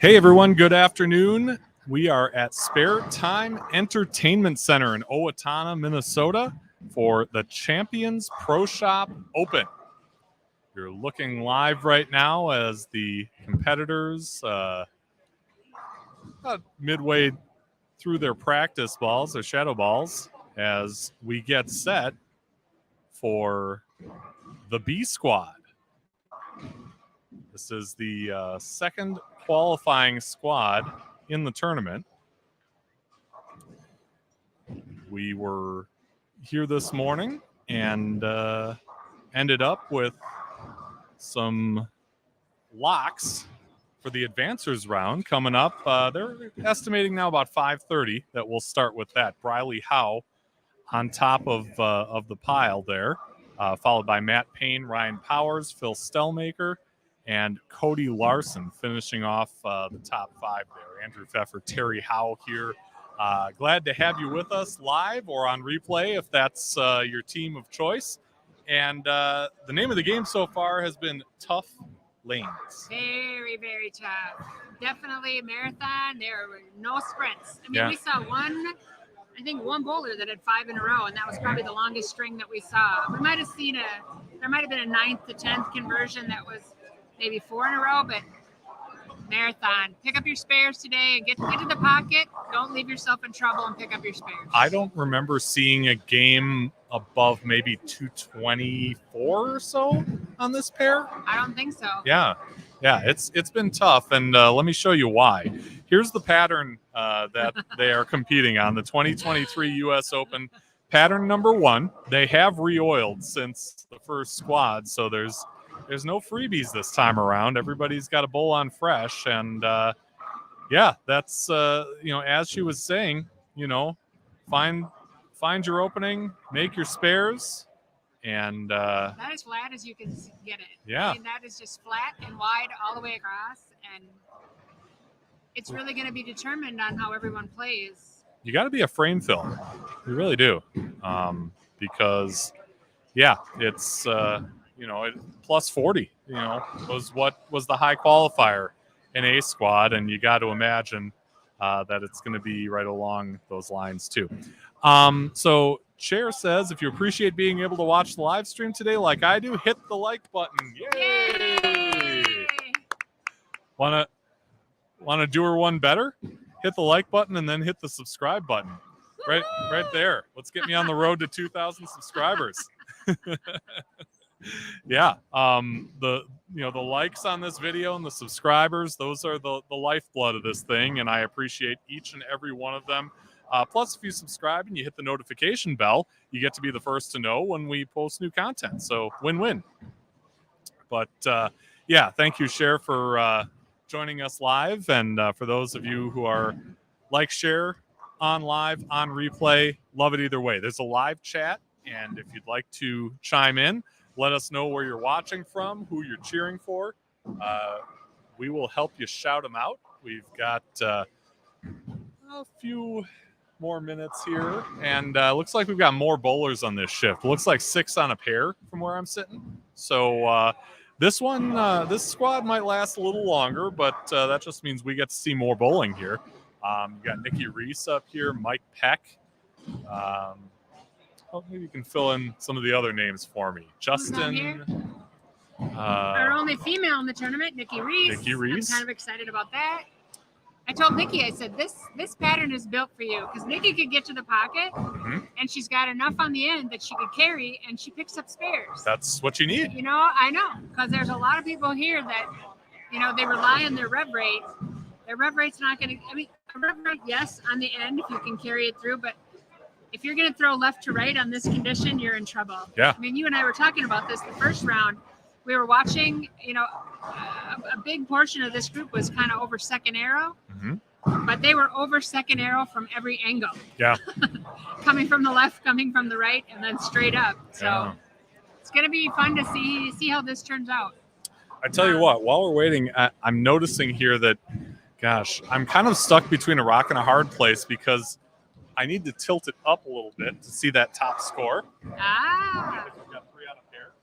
Hey everyone, good afternoon. We are at Spare Time Entertainment Center in Owatonna, Minnesota for the Champions Pro Shop Open. You're looking live right now as the competitors midway through their practice balls, their shadow balls, as we get set for the B squad. This is the second qualifying squad in the tournament. We were here this morning and ended up with some locks for the advancers round coming up. They're estimating now about 5:30 that we'll start with that. Briley Howe on top of the pile there, followed by Matt Payne, Ryan Powers, Phil Stellmaker, and Cody Larson finishing off the top five there. Andrew Pfeffer, Terry Howe here. Glad to have you with us live or on replay if that's your team of choice. And the name of the game so far has been Tough Lanes. Very, very tough. Definitely a marathon. There were no sprints. I mean, Yeah. We saw one bowler that had 5 in a row, and that was probably the longest string that we saw. We might have seen there might have been a 9th to 10th conversion that was maybe 4 in a row, but marathon. Pick up your spares today and get to the pocket. Don't leave yourself in trouble and pick up your spares. I don't remember seeing a game above maybe 224 or so on this pair. I don't think so. Yeah, it's been tough, and let me show you why. Here's the pattern that they are competing on, the 2023 U.S. Open. Pattern number 1, they have re-oiled since the first squad, so there's no freebies this time around. Everybody's got a bowl on fresh, and that's as she was saying, find your opening, make your spares, and that as flat as you can get it. Yeah, I mean, that is just flat and wide all the way across, and it's really going to be determined on how everyone plays. You got to be a frame fill, you really do, because it's plus 40, was what was the high qualifier in A squad, and you got to imagine that it's going to be right along those lines too. So Chair says, if you appreciate being able to watch the live stream today like I do, hit the like button. Yay! Want to do her one better? Hit the like button and then hit the subscribe button. Right there. Let's get me on the road to 2,000 subscribers. Yeah. The likes on this video and the subscribers, those are the lifeblood of this thing, and I appreciate each and every one of them. Plus, if you subscribe and you hit the notification bell, you get to be the first to know when we post new content. So win-win. But thank you, Cher, for joining us live, and for those of you who are like Cher on live, on replay, love it either way. There's a live chat, and if you'd like to chime in, let us know where you're watching from, who you're cheering for. We will help you shout them out. We've got a few more minutes here, and looks like we've got more bowlers on this shift. Looks like 6 on a pair from where I'm sitting. So this squad might last a little longer, but that just means we get to see more bowling here. You got Nikki Reese up here, Mike Peck. Maybe you can fill in some of the other names for me. Justin. Our only female in the tournament, Nikki Reese. I'm kind of excited about that. I told Nikki, I said, this pattern is built for you, because Nikki could get to the pocket, and she's got enough on the end that she could carry, and she picks up spares. That's what you need. I know, because there's a lot of people here that, they rely on their rev rate. Their rev rate's not going to, a rev rate, yes, on the end, if you can carry it through, but if you're going to throw left to right on this condition, you're in trouble. Yeah. You and I were talking about this the first round. We were watching, a big portion of this group was kind of over second arrow, but they were over second arrow from every angle. Yeah. Coming from the left, coming from the right, and then straight up. So It's going to be fun to see how this turns out. I tell you what, while we're waiting, I'm noticing here that, gosh, I'm kind of stuck between a rock and a hard place, because I need to tilt it up a little bit to see that top score. Ah. We've got 3 on a pair.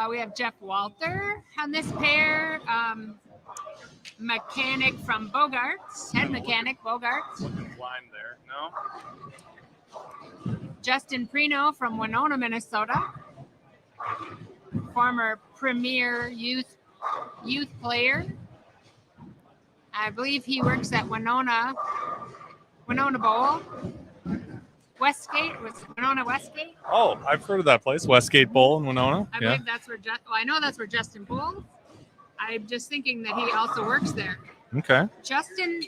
We have Jeff Walter on this pair. Mechanic from Bogarts, head mechanic Bogarts. Looking blind there. No. Justin Prino from Winona, Minnesota. Former premier youth player. I believe he works at Winona Bowl. Westgate, was Winona Westgate? Oh, I've heard of that place, Westgate Bowl in Winona. I believe that's where. I know that's where Justin bowls. I'm just thinking that he also works there. Okay. Justin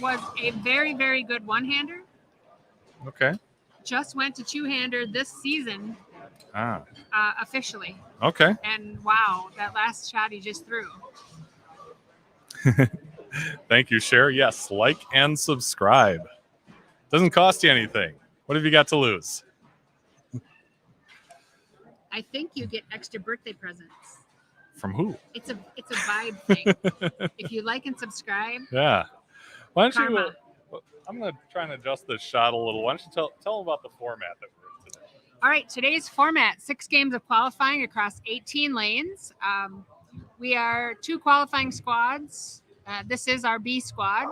was a very, very good one-hander. Okay. Just went to two-hander this season. Officially. Okay. And wow, that last shot he just threw. Thank you, Cher. Yes, like and subscribe. Doesn't cost you anything. What have you got to lose? I think you get extra birthday presents. From who? It's a vibe thing. If you like and subscribe. Yeah. Why don't Karma. you? I'm gonna try and adjust this shot a little. Why don't you tell them about the format that we're in today? All right, today's format: 6 games of qualifying across 18 lanes. We are 2 qualifying squads. This is our B squad.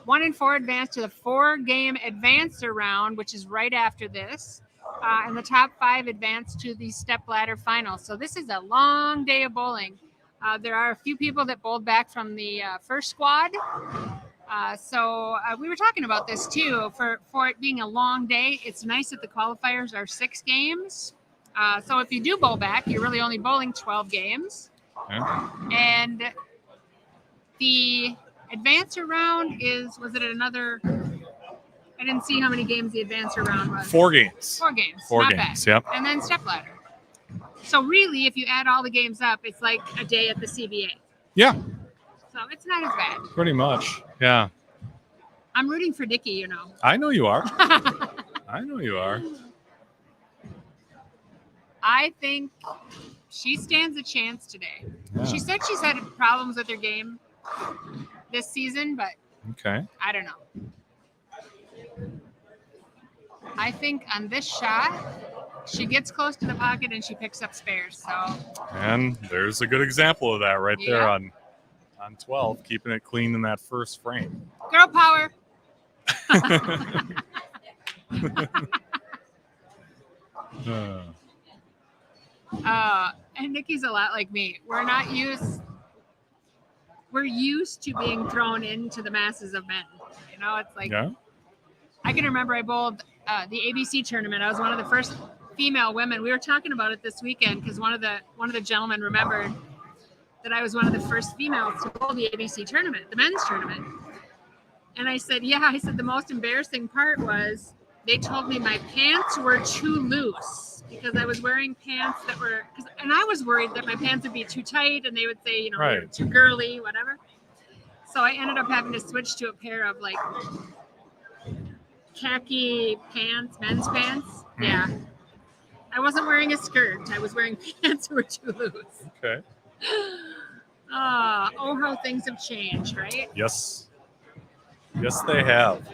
1 and 4 advance to the 4-game advancer round, which is right after this. And the top 5 advance to the stepladder final. So this is a long day of bowling. There are a few people that bowled back from the first squad. So we were talking about this too. For it being a long day, it's nice that the qualifiers are 6 games. So if you do bowl back, you're really only bowling 12 games. Yeah. And the advancer round was it another? I didn't see how many games the advancer round was. 4 games. 4 games. 4 Not games. bad. Yep. And then stepladder. So really, if you add all the games up, it's like a day at the CBA. Yeah. So it's not as bad. Pretty much. Yeah. I'm rooting for Nikki, you know. I know you are. I know you are. I think she stands a chance today. Yeah. She said she's had problems with her game this season, but Okay. I don't know. I think on this shot, she gets close to the pocket and she picks up spares. So. And there's a good example of that right there Yeah. on 12, keeping it clean in that first frame. Girl power. And Nikki's a lot like me. We're used to being thrown into the masses of men. You know, it's like, Yeah. I can remember I bowled the ABC tournament. I was one of the first female women. We were talking about it this weekend because one of the gentlemen remembered that I was one of the first females to bowl the ABC tournament, the men's tournament. And I said, the most embarrassing part was they told me my pants were too loose because I was wearing pants that were, and I was worried that my pants would be too tight and they would say, they were too girly, whatever. So I ended up having to switch to a pair of like khaki pants, men's pants. Yeah. I wasn't wearing a skirt. I was wearing pants that were too loose. Okay. How things have changed, right? Yes. Yes, they have.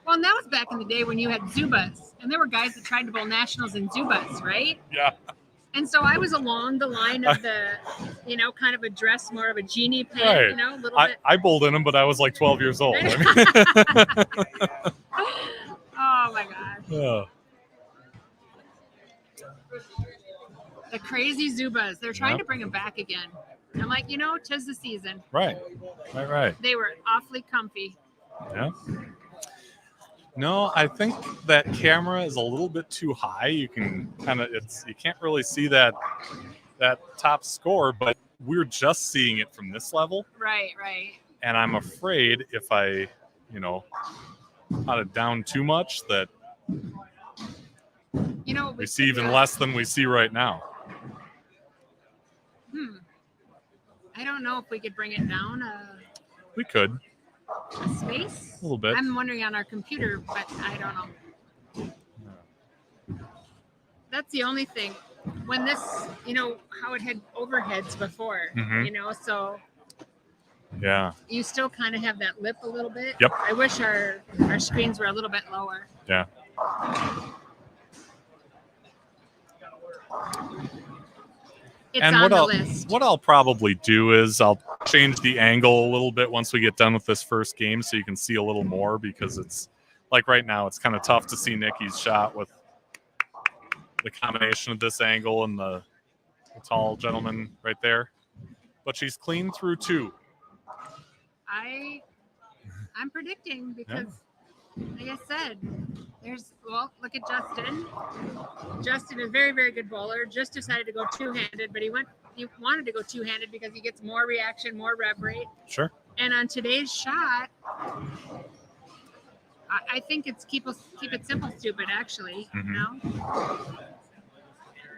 Well, and that was back in the day when you had Zubas, and there were guys that tried to bowl nationals in Zubas, right? Yeah. And so I was along the line of the, kind of a dress, more of a genie pant, Right. a little bit. I bowled in them, but I was like 12 years old. Oh my God. Yeah. The crazy Zubas. They're trying to bring them back again. I'm like, 'tis the season. Right. They were awfully comfy. Yeah. No, I think that camera is a little bit too high. You can you can't really see that top score, but we're just seeing it from this level. Right. And I'm afraid if I, cut it down too much that we see even less than we see right now. I don't know if we could bring it down We could. a space. A little bit. I'm wondering on our computer, but I don't know. That's the only thing. When this, how it had overheads before, so Yeah. you still kind of have that lip a little bit. Yep. I wish our screens were a little bit lower. Yeah. It's And on what the I'll list. what I'll probably do is I'll change the angle a little bit once we get done with this first game, so you can see a little more, because it's like right now it's kind of tough to see Nikki's shot with the combination of this angle and the tall gentleman right there. But she's clean through 2. I'm predicting because, like I said, look at Justin. Justin is a very, very good bowler. Just decided to go two-handed, but he wanted to go two-handed because he gets more reaction, more rev rate. Sure. And on today's shot, I think it's keep it simple, stupid. Actually, you know,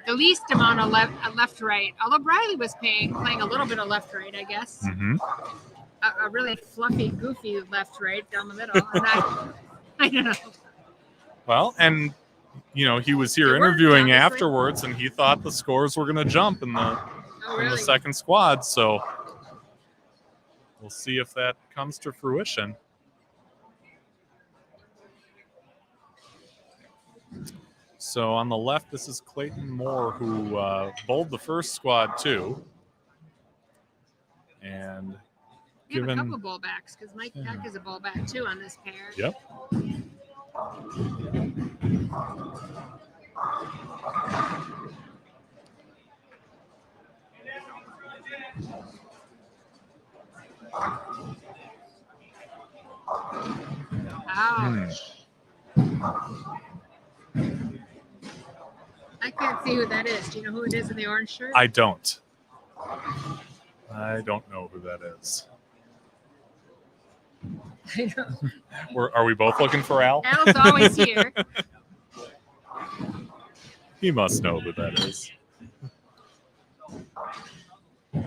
the least amount of left right. Although Briley was playing a little bit of left right, I guess. A really fluffy, goofy left right down the middle. I don't know. Well, and you know, he was here interviewing afterwards, and he thought the scores were going to jump in the second squad. So we'll see if that comes to fruition. So on the left, this is Clayton Moore, who bowled the first squad too. And we have a couple bowl backs because Mike Peck is a bowl back too on this pair. Yep. Ouch. I can't see who that is. Do you know who it is in the orange shirt? I don't. I don't know who that is. I know. Are we both looking for Al? Al's always here. He must know who that is.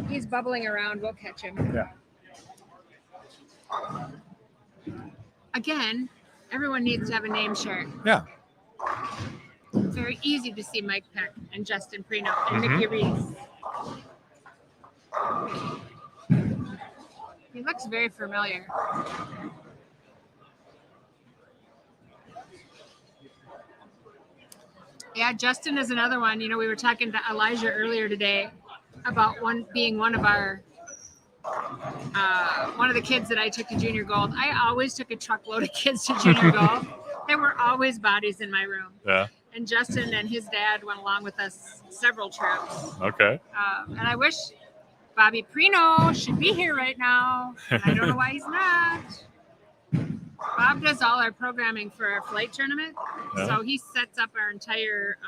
He's bubbling around. We'll catch him. Yeah. Again, everyone needs to have a name shirt. Yeah. It's very easy to see Mike Peck and Justin Prino and Mickey Reese. He looks very familiar. Yeah, Justin is another one. You know, we were talking to Elijah earlier today about being one of the kids that I took to Junior Gold. I always took a truckload of kids to Junior Gold. There were always bodies in my room. Yeah. And Justin and his dad went along with us several trips. Okay. And I wish Bobby Prino should be here right now. I don't know why he's not. Bob does all our programming for our flight tournament. Yeah. So he sets up our entire,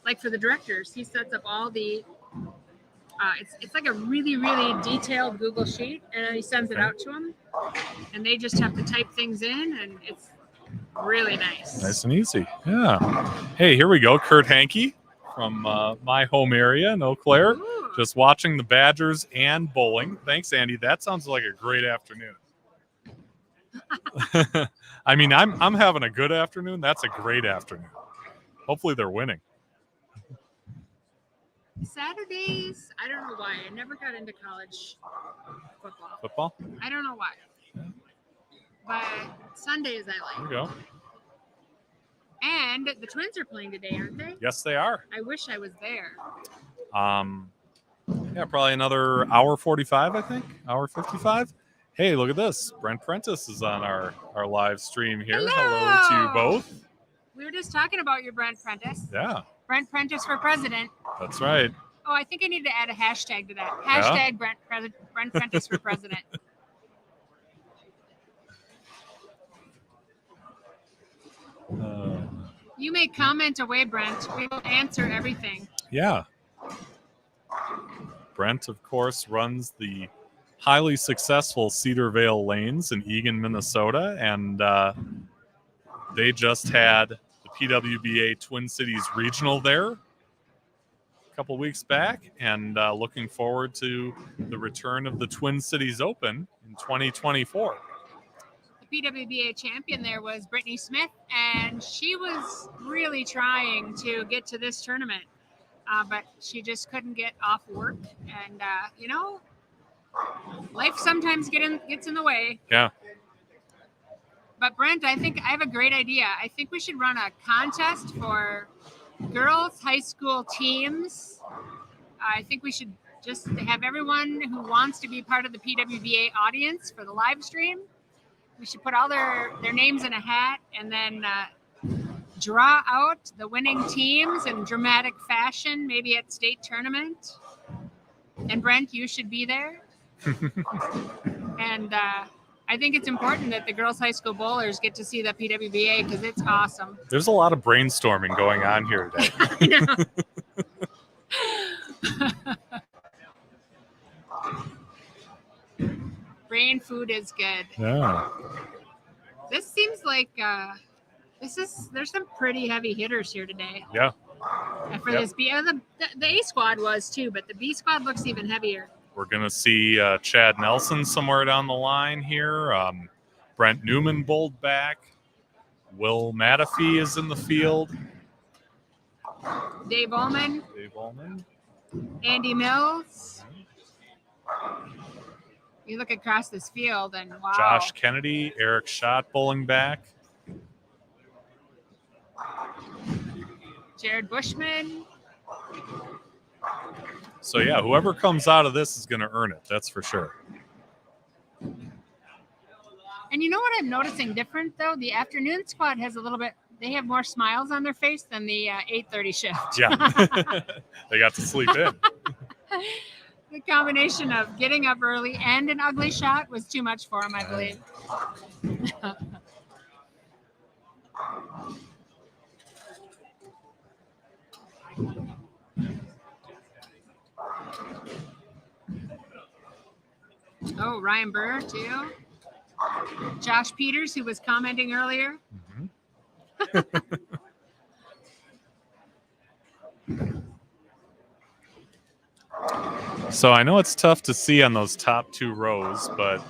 like for the directors, he sets up all the, it's like a really, really detailed Google sheet, and then he sends it out to them. And they just have to type things in, and it's really nice. Nice and easy. Yeah. Hey, here we go. Kurt Hankey from my home area in Eau Claire. Ooh. Just watching the Badgers and bowling. Thanks, Andy. That sounds like a great afternoon. I mean, I'm having a good afternoon. That's a great afternoon. Hopefully they're winning. Saturdays, I don't know why. I never got into college football. Football? I don't know why. But Sundays I like. There you go. And the Twins are playing today, aren't they? Yes, they are. I wish I was there. Yeah, probably another hour 45, I think. Hour 55. Hey, look at this. Brent Prentice is on our live stream here. Hello to you both. We were just talking about your Brent Prentice. Yeah. Brent Prentice for president. That's right. Oh, I think I need to add a hashtag to that. Hashtag Brent Prentice for president. You may comment away, Brent. We will answer everything. Yeah. Brent, of course, runs the highly successful Cedar Vale Lanes in Eagan, Minnesota, and they just had the PWBA Twin Cities Regional there a couple weeks back, and looking forward to the return of the Twin Cities Open in 2024. The PWBA champion there was Brittany Smith, and she was really trying to get to this tournament, but she just couldn't get off work, and you know, life sometimes gets in the way. Yeah. But Brent, I think I have a great idea. I think we should run a contest for girls high school teams I think we should just have everyone who wants to be part of the PWBA audience for the live stream. We should put all their names in a hat and then draw out the winning teams in dramatic fashion, maybe at state tournament. And Brent, you should be there. And I think it's important that the girls' high school bowlers get to see the PWBA because it's awesome. There's a lot of brainstorming going on here today. I know. Brain food is good. Yeah. This seems like there's some pretty heavy hitters here today. Yeah. And for this B, the A squad was too, but the B squad looks even heavier. We're going to see Chad Nelson somewhere down the line here. Brent Newman bowled back. Will Matafee is in the field. Dave Ullman. Andy Mills. You look across this field and wow. Josh Kennedy, Eric Schott bowling back. Jared Bushman. So, yeah, whoever comes out of this is going to earn it. That's for sure. And you know what I'm noticing different, though? The afternoon squad has a little bit, they have more smiles on their face than the 8:30 shift. Yeah. They got to sleep in. The combination of getting up early and an ugly shot was too much for them, I believe. Oh, Ryan Burr, too. Josh Peters, who was commenting earlier. So I know it's tough to see on those top two rows, but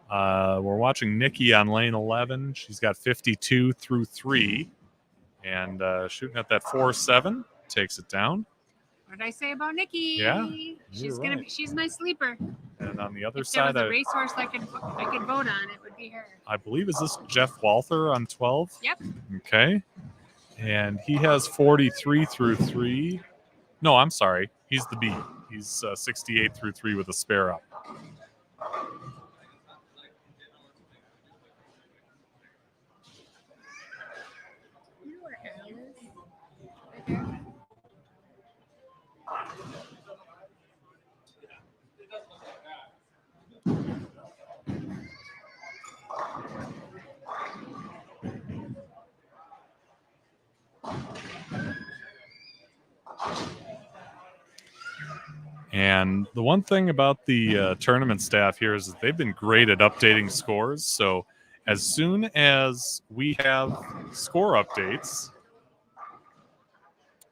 we're watching Nikki on lane 11. She's got 52 through 3 and shooting at that 4-7. Takes it down. What did I say about Nikki? Yeah, she's my sleeper. And on the other if side, there was a racehorse I could vote on, it would be her. I believe, is this Jeff Walther on 12? Yep. Okay. And he has 43 through 3. No, I'm sorry. He's the B. He's 68 through 3 with a spare up. You know where Al is? Right there. And the one thing about the tournament staff here is that they've been great at updating scores. So as soon as we have score updates,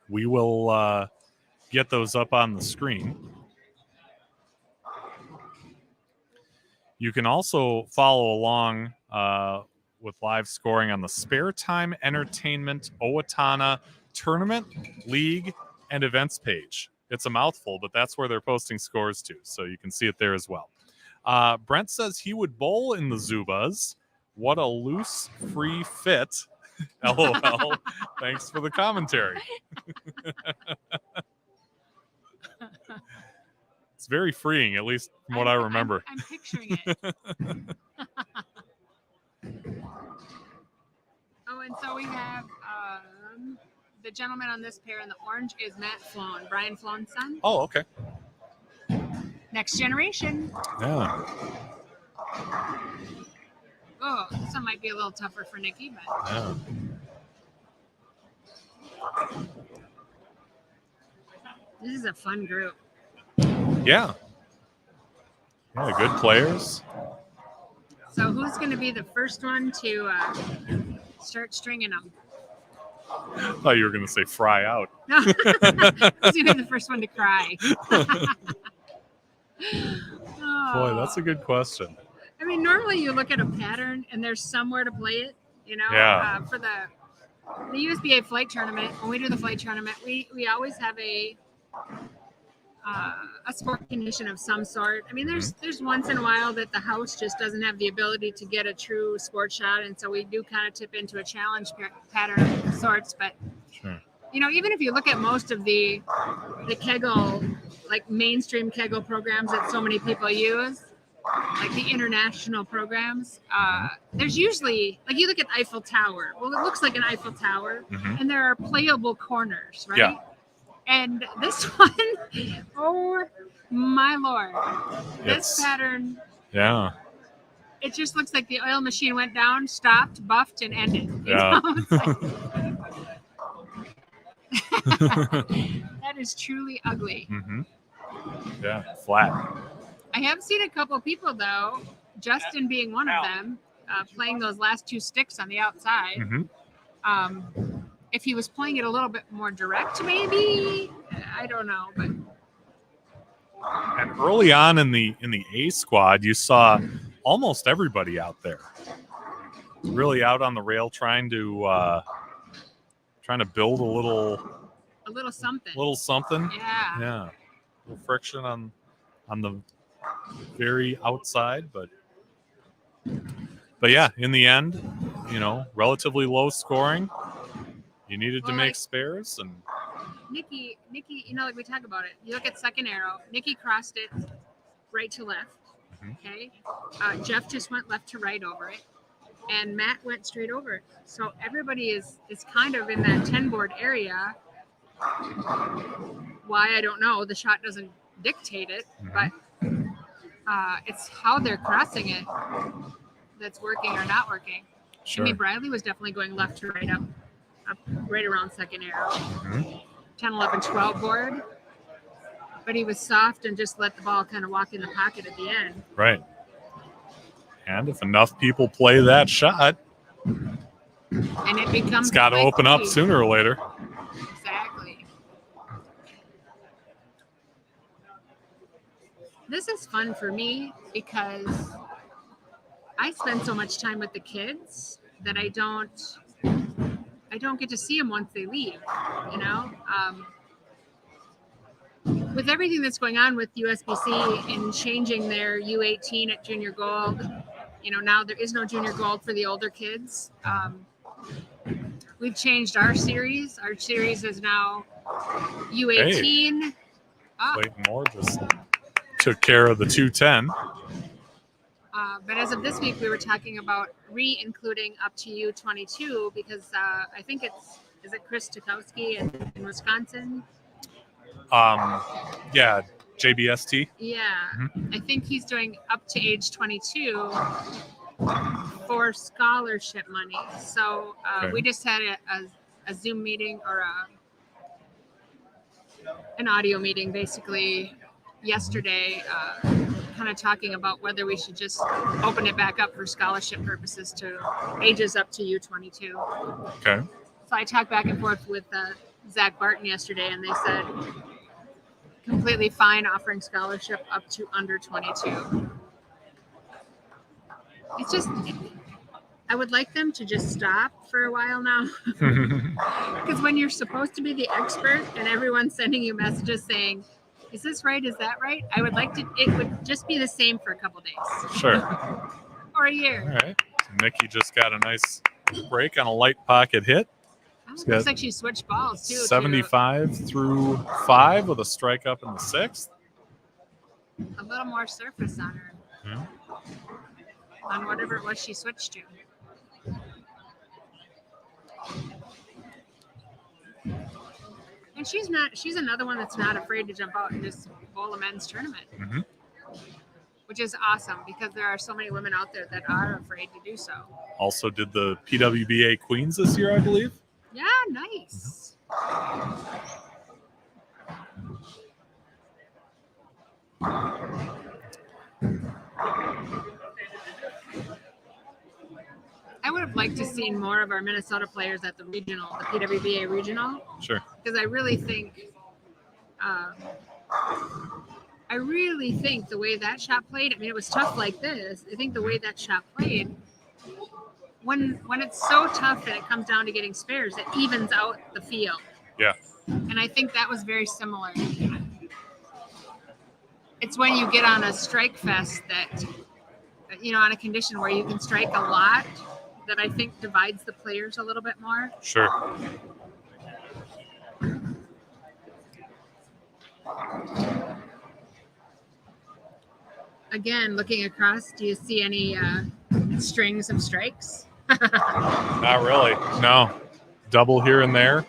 we will get those up on the screen. You can also follow along with live scoring on the Spare Time Entertainment Owatonna Tournament, League, and Events page. It's a mouthful, but that's where they're posting scores to, so you can see it there as well. Brent says he would bowl in the Zubas. What a loose, free fit. LOL. Thanks for the commentary. It's very freeing, at least from what I remember. I'm picturing it. Oh, and so we have the gentleman on this pair in the orange is Matt Flown, Brian Flown's son. Oh, okay. Next generation. Yeah. Oh, this one might be a little tougher for Nikki, but Yeah. this is a fun group. Yeah. Yeah, good players. So who's going to be the first one to start stringing them? I thought you were going to say fry out. No, who's going to be the first one to cry? Boy, that's a good question. I mean, normally you look at a pattern and there's somewhere to play it, you know. Yeah. For the USBA flight tournament, when we do the flight tournament, we always have a sport condition of some sort. I mean, there's once in a while that the house just doesn't have the ability to get a true sport shot, and so we do kind of tip into a challenge pattern of sorts. But Sure. even if you look at most of the Kegel, like mainstream Kegel programs that so many people use, like the international programs, there's usually, like, you look at Eiffel Tower. Well, it looks like an Eiffel Tower, and there are playable corners, right? Yeah. And this one, oh my Lord, this pattern. Yeah. It just looks like the oil machine went down, stopped, buffed, and ended. Yeah. That is truly ugly. Yeah, flat. I have seen a couple people, though, Justin being one of them, playing those last two sticks on the outside. If he was playing it a little bit more direct, maybe, I don't know. But and early on in the A squad, you saw almost everybody out there, really out on the rail, trying to build a little something. Yeah. A little friction on the very outside, but yeah, in the end, relatively low scoring. You needed to make spares, and Nikki, like we talk about it. You look at second arrow. Nikki crossed it right to left. Okay. Jeff just went left to right over it, and Matt went straight over it. So everybody is kind of in that 10 board area. Why, I don't know. The shot doesn't dictate it, but it's how they're crossing it that's working or not working. Sure. I mean, Bradley was definitely going left to right up right around second arrow. 10, 11, 12 board. But he was soft and just let the ball kind of walk in the pocket at the end. Right. And if enough people play that shot, and it becomes, it's got to open up sooner or later. Exactly. This is fun for me because I spend so much time with the kids that I don't get to see them once they leave, with everything that's going on with USBC in changing their U18 at junior gold, now there is no junior gold for the older kids. We've changed our series. Our series is now U18. Hey. Clayton Moore just took care of the 210. But as of this week, we were talking about re-including up to U22 because I think is it Chris Tukowski in Wisconsin? Yeah, JBST. Yeah, I think he's doing up to age 22 for scholarship money. So we just had a Zoom meeting or an audio meeting basically yesterday, kind of talking about whether we should just open it back up for scholarship purposes to ages up to U22. Okay. So I talked back and forth with Zach Barton yesterday, and they said completely fine offering scholarship up to under 22. It's just, I would like them to just stop for a while now. Because when you're supposed to be the expert and everyone's sending you messages saying, is this right? Is that right? I would like it would just be the same for a couple days. Sure. Or a year. All right. So Nikki just got a nice break on a light pocket hit. Looks like she switched balls, too. 75 through 5 with a strike up in the 6th. A little more surface on her. On whatever it was she switched to. And she's another one that's not afraid to jump out and just bowl a men's tournament. Which is awesome because there are so many women out there that are afraid to do so. Also did the PWBA Queens this year, I believe. Yeah, nice. I would have liked to see more of our Minnesota players at the regional, the PWBA regional. Sure. Because I really think the way that shot played, I mean, it was tough like this. I think the way that shot played, when it's so tough and it comes down to getting spares, it evens out the field. Yeah. And I think that was very similar. It's when you get on a strike fest that, on a condition where you can strike a lot, that I think divides the players a little bit more. Sure. Again, looking across, do you see any strings of strikes? Not really. No. Double here and there.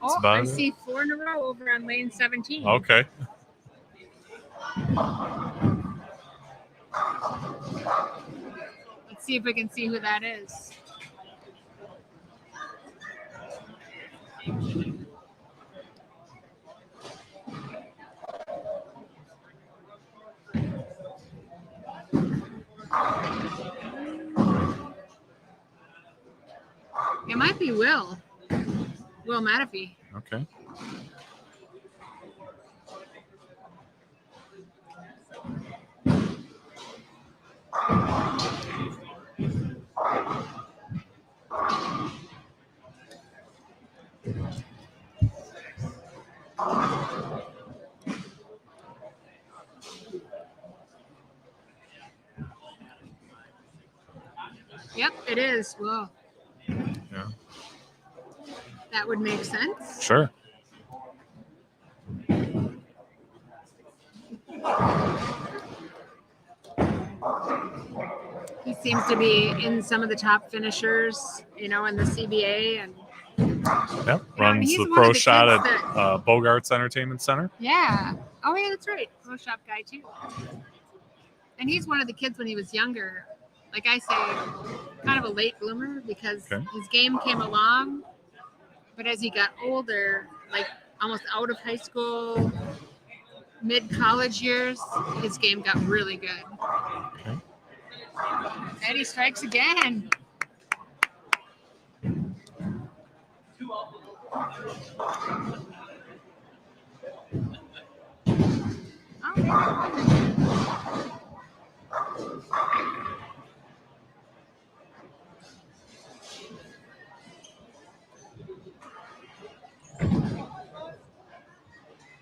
Oh, about I it. see 4 in a row over on lane 17. Okay. Let's see if we can see who that is. It might be Will Matafee. Okay. Yep, it is. Well, Yeah. that would make sense. Sure. He seems to be in some of the top finishers, in the CBA, and Yep. Runs he's the one pro of the shot kids at Bogart's Entertainment Center. yeah. Oh yeah, that's right. Pro shop guy too. And he's one of the kids when he was younger. Like I say, kind of a late bloomer because his game came along, but as he got older, like almost out of high school, mid-college years, his game got really good. Okay. Eddie strikes again.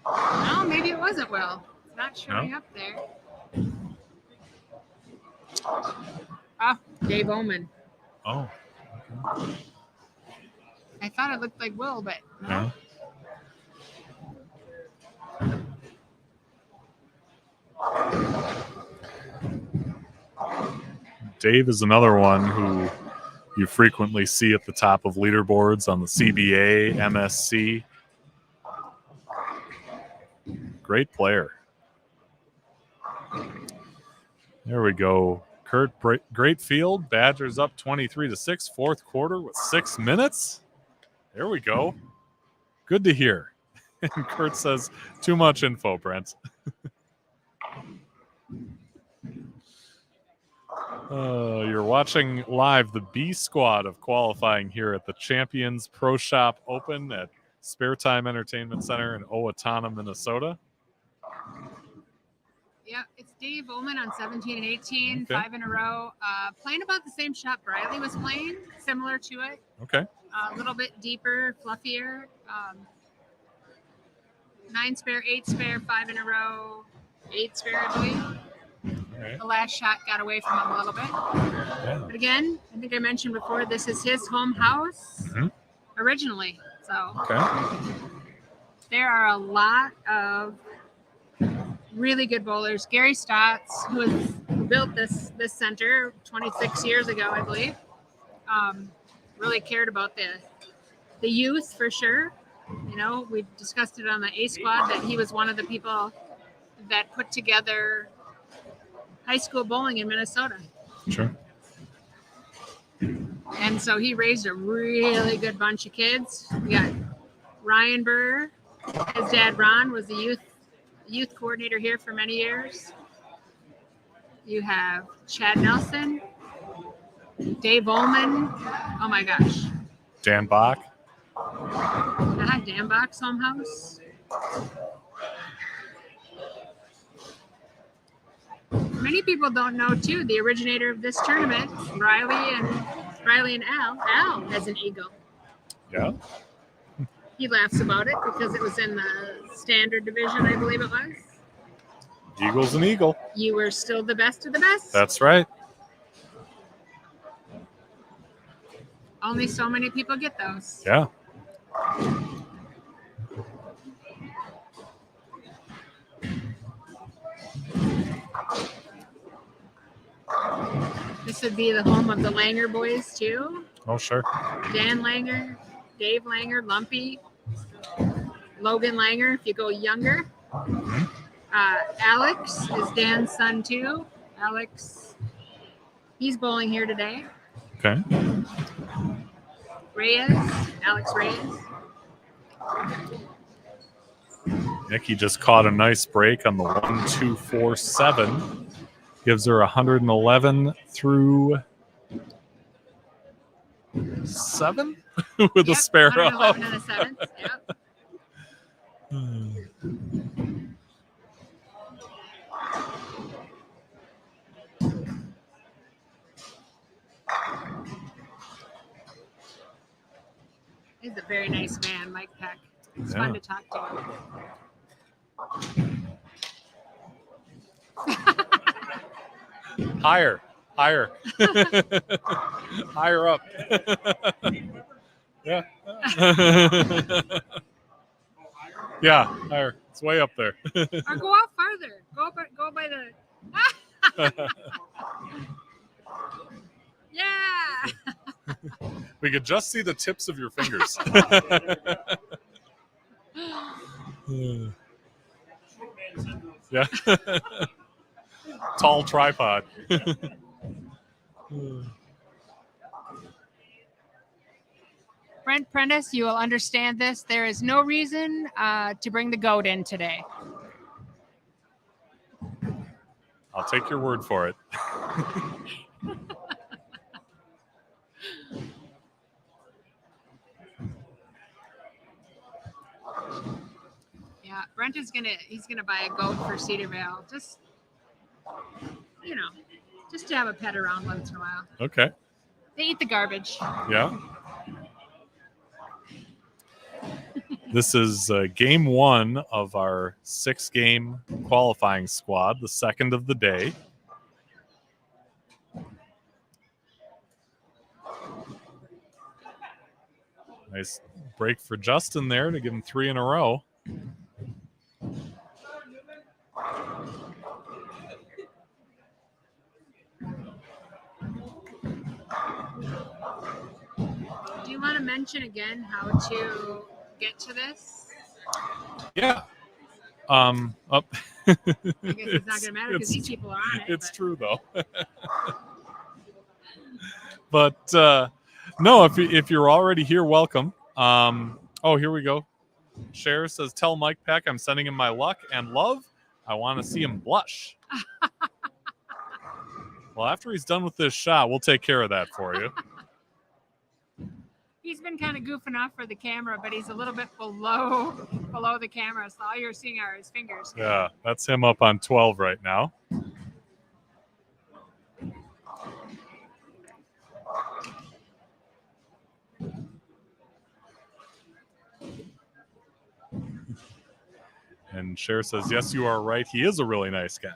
No, maybe it wasn't Will. It's not showing up there. Oh, Dave Oman. Oh. Okay. I thought it looked like Will, but no. Yeah. Dave is another one who you frequently see at the top of leaderboards on the CBA, MSC. Great player. There we go. Kurt, great field. Badgers up 23-6, fourth quarter with 6 minutes. There we go. Good to hear. And Kurt says, too much info, Brent. You're watching live the B squad of qualifying here at the Champions Pro Shop Open at Spare Time Entertainment Center in Owatonna, Minnesota. Yeah, it's Dave Ullman on 17 and 18, Okay. 5 in a row. Playing about the same shot Briley was playing, similar to it. Okay. A little bit deeper, fluffier. 9 spare, 8 spare, 5 in a row, 8 spare, I believe. All right. The last shot got away from him a little bit. Yeah. But again, I think I mentioned before, this is his home house originally. So there are a lot of really good bowlers. Gary Stotts, who built this center 26 years ago, I believe, really cared about the youth for sure. We discussed it on the A squad that he was one of the people that put together high school bowling in Minnesota. Sure. And so he raised a really good bunch of kids. We got Ryan Burr. His dad, Ron, was the youth coordinator here for many years. You have Chad Nelson, Dave Ullman. Oh my gosh. Dan Bach. Dan Bach's home house. Many people don't know too, the originator of this tournament, Riley and Al. Al has an eagle. Yeah. He laughs about it because it was in the standard division, I believe it was. Eagle's an eagle. You were still the best of the best. That's right. Only so many people get those. Yeah. This would be the home of the Langer boys too. Oh, sure. Dan Langer, Dave Langer, Lumpy, Logan Langer, if you go younger. Alex is Dan's son too. Alex, he's bowling here today. Okay. Alex Reyes. Nikki just caught a nice break on the 1-2-4-7. Gives her 111 through 7 with a spare 111 and a 7th. Yep. He's a very nice man, Mike Peck. It's fun to talk to him. Higher. Higher up. Yeah. Yeah, higher. It's way up there. Or go out farther. Go by the. Yeah. We could just see the tips of your fingers. Yeah. Tall tripod. Brent Prentice, you will understand this. There is no reason to bring the goat in today. I'll take your word for it. Yeah, Brent is he's gonna buy a goat for Cedarvale. Just just to have a pet around once in a while. Okay. They eat the garbage. Yeah. This is game 1 of our 6-game qualifying squad, the second of the day. Nice break for Justin there to give him 3 in a row. Do you want to mention again how to get to this? Yeah. I guess it's not going to matter because these people are on it. It's true, though. But no, if you're already here, welcome. Oh, here we go. Cher says, tell Mike Peck I'm sending him my luck and love. I want to see him blush. Well, after he's done with this shot, we'll take care of that for you. He's been kind of goofing off for the camera, but he's a little bit below the camera, so all you're seeing are his fingers. Yeah, that's him up on 12 right now. And Cher says, yes, you are right. He is a really nice guy.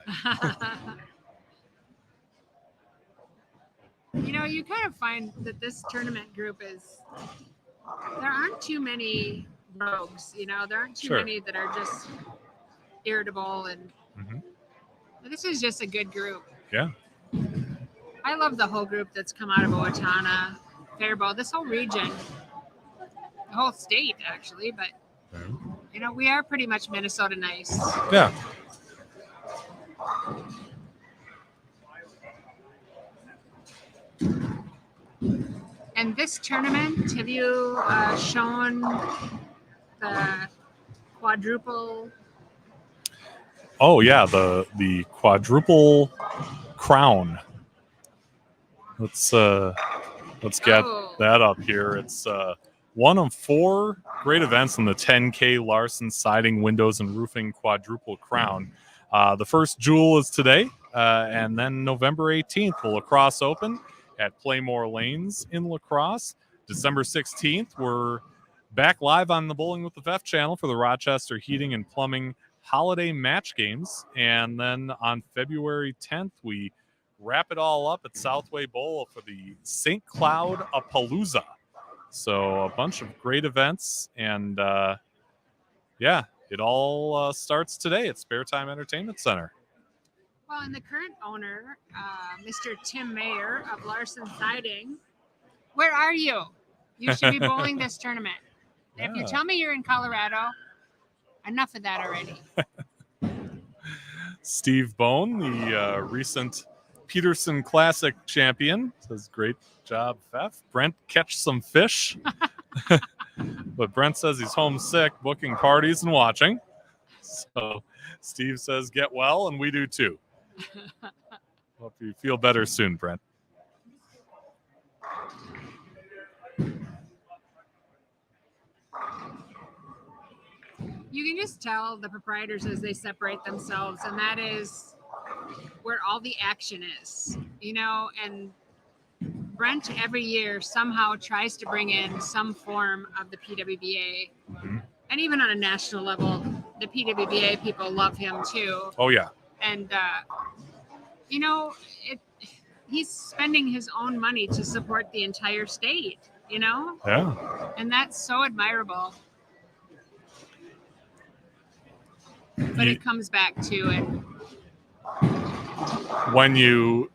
You kind of find that this tournament group there aren't too many rogues, there aren't too many that are just irritable and this is just a good group. Yeah. I love the whole group that's come out of Owatonna, Faribault, this whole region, the whole state actually, but we are pretty much Minnesota nice. Yeah. And this tournament, have you shown the quadruple? Oh yeah, the quadruple crown. Let's get that up here. It's one of 4 great events in the 10K Larson Siding, Windows, and Roofing Quadruple Crown. The first jewel is today, and then November 18th, the Lacrosse Open at Playmore Lanes in Lacrosse. December 16th, we're back live on the Bowling with the Fef channel for the Rochester Heating and Plumbing Holiday Match Games. And then on February 10th, we wrap it all up at Southway Bowl for the St. Cloud Apalooza. So a bunch of great events, and it all starts today at Spare Time Entertainment Center. Well, and the current owner, Mr. Tim Mayer of Larson Siding, where are you? You should be bowling this tournament. If you Yeah. tell me you're in Colorado, enough of that already. Steve Bone, the recent Peterson Classic champion, says, great job, Pfeff. Brent, catch some fish. But Brent says he's homesick, booking parties and watching. So Steve says, get well, and we do too. Hope you feel better soon, Brent. You can just tell the proprietors as they separate themselves, and that is where all the action is, you know. And Brent every year somehow tries to bring in some form of the PWBA, and even on a national level, the PWBA people love him too. Oh yeah. And you know, he's spending his own money to support the entire state, you know. Yeah. And that's so admirable. But it comes back to it. When you're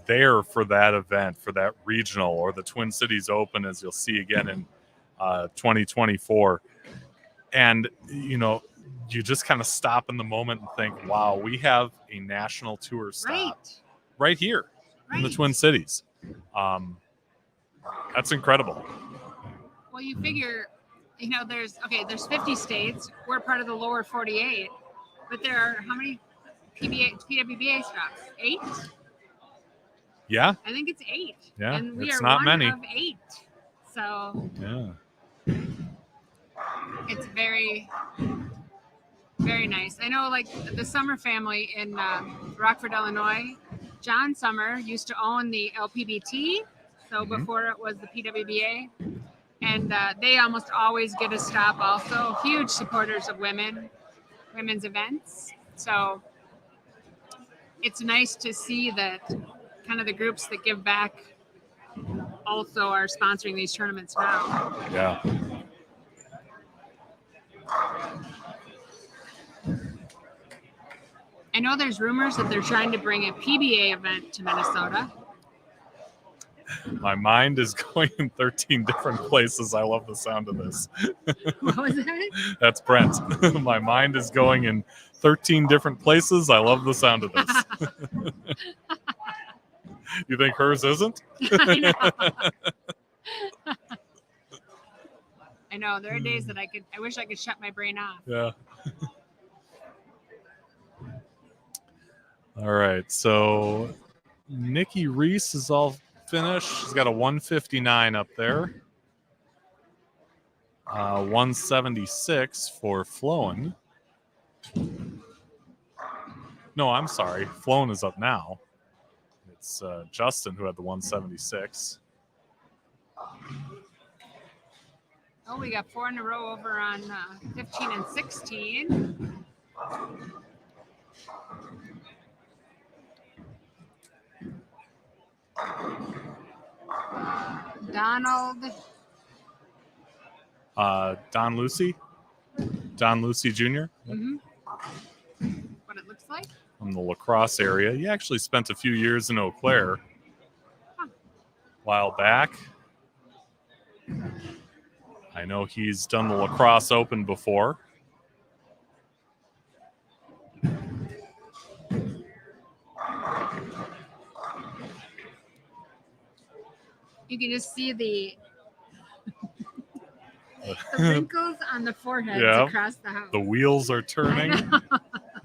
there for that event, for that regional or the Twin Cities Open, as you'll see again in 2024, and you just kind of stop in the moment and think, wow, we have a national tour stop right here in the Twin Cities. That's incredible. Well, you figure, there's 50 states. We're part of the lower 48, but there are how many PWBA stops? 8? Yeah. I think it's 8. Yeah, and we it's are not one many. of 8. So yeah, it's very, very nice. I know, like the Summer family in Rockford, Illinois. John Summer used to own the LPBT, so before it was the PWBA. And they almost always get a stop also. Huge supporters of women's events. So it's nice to see that kind of the groups that give back also are sponsoring these tournaments now. Yeah. I know there's rumors that they're trying to bring a PBA event to Minnesota. My mind is going in 13 different places. I love the sound of this. What was that? That's Brent. My mind is going in 13 different places. I love the sound of this. You think hers isn't? I know. I know. There are days that I wish I could shut my brain off. Yeah. All right. So Nikki Reese is all finished. She's got a 159 up there. 176 for Flowen. No, I'm sorry. Flowen is up now. It's Justin who had the 176. Oh, we got 4 in a row over on 15 and 16. Donald. Don Lucy Jr. Mm-hmm. What it looks like? From the La Crosse area. He actually spent a few years in Eau Claire a while back. I know he's done the La Crosse Open before. You can just see the wrinkles on the foreheads across the house. The wheels are turning.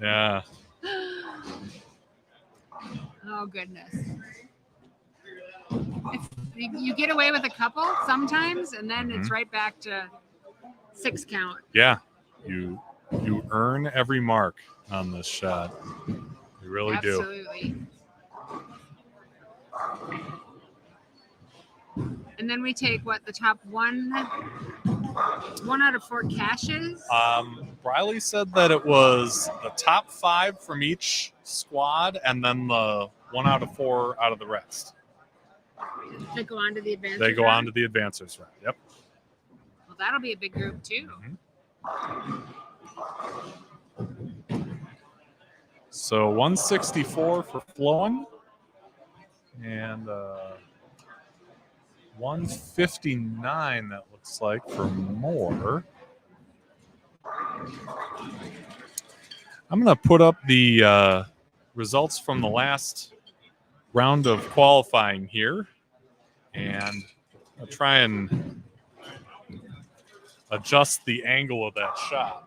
Yeah. Oh, goodness. You get away with a couple sometimes, and then it's right back to 6 count. Yeah. You earn every mark on this shot. You really do. Absolutely. And then we take the top one out of 4 caches. Briley said that it was the top 5 from each squad, and then the 1 out of 4 out of the rest. They go on to the advancers. They go on to the advancers round. Yep. Well, that'll be a big group too. So 164 for flowing and 159 that looks like for more. I'm going to put up the results from the last round of qualifying here, and I'll try and adjust the angle of that shot.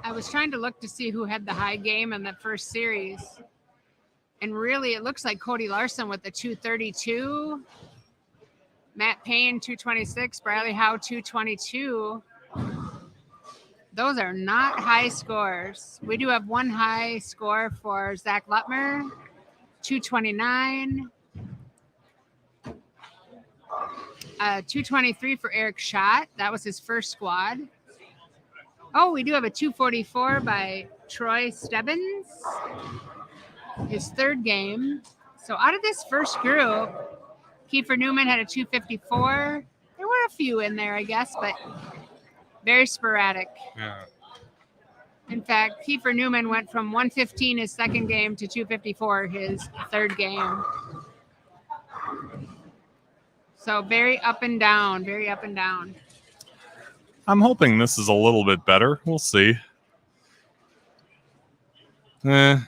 I was trying to look to see who had the high game in the first series. And really, it looks like Cody Larson with the 232. Matt Payne, 226. Bradley Howe, 222. Those are not high scores. We do have one high score for Zach Lutmer, 229. 223 for Eric Schott. That was his first squad. Oh, we do have a 244 by Troy Stebbins, his third game. So out of this first group, Kiefer Newman had a 254. There were a few in there, I guess, but very sporadic. Yeah. In fact, Kiefer Newman went from 115 his second game to 254 his third game. So very up and down, very up and down. I'm hoping this is a little bit better. We'll see. The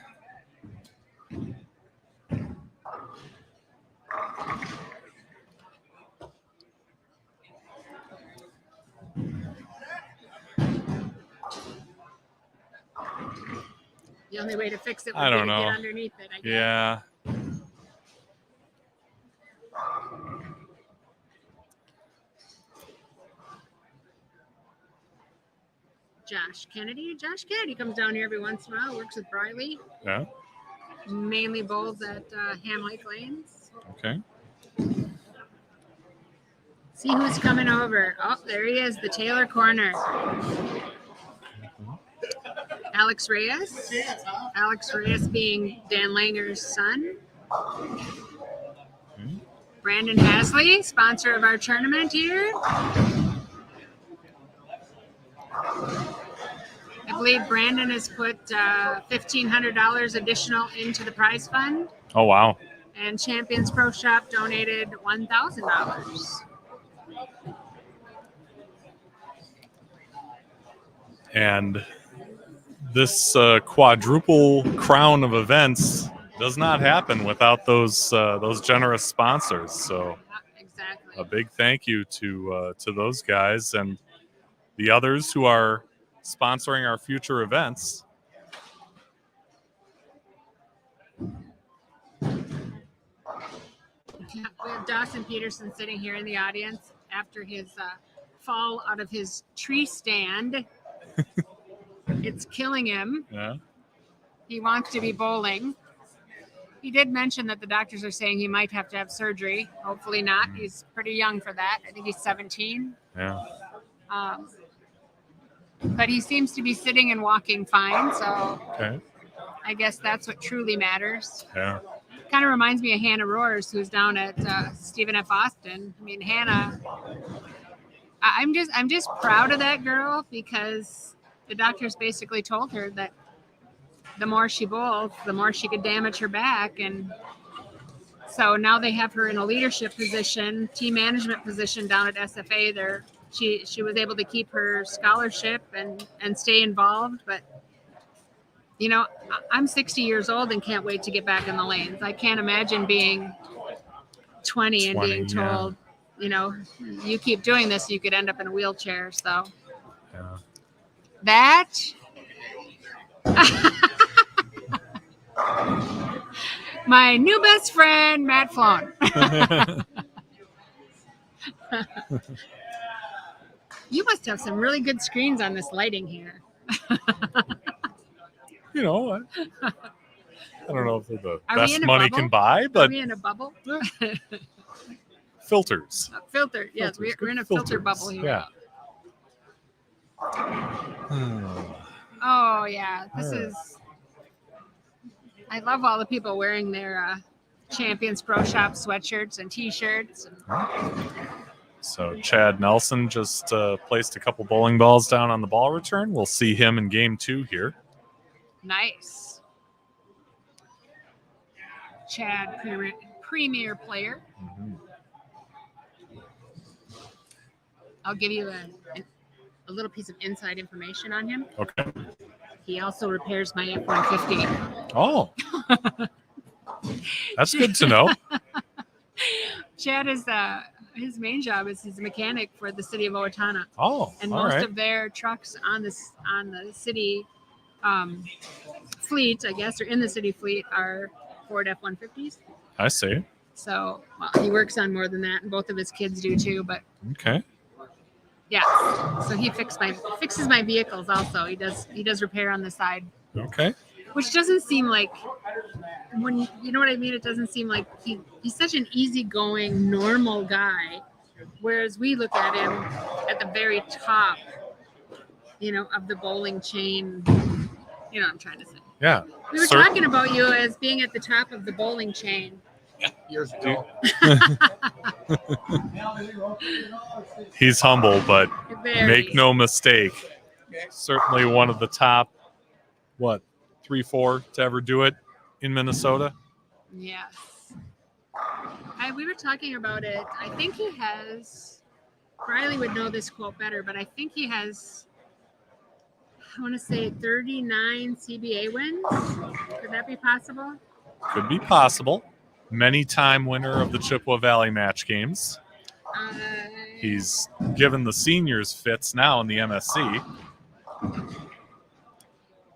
only way to fix it would I don't be to know. get underneath it, I guess. Yeah. Josh Kennedy. Josh Kennedy comes down here every once in a while, works with Briley. Yeah. Mainly bowls at Ham Lake Lanes. Okay. See who's coming over. Oh, there he is, the Taylor corner. Alex Reyes. Alex Reyes being Dan Langer's son. Brandon Hasley, sponsor of our tournament here. I believe Brandon has put $1,500 additional into the prize fund. Oh, wow. And Champions Pro Shop donated $1,000. And this quadruple crown of events does not happen without those generous sponsors. So Exactly. a big thank you to those guys and the others who are sponsoring our future events. We have Dawson Peterson sitting here in the audience after his fall out of his tree stand. It's killing him. Yeah. He wants to be bowling. He did mention that the doctors are saying he might have to have surgery. Hopefully not. He's pretty young for that. I think he's 17. Yeah. But he seems to be sitting and walking fine. So Okay. I guess that's what truly matters. Yeah. Kind of reminds me of Hannah Roars, who's down at Stephen F. Austin. I mean, Hannah, I'm just proud of that girl because the doctors basically told her that the more she bowled, the more she could damage her back. And so now they have her in a leadership position, team management position down at SFA. She was able to keep her scholarship and stay involved. But, you know, I'm 60 years old and can't wait to get back in the lanes. I can't imagine being 20 and being told, you know, you keep doing this, you could end up in a wheelchair. So that my new best friend, Matt Flown. You must have some really good screens on this lighting here. You know, I don't know if they're the Are we best in a money bubble? can buy, Are but we in a bubble? filters. Filter. Yes, Filters. we're in a Good filter filters. bubble here. Yeah. Oh, yeah. This Yeah. is... I love all the people wearing their Champions Pro Shop sweatshirts and T-shirts. So Chad Nelson just placed a couple bowling balls down on the ball return. We'll see him in game 2 here. Nice. Chad, premier player. Mm-hmm. I'll give you a little piece of inside information on him. Okay. He also repairs my F-150. Oh. That's good to know. Chad is his main job is he's a mechanic for the city of Owatonna. Oh, and all most right. of their trucks on the city fleet, I guess, or in the city fleet, are Ford F-150s. I see. So he works on more than that, and both of his kids do too. But okay. Yeah, so he fixes my vehicles also. He does repair on the side. Okay. Which doesn't seem like, when you know what I mean, it doesn't seem like he's such an easygoing, normal guy, whereas we look at him at the very top, of the bowling chain. You know what I'm trying to say. Yeah. We were talking about you as being at the top of the bowling chain. Years ago. He's humble, but Very. Make no mistake, certainly one of the top, 3-4 to ever do it in Minnesota. Yes. We were talking about it. I think he has, Riley would know this quote better, but I think he has, I want to say 39 CBA wins. Could that be possible? Could be possible. Many-time winner of the Chippewa Valley match games. He's given the seniors fits now in the MSC.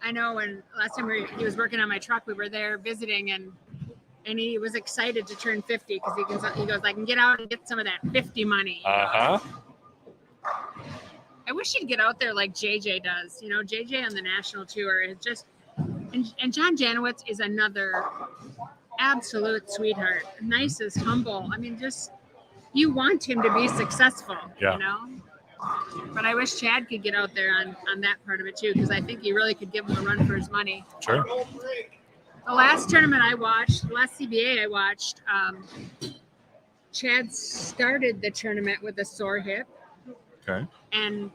I know when last time he was working on my truck, we were there visiting, and he was excited to turn 50 because he goes, I can get out and get some of that 50 money. Uh-huh. I wish he'd get out there like JJ does. JJ on the national tour is just, and John Janowitz is another absolute sweetheart, nicest, humble. I mean, just, you want him to be successful, But I wish Chad could get out there on that part of it too, because I think he really could give him a run for his money. Sure. The last tournament I watched, the last CBA I watched, Chad started the tournament with a sore hip. Okay. And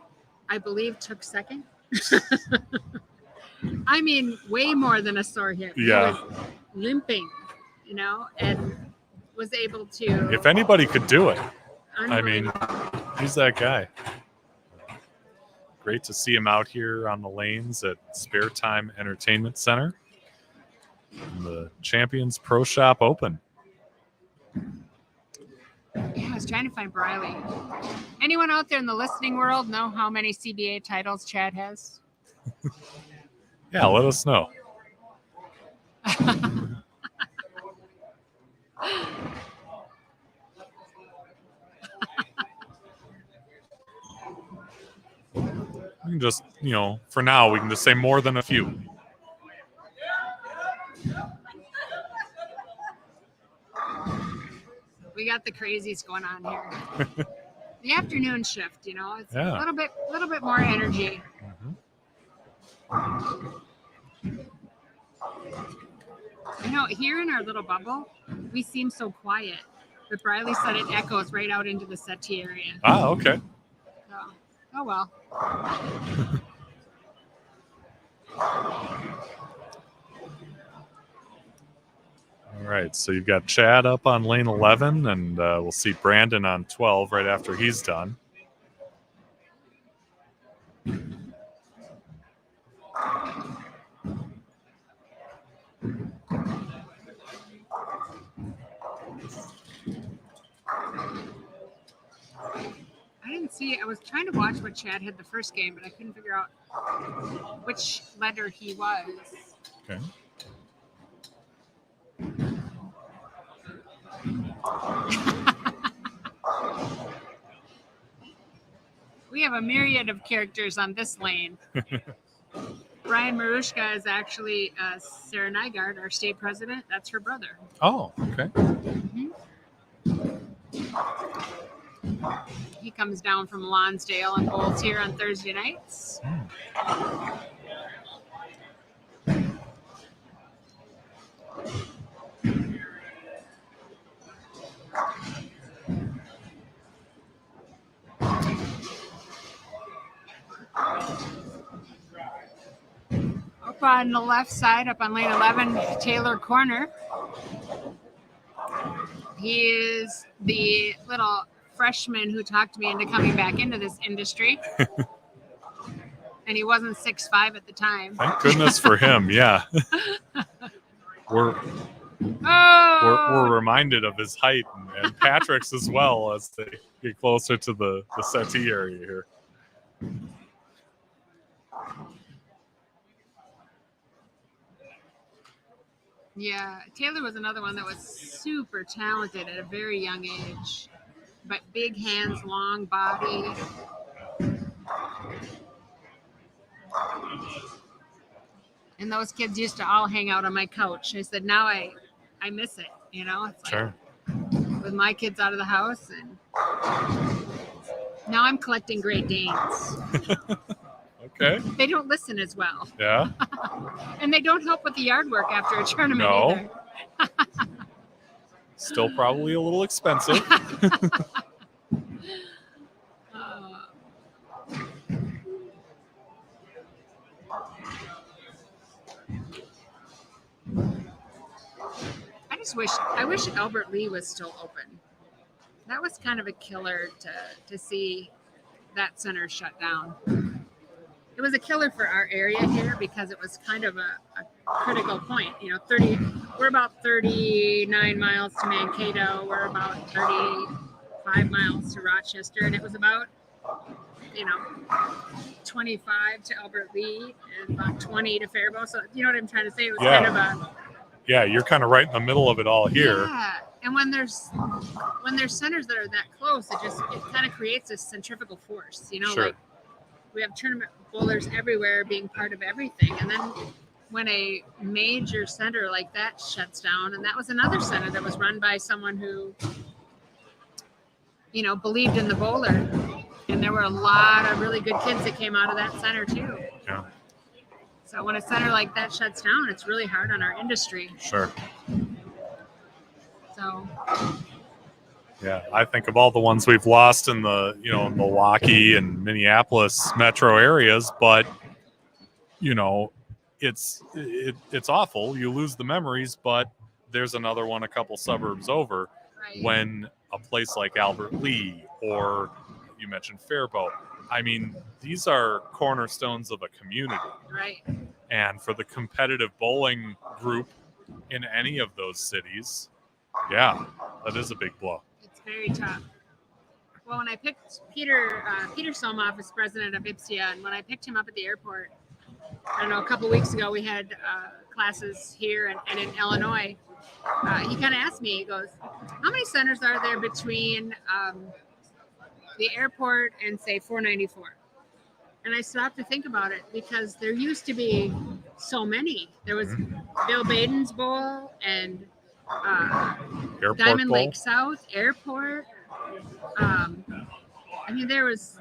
I believe took second. I mean, way more than a sore hip. Yeah. He was limping, and was able to. If anybody could do it, I mean, he's that guy. Great to see him out here on the lanes at Spare Time Entertainment Center. The Champions Pro Shop Open. Yeah, I was trying to find Briley. Anyone out there in the listening world know how many CBA titles Chad has? Yeah, let us know. We can just, for now, we can just say more than a few. We got the crazies going on here. The afternoon shift, it's Yeah. a little bit more energy. Here in our little bubble, we seem so quiet. But Briley said it echoes right out into the settee area. Ah, okay. So, oh well. All right, so you've got Chad up on lane 11, and we'll see Brandon on 12 right after he's done. I was trying to watch what Chad had the first game, but I couldn't figure out which letter he was. Okay. We have a myriad of characters on this lane. Brian Marushka is actually Sarah Nygaard, our state president. That's her brother. Oh, okay. Mm-hmm. He comes down from Lonsdale and bowls here on Thursday nights. on the left side, up on lane 11, Taylor Corner. He is the little freshman who talked me into coming back into this industry. And he wasn't 6'5" at the time. Thank goodness for him. Yeah. We're reminded of his height and Patrick's as well as they get closer to the settee area here. Yeah, Taylor was another one that was super talented at a very young age, but big hands, long body. And those kids used to all hang out on my couch. I said, now I miss it, you know? It's like, sure. With my kids out of the house, and now I'm collecting Great Danes. Okay. They don't listen as well. Yeah. And they don't help with the yard work after a tournament No. either. Still probably a little expensive. I wish Albert Lee was still open. That was kind of a killer to see that center shut down. It was a killer for our area here because it was kind of a critical point. You know, we're about 39 miles to Mankato. We're about 35 miles to Rochester, and it was about, 25 to Albert Lee and about 20 to Faribault. So you know what I'm trying to say? It was kind of a... Yeah, you're kind of right in the middle of it all here. Yeah, and when there's centers that are that close, it kind of creates this centrifugal force. You know, Sure. Like we have tournament bowlers everywhere being part of everything, and then when a major center like that shuts down, and that was another center that was run by someone who, believed in the bowler, and there were a lot of really good kids that came out of that center too. Yeah. So when a center like that shuts down, it's really hard on our industry. Sure. So. Yeah, I think of all the ones we've lost in the, Milwaukee and Minneapolis metro areas, but, it's awful. You lose the memories, but there's another one a couple suburbs over. Right. When a place like Albert Lee, or you mentioned Faribault, I mean, these are cornerstones of a community. Right. And for the competitive bowling group in any of those cities, yeah, that is a big blow. It's very tough. Well, when I picked Peter Somoff as president of IPSIA, and when I picked him up at the airport, I don't know, a couple weeks ago, we had classes here and in Illinois. He kind of asked me, he goes, how many centers are there between the airport and, say, 494? And I stopped to think about it because there used to be so many. There was Bill Baden's Bowl and Diamond Bowl. Lake South, Airport. There was...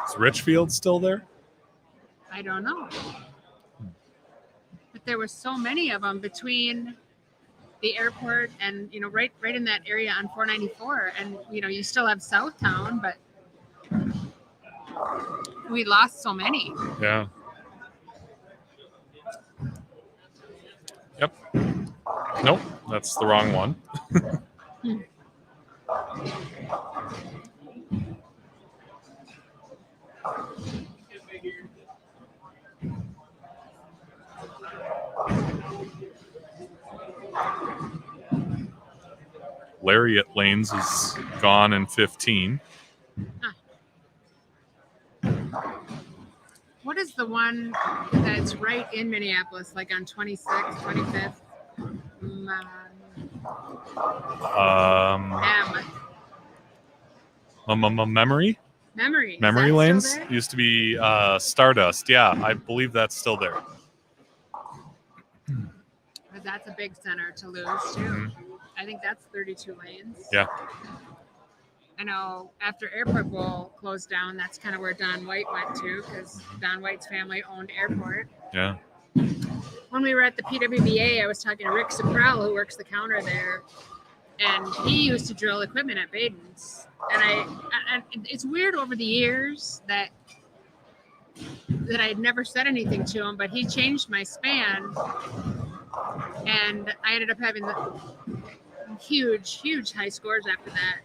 Is Richfield still there? I don't know. But there were so many of them between the airport and, right in that area on 494. And, you still have Southtown, but we lost so many. Yeah. Yep. Nope, that's the wrong one. Lariat Lanes is gone in 15. What is the one that's right in Minneapolis, like on 26th, 25th? Memory? Memory Lanes used to be Stardust. Yeah, I believe that's still there. But that's a big center to lose, too. Mm-hmm. I think that's 32 lanes. Yeah. I know after Airport Bowl closed down, that's kind of where Don White went to, because Don White's family owned Airport. Yeah. When we were at the PWBA, I was talking to Rick Saprell, who works the counter there, and he used to drill equipment at Baden's. And it's weird over the years that that I had never said anything to him, but he changed my span, and I ended up having the huge high scores after that.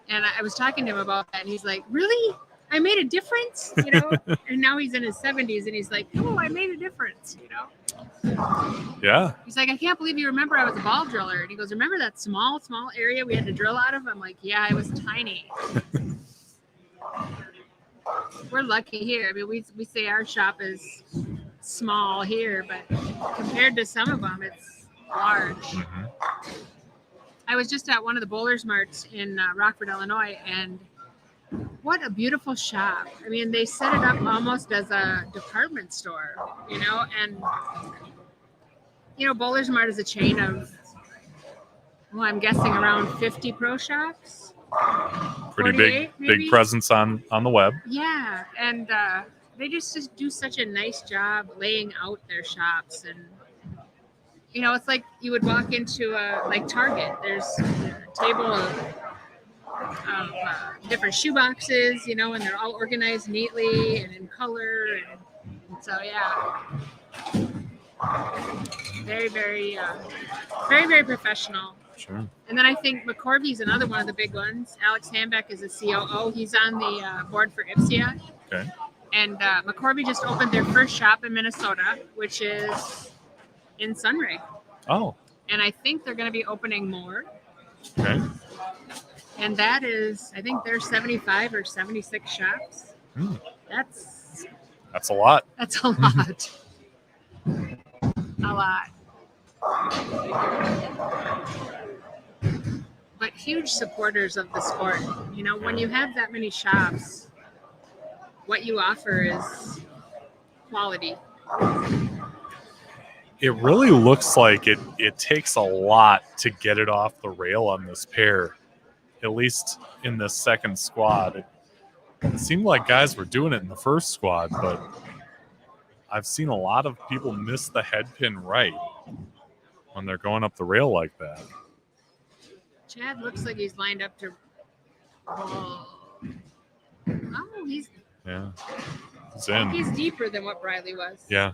And I was talking to him about that, and he's like, "Really? I made a difference?" You know? And now he's in his 70s, and he's like, "Oh, I made a difference," you know? Yeah. He's like, "I can't believe you remember I was a ball driller." And he goes, "Remember that small area we had to drill out of?" I'm like, "Yeah, I was tiny." We're lucky here. I mean, we say our shop is small here, but compared to some of them, it's large. Mm-hmm. I was just at one of the bowlers marts in Rockford, Illinois, and what a beautiful shop. I mean, they set it up almost as a department store, you know, and, you know, Bowlers Mart is a chain of, well, I'm guessing around 50 pro shops. Pretty big presence on the web. Yeah, and they just do such a nice job laying out their shops, and you know, it's like you would walk into like Target. There's a table of different shoe boxes, you know, and they're all organized neatly and in color, and so yeah, very professional. Sure. And then I think McCorvey's another one of the big ones. Alex Hambeck is a COO. He's on the board for IPSIA. Okay. And McCorvey just opened their first shop in Minnesota, which is in Sunray. Oh. And I think they're going to be opening more. Okay. And that is, I think there's 75 or 76 shops. That's a lot. That's a lot. A lot. But huge supporters of the sport. You know, when you have that many shops, what you offer is quality. It really looks like it takes a lot to get it off the rail on this pair, at least in this second squad. It seemed like guys were doing it in the first squad, but I've seen a lot of people miss the head pin right when they're going up the rail like that. Chad looks like he's lined up to. Oh, he's in. He's deeper than what Briley was. Yeah.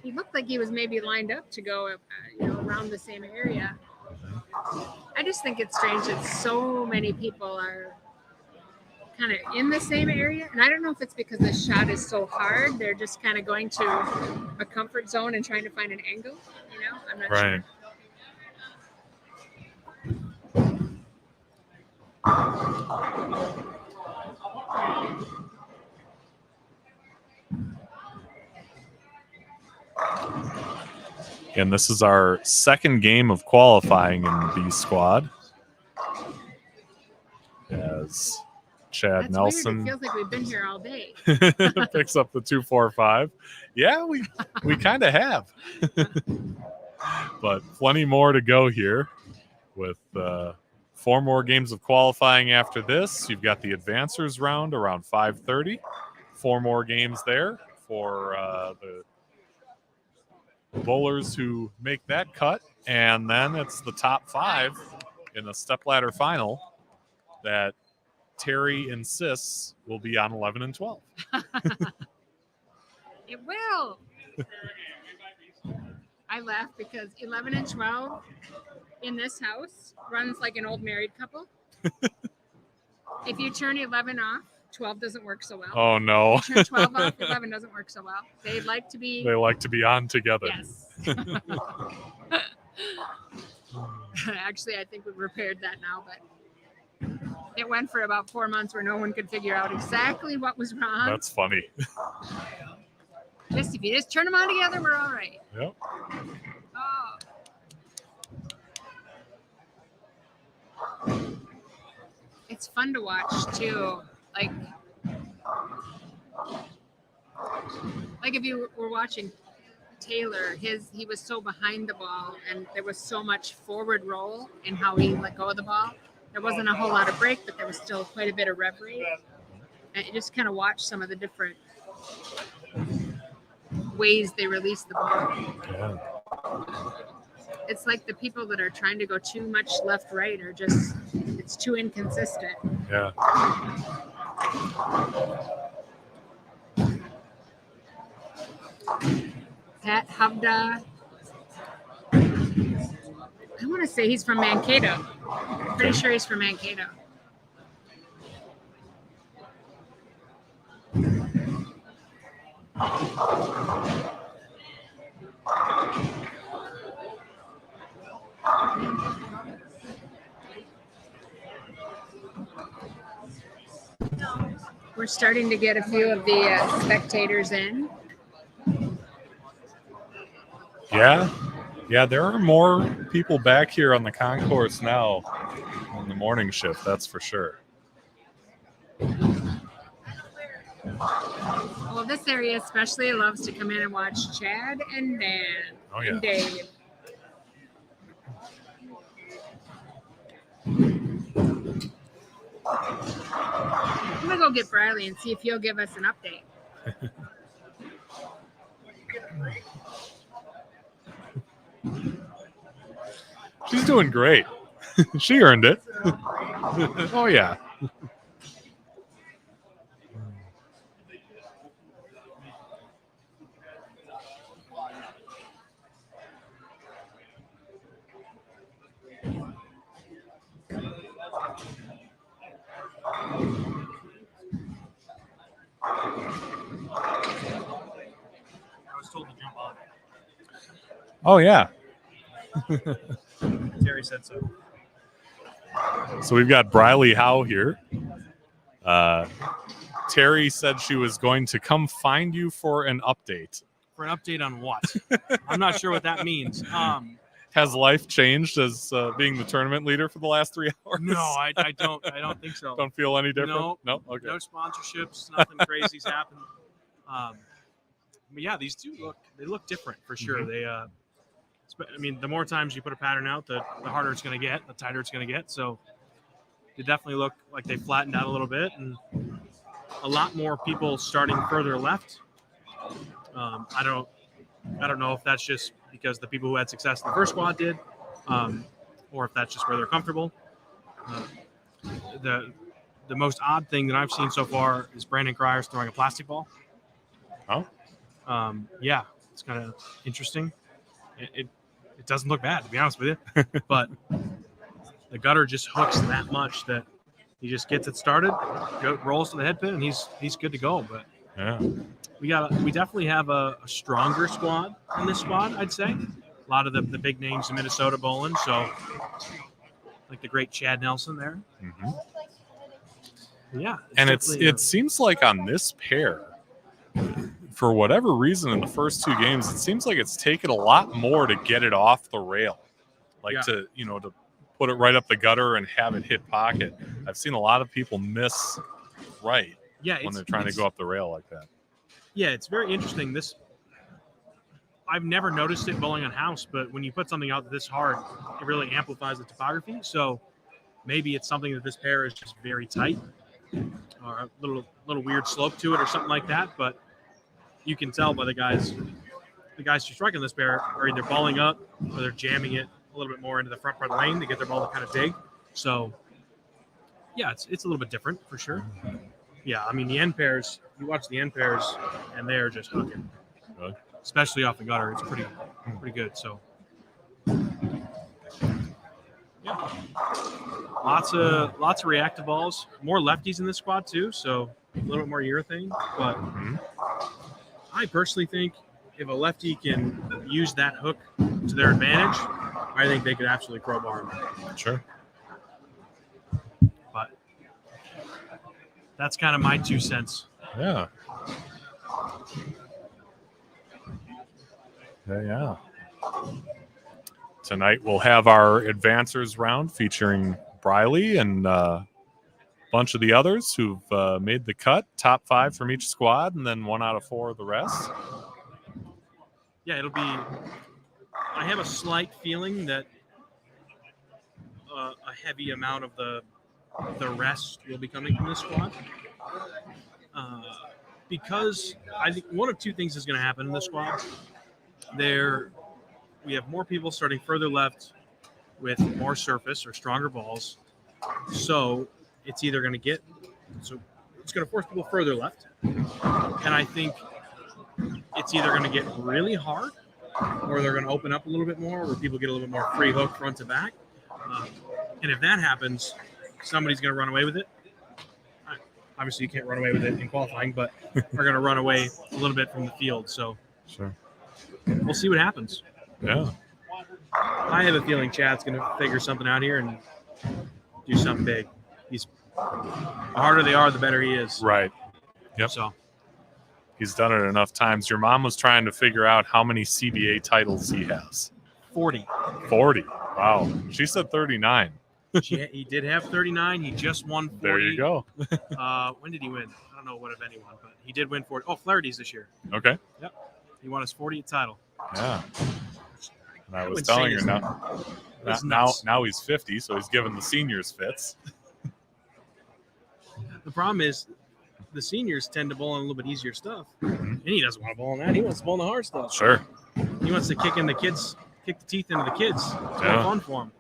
He looked like he was maybe lined up to go, around the same area. I just think it's strange that so many people are kind of in the same area, and I don't know if it's because the shot is so hard. They're just kind of going to a comfort zone and trying to find an angle. You know, I'm not sure. And this is our second game of qualifying in B squad. As Chad That's Nelson weird. It feels like we've been here all day. picks up the 245. Yeah, we kind of have. But plenty more to go here with 4 more games of qualifying after this. You've got the advancers round around 5:30. 4 more games there for the bowlers who make that cut. And then it's the top 5 in the stepladder final that Terry insists will be on 11 and 12. It will. I laugh because 11 and 12 in this house runs like an old married couple. If you turn 11 off, 12 doesn't work so well. Oh, no. If you turn 12 off, 11 doesn't work so well. They like to be on together. Yes. Actually, I think we've repaired that now, but it went for about 4 months where no one could figure out exactly what was wrong. That's funny. If you just turn them on together, we're all right. Yep. Oh. It's fun to watch too. Like if you were watching Taylor, he was so behind the ball and there was so much forward roll in how he let go of the ball. There wasn't a whole lot of break, but there was still quite a bit of rev rate. And you just kind of watch some of the different ways they release the ball. Yeah. It's like the people that are trying to go too much left right are just, it's too inconsistent. Yeah. Pat Hubda. I want to say he's from Mankato. Pretty sure he's from Mankato. We're starting to get a few of the spectators in. Yeah. Yeah, there are more people back here on the concourse now on the morning shift, that's for sure. Well, this area especially loves to come in and watch Chad and Dan and Dave. I'm going to go get Briley and see if he'll give us an update. She's doing great. She earned it. Oh, yeah. I was told to jump on. Oh, yeah. Terry said so. So we've got Briley Howe here. Terry said she was going to come find you for an update. For an update on what? I'm not sure what that means. Has life changed as being the tournament leader for the last 3 hours? No, I don't think so. Don't feel any different? No. Okay. No sponsorships. Nothing crazy's happened. But yeah, these two look different for sure. Mm-hmm. They, I mean, the more times you put a pattern out, the harder it's going to get, the tighter it's going to get. So they definitely look like they flattened out a little bit, and a lot more people starting further left. I don't know if that's just because the people who had success in the first squad did, or if that's just where they're comfortable. The most odd thing that I've seen so far is Brandon Cryers throwing a plastic ball. Oh? Yeah, it's kind of interesting. It doesn't look bad, to be honest with you, but the gutter just hooks that much that he just gets it started, rolls to the head pin, and he's good to go. But Yeah. we definitely have a stronger squad in this squad, I'd say. A lot of the big names in Minnesota bowling, so like the great Chad Nelson there. Mm-hmm. Yeah, And it seems like on this pair, for whatever reason in the first two games, it seems like it's taken a lot more to get it off the rail. Like to put it right up the gutter and have it hit pocket. I've seen a lot of people miss right when they're trying to go up the rail like that. Yeah, it's very interesting. I've never noticed it bowling on house, but when you put something out this hard, it really amplifies the topography. So maybe it's something that this pair is just very tight, or a little weird slope to it, or something like that. But you can tell by the guys who strike on this pair are either balling up or they're jamming it a little bit more into the front part of the lane to get their ball to kind of dig. So yeah, it's a little bit different for sure. Yeah, I mean the end pairs. You watch the end pairs, and they're just hooking. Really? Especially off the gutter, it's pretty good. So, yeah, lots of reactive balls, more lefties in this squad too. So a little bit more urethane. But I personally think if a lefty can use that hook to their advantage, I think they could absolutely crowbar him. Sure. But that's kind of my 2 cents. Yeah. Yeah. Tonight we'll have our advancers round featuring Briley and a bunch of the others who've made the cut, top 5 from each squad, and then 1 out of 4 of the rest. Yeah, it'll be. I have a slight feeling that a heavy amount of the rest will be coming from this squad. Because I think one of 2 things is going to happen in this squad. We have more people starting further left with more surface or stronger balls. So it's either going to get it's going to force people further left. And I think it's either going to get really hard or they're going to open up a little bit more where people get a little bit more free hook front to back. And if that happens, somebody's going to run away with it. Obviously, you can't run away with it in qualifying, but are going to run away a little bit from the field. So Sure. we'll see what happens. Yeah. I have a feeling Chad's going to figure something out here and do something big. The harder they are, the better he is. Right. Yep. So He's done it enough times. Your mom was trying to figure out how many CBA titles he has. 40. 40. Wow. She said 39. He did have 39. He just won 40. There you go. When did he win? I don't know what if anyone, but he did win 40. Oh, Flaherty's this year. Okay. Yep. He won his 40th title. Yeah. And I How was insane telling is her that? That's now nuts. he's 50, so he's giving the seniors fits. The problem is the seniors tend to bowl on a little bit easier stuff. Mhm. And he doesn't want to bowl on that. He wants to bowl on the hard stuff. Sure. He wants to kick the teeth into the kids. It's more Yeah. fun for him.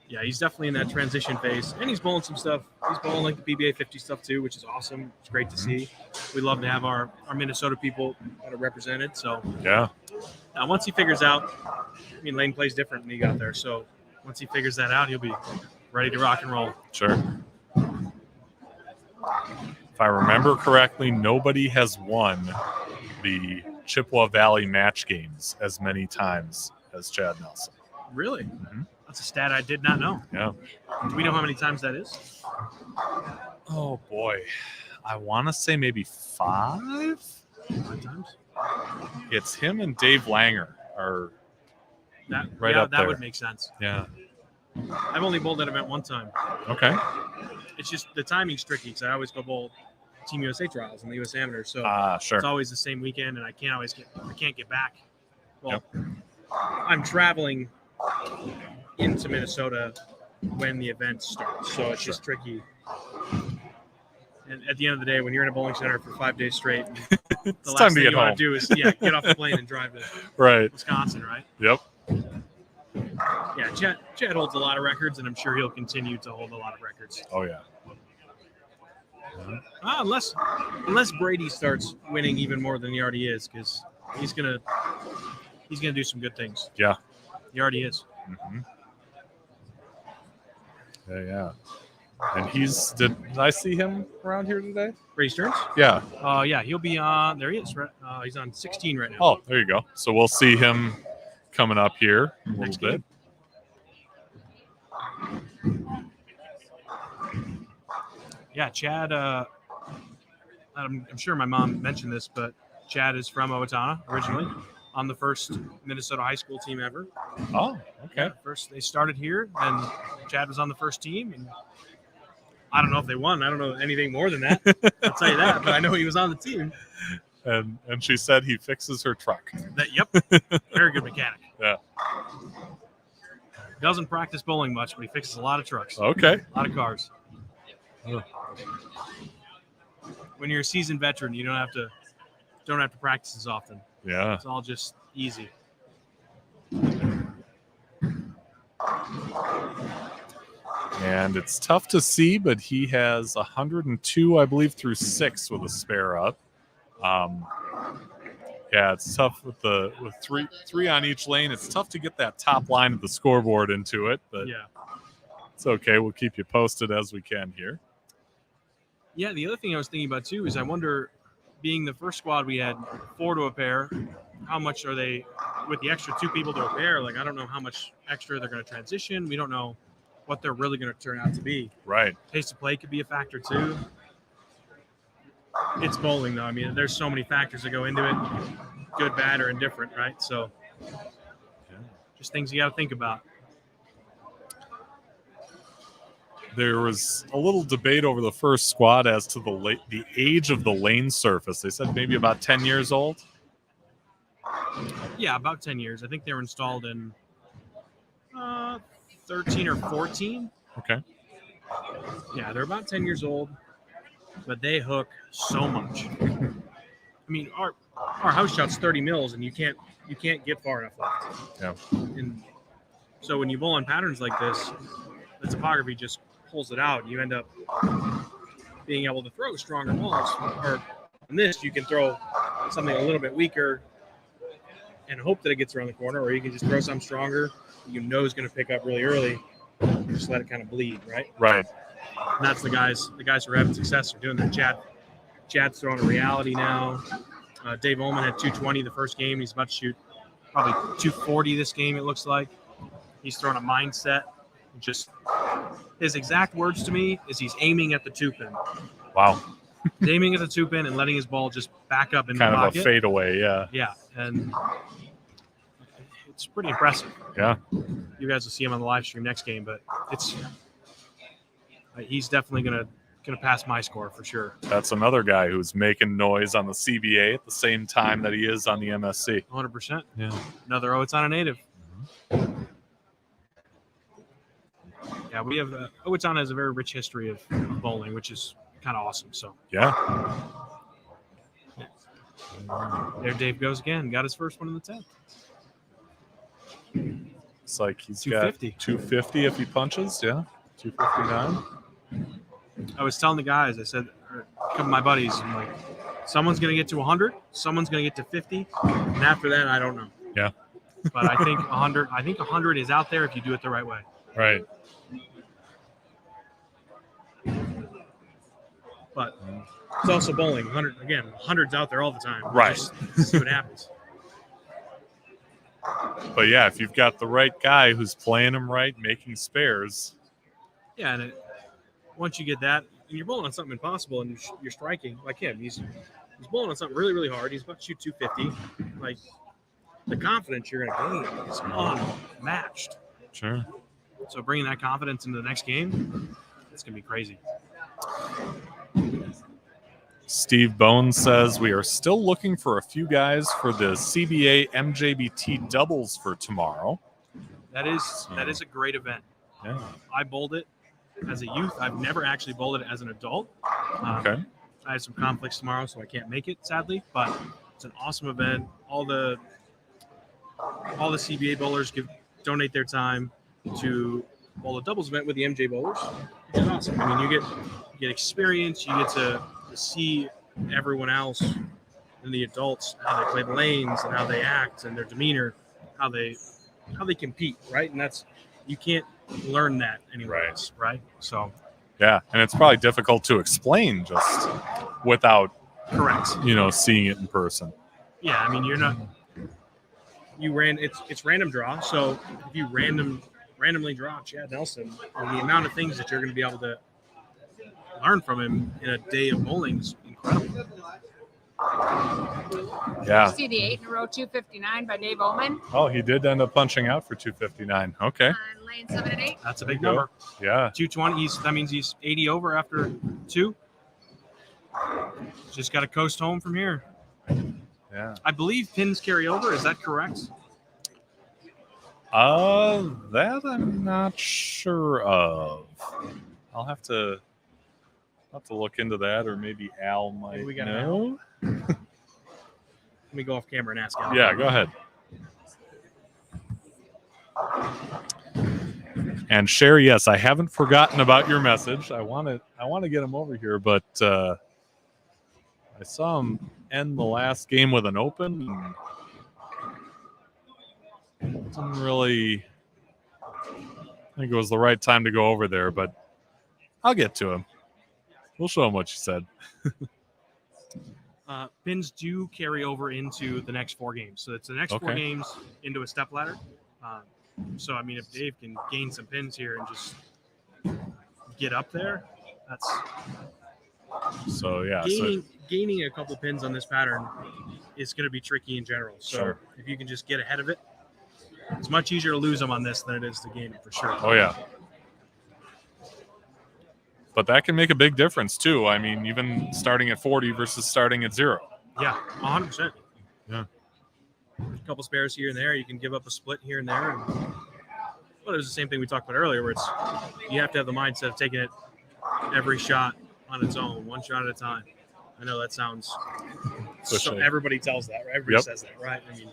Yeah, he's definitely in that transition phase. And he's bowling some stuff. He's bowling like the PBA 50 stuff too, which is awesome. It's great to see. We love to have our Minnesota people that are represented. So Yeah. once he figures out, I mean, lane plays different when he got there. So once he figures that out, he'll be ready to rock and roll. Sure. If I remember correctly, nobody has won the Chippewa Valley match games as many times as Chad Nelson. Really? Mhm. That's a stat I did not know. Yeah. Do we know how many times that is? Oh boy. I want to say maybe 5. 5 times? It's him and Dave Langer are right up that there. would make sense. Yeah. I've only bowled that event one time. Okay. It's just the timing's tricky because I always go bowl Team USA trials and the US Amateur, so Sure. it's always the same weekend, and I can't get back. Well, I'm traveling into Minnesota when the event starts, so it's just tricky. And at the end of the day, when you're in a bowling center for 5 days straight, the It's last time to thing get you home. want to do is get off the plane and drive to Right. Wisconsin, right? Yep. Yeah, Chad holds a lot of records, and I'm sure he'll continue to hold a lot of records. Oh yeah. Unless Brady starts winning even more than he already is, because he's gonna do some good things. Yeah. He already is. Mm-hmm. Yeah. And did I see him around here today? Brady Stearns? Yeah. Yeah, he'll be on. There he is. Right? He's on 16 right now. Oh, there you go. So we'll see him coming up here a little Next bit. game. Yeah, Chad. I'm sure my mom mentioned this, but Chad is from Owatonna originally, on the first Minnesota high school team ever. Oh, okay. Yeah, first they started here, and Chad was on the first team, and I don't know if they won. I don't know anything more than that. I'll tell you that, but I know he was on the team. And she said he fixes her truck. Yep, very good mechanic. Yeah. Doesn't practice bowling much, but he fixes a lot of trucks, Okay. a lot of cars. Ugh. When you're a seasoned veteran, you don't have to practice as often. Yeah. It's all just easy. And it's tough to see, but he has 102, I believe, through 6 with a spare up. Yeah, it's tough with three on each lane. It's tough to get that top line of the scoreboard into it, but Yeah. it's okay. We'll keep you posted as we can here. Yeah, the other thing I was thinking about too is I wonder, being the first squad we had 4 to a pair, how much are they with the extra 2 people to a pair? Like, I don't know how much extra they're going to transition. We don't know what they're really going to turn out to be. Right. Pace of play could be a factor too. It's bowling though. I mean, there's so many factors that go into it, good, bad, or indifferent, right? So just things you got to think about. There was a little debate over the first squad as to the age of the lane surface. They said maybe about 10 years old. Yeah, about 10 years. I think they were installed in 13 or 14. Okay. Yeah, they're about 10 years old, but they hook so much. I mean, our house shot's 30 mils, and you can't get far enough left. Yeah. And so when you bowl on patterns like this, the topography just pulls it out. You end up being able to throw stronger balls. Or in this, you can throw something a little bit weaker and hope that it gets around the corner, or you can just throw something stronger you know is going to pick up really early and just let it kind of bleed, right? Right. And that's the guys who are having success are doing that. Chad's throwing a reality now. Dave Ullman had 220 the first game. He's about to shoot probably 240 this game, it looks like. He's throwing a mindset. Just his exact words to me is he's aiming at the 2-pin. Wow. He's aiming at the 2-pin and letting his ball just back up in Kind the of pocket. a fadeaway, yeah. Yeah, and it's pretty impressive. Yeah. You guys will see him on the live stream next game, but he's definitely gonna pass my score for sure. That's another guy who's making noise on the CBA at the same time that he is on the MSC. 100%. Yeah. Another Owatonna native. Yeah, we have Owatonna has a very rich history of bowling, which is kind of awesome. So Yeah. there Dave goes again. Got his first one in the 10th. It's like he's 250. got 250 if he punches. Yeah. 259. I was telling the guys, I said, or a couple of my buddies, I'm like, someone's going to get to 100, someone's going to get to 50, and after that, I don't know. Yeah. But I think 100 is out there if you do it the right way. Right. But it's also bowling. 100's out there all the time. Right. Just see what happens. But yeah, if you've got the right guy who's playing him right, making spares. Yeah, and once you get that, and you're bowling on something impossible, and you're striking like him. He's bowling on something really, really hard. He's about to shoot 250. Like the confidence you're going to gain is unmatched. Sure. So bringing that confidence into the next game, it's going to be crazy. Steve Bones says we are still looking for a few guys for the CBA MJBT doubles for tomorrow. That is a great event. Yeah. I bowled it as a youth. I've never actually bowled it as an adult. Okay. I have some conflicts tomorrow, so I can't make it, sadly. But it's an awesome event. All the CBA bowlers donate their time to bowl a doubles event with the MJ bowlers, which is awesome. I mean, you get experience. You get to see everyone else and the adults, how they play the lanes and how they act and their demeanor, how they compete, right? And you can't learn that anywhere else, right? So yeah, and it's probably difficult to explain just without correct, seeing it in person. Yeah, I mean it's random draw. So if you randomly draw Chad Nelson, and the amount of things that you're going to be able to learn from him in a day of bowling is incredible. Yeah. See the 8 in a row 259 by Dave Ullman Oh, he did end up punching out for 259. Okay. on lane 7 and 8. That's a big number. Yeah. 220. That means he's 80 over after 2. Just got to coast home from here. Yeah. I believe pins carry over. Is that correct? That I'm not sure of. I'll have to look into that, or maybe Al might We got know. Let me go off camera and ask Al. Yeah, go ahead. And Sherry, yes, I haven't forgotten about your message. I want to get him over here, but I saw him end the last game with an open. And didn't really think it was the right time to go over there, but I'll get to him. We'll show him what you said. Pins do carry over into the next 4 games. So it's the next 4 games into a step ladder. So, I mean, if Dave can gain some pins here and just get up there, that's... So, yeah. Gaining a couple pins on this pattern is going to be tricky in general. So if you can just get ahead of it, it's much easier to lose them on this than it is to gain it for sure. Oh, yeah. But that can make a big difference, too. I mean, even starting at 40 versus starting at 0. Yeah, 100%. Yeah. A couple spares here and there. You can give up a split here and there. But it was the same thing we talked about earlier, where you have to have the mindset of taking it every shot on its own, one shot at a time. I know that sounds so everybody tells that, right? Everybody says that, right? I mean,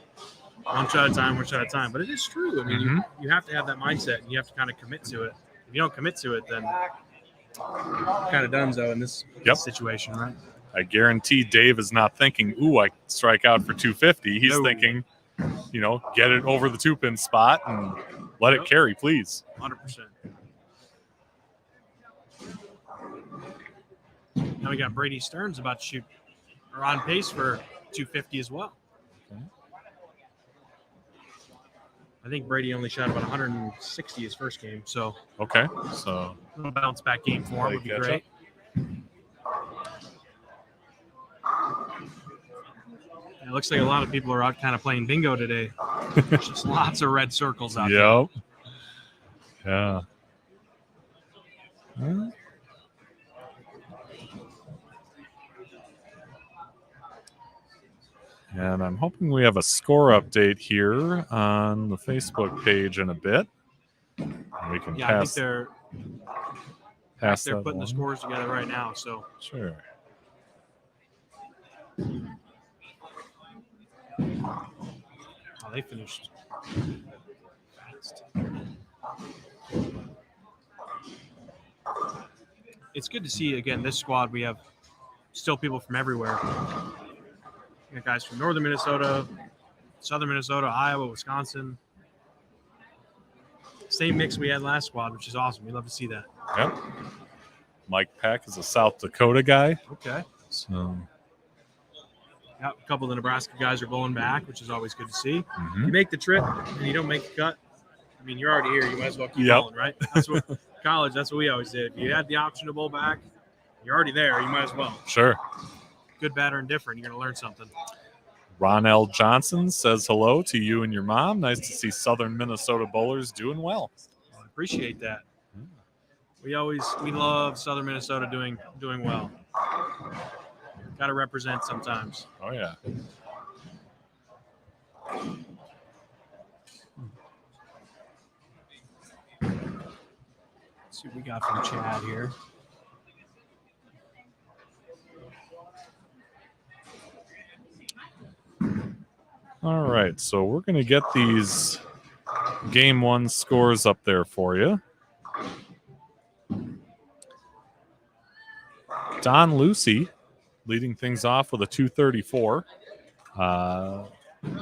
one shot at a time, but it is true. I mean, you have to have that mindset, and you have to kind of commit to it. If you don't commit to it, then kind of donezo in this situation, right? I guarantee Dave is not thinking, ooh, I strike out for 250. He's No. thinking, get it over the 2-pin spot and let it carry, please. 100%. Now we got Brady Stearns about to shoot, or on pace for 250 as well. Okay. I think Brady only shot about 160 his first game, so Okay, so a little bounce back game for him would be great. It looks like a lot of people are out kind of playing bingo today. Just lots of red circles out there. Yep. Yeah. And I'm hoping we have a score update here on the Facebook page in a bit. We can I pass. think they're putting the scores together right now. So sure. Oh, they finished fast. It's good to see, again, this squad. We have still people from everywhere. We got guys from northern Minnesota, southern Minnesota, Iowa, Wisconsin. Same mix we had last squad, which is awesome. We love to see that. Yep. Mike Peck is a South Dakota guy. Okay. So yeah, a couple of the Nebraska guys are bowling back, which is always good to see. mhm. You make the trip and you don't make the cut. I mean, you're already here. You might as well keep bowling, right? That's what college. That's what we always did. If you had the option to bowl back, you're already there. You might as well. Sure. Good, bad, or indifferent. You're going to learn something. Ron L. Johnson says hello to you and your mom. Nice to see Southern Minnesota bowlers doing well. I appreciate that. We love Southern Minnesota doing well. Got to represent sometimes. Oh yeah. Let's see what we got from Chad here. All right, so we're going to get these Game 1 scores up there for you. Don Lucy leading things off with a 234.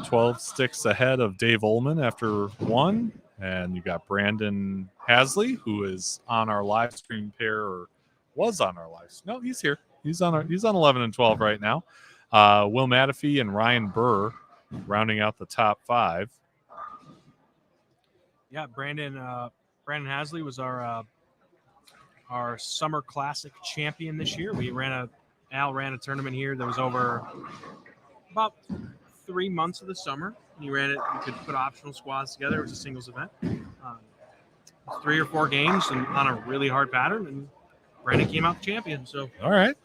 12 sticks ahead of Dave Ullman after one. And you got Brandon Hasley, who is on our live stream pair, or was on our live stream. No, he's here. He's on 11 and 12 right now. Will Matafee and Ryan Burr rounding out the top five. Yeah, Brandon Hasley was our Summer Classic champion this year. Al ran a tournament here that was over about 3 months of the summer. He ran it. You could put optional squads together. It was a singles event. 3 or 4 games and on a really hard pattern, and Brandon came out the champion. So all right,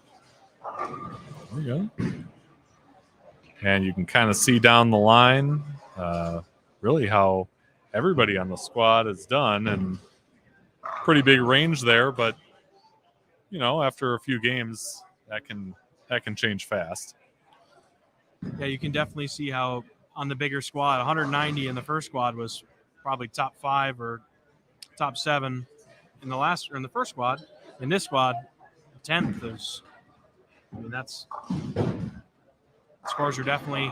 there you go. And you can kind of see down the line, really how everybody on the squad is done, and pretty big range there. But after a few games, that can change fast. Yeah, you can definitely see how on the bigger squad, 190 in the first squad was probably top 5 or top 7 in the first squad. In this squad, 10th is. That's scores are definitely.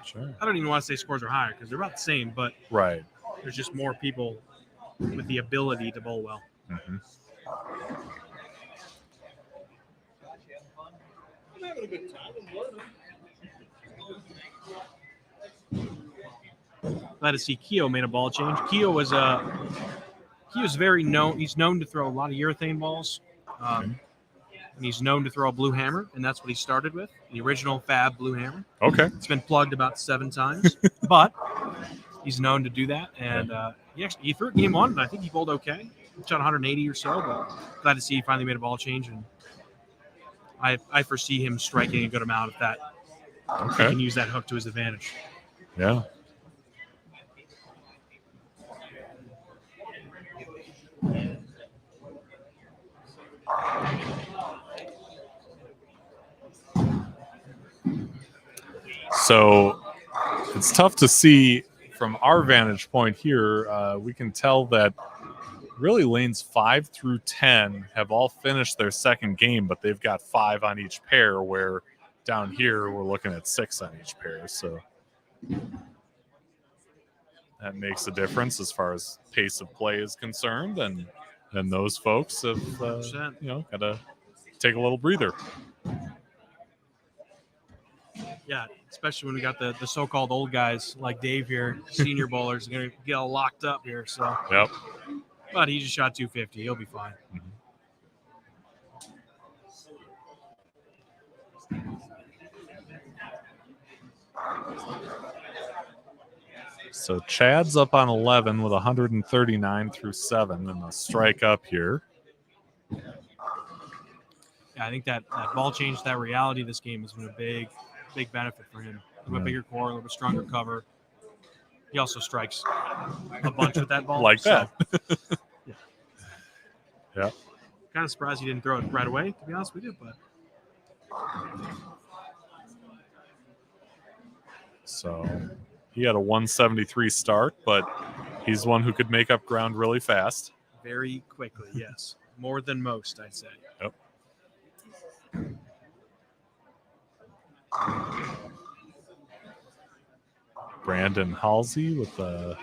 Sure. I don't even want to say scores are higher because they're about the same, but right. There's just more people with the ability to bowl well. Mm-hmm. Glad to see Keo made a ball change. Keo was very known. He's known to throw a lot of urethane balls, and he's known to throw a blue hammer, and that's what he started with, the original Fab blue hammer. Okay. It's been plugged about 7 times, but he's known to do that. And he threw it game 1, and I think he bowled okay. He shot 180 or so, but glad to see he finally made a ball change, and I foresee him striking a good amount if that he can use that hook to his advantage. Yeah. So it's tough to see from our vantage point here. We can tell that really lanes 5 through 10 have all finished their second game, but they've got 5 on each pair, where down here we're looking at 6 on each pair. So that makes a difference as far as pace of play is concerned, and those folks have got to take a little breather. Yeah, especially when we got the so-called old guys like Dave here, senior bowlers, going to get all locked up here. So, yep. But he just shot 250. He'll be fine. So Chad's up on 11 with 139 through 7 and a strike up here. Yeah, I think that ball change, that reality of this game has been a big benefit for him. A little bit bigger core, a little bit stronger cover. He also strikes a bunch with that ball. Like that. Yeah. Kind of surprised he didn't throw it right away, to be honest with you, but. So he had a 173 start, but he's one who could make up ground really fast. Very quickly, yes. More than most, I'd say. Yep. Brandon Halsey with I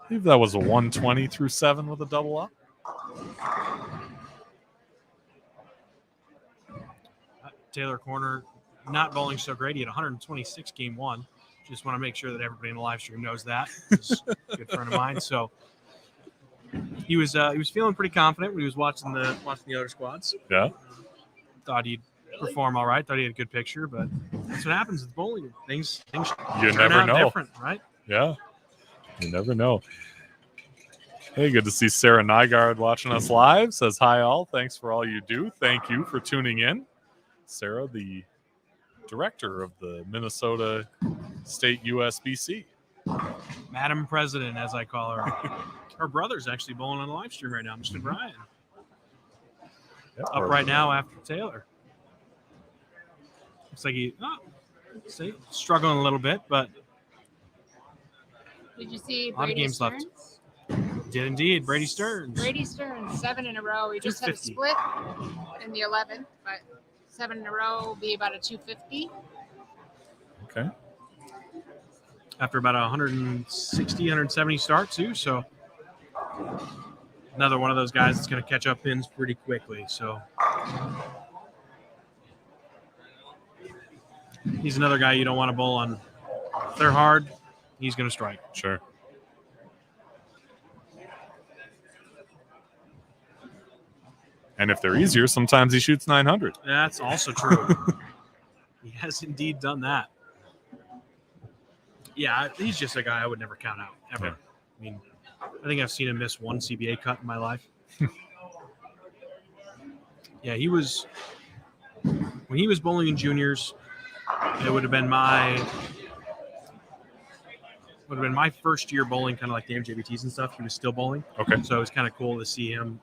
believe that was a 120 through 7 with a double up. Taylor Corner, not bowling so great. He had 126 game 1. Just want to make sure that everybody in the live stream knows that. He's a good friend of mine. So he was feeling pretty confident when he was watching the other squads. Yeah. Thought he'd perform all right. Thought he had a good picture, but that's what happens with bowling. Things you turn never out know. different, right? Yeah. You never know. Hey, good to see Sarah Nygaard watching us live. Says hi all. Thanks for all you do. Thank you for tuning in. Sarah, the director of the Minnesota State USBC. Madam President, as I call her. Her brother's actually bowling on the live stream right now, Mr. Brian. Yep, Up right now after Taylor. Looks like he's struggling a little bit, but Did you see a lot of Brady games Stearns? left. Did indeed. Brady Stearns. Brady Stearns, 7 in a row. We just had a 250. split in the 11th, but 7 in a row will be about a 250. Okay. After about 160, 170 start too. So another one of those guys that's going to catch up pins pretty quickly. So he's another guy you don't want to bowl on. If they're hard, he's going to strike. Sure. And if they're easier, sometimes he shoots 900. That's also true. He has indeed done that. Yeah, he's just a guy I would never count out, ever. Yeah. I mean, I think I've seen him miss one CBA cut in my life. Yeah, when he was bowling in juniors, it would have been my first year bowling, kind of like the MJBTs and stuff. He was still bowling. Okay. So it was kind of cool to see him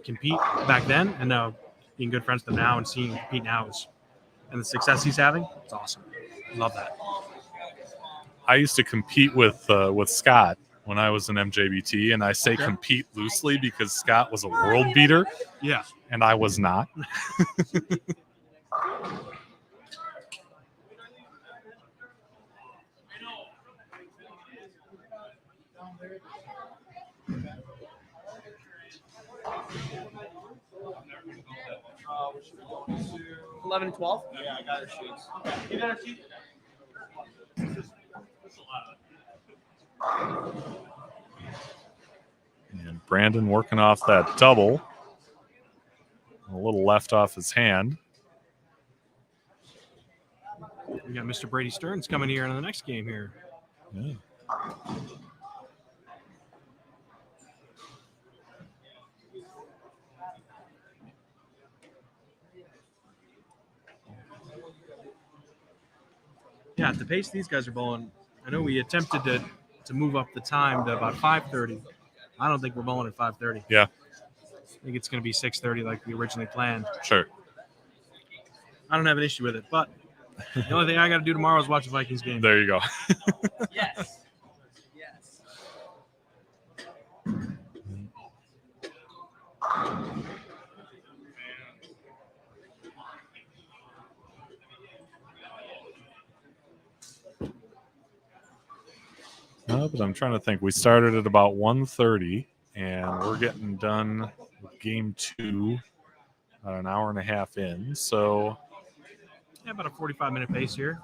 compete back then, and now being good friends with him now and seeing him compete now and the success he's having, it's awesome. Love that. I used to compete with Scott when I was in MJBT, and I say compete loosely because Scott was a world beater. Yeah. And I was not. $11 and $12? Yeah, I got her sheets. You got her sheets? And Brandon working off that double. A little left off his hand. We got Mr. Brady Stearns coming here in the next game here. Yeah. Yeah, at the pace these guys are bowling, I know we attempted to move up the time to about 5:30. I don't think we're bowling at 5:30. Yeah. I think it's going to be 6:30 like we originally planned. Sure. I don't have an issue with it, but the only thing I got to do tomorrow is watch the Vikings game. There you go. Yes. Yes. No, but I'm trying to think. We started at about 1:30, and we're getting done with game 2 about an hour and a half in. So, yeah, about a 45-minute pace here.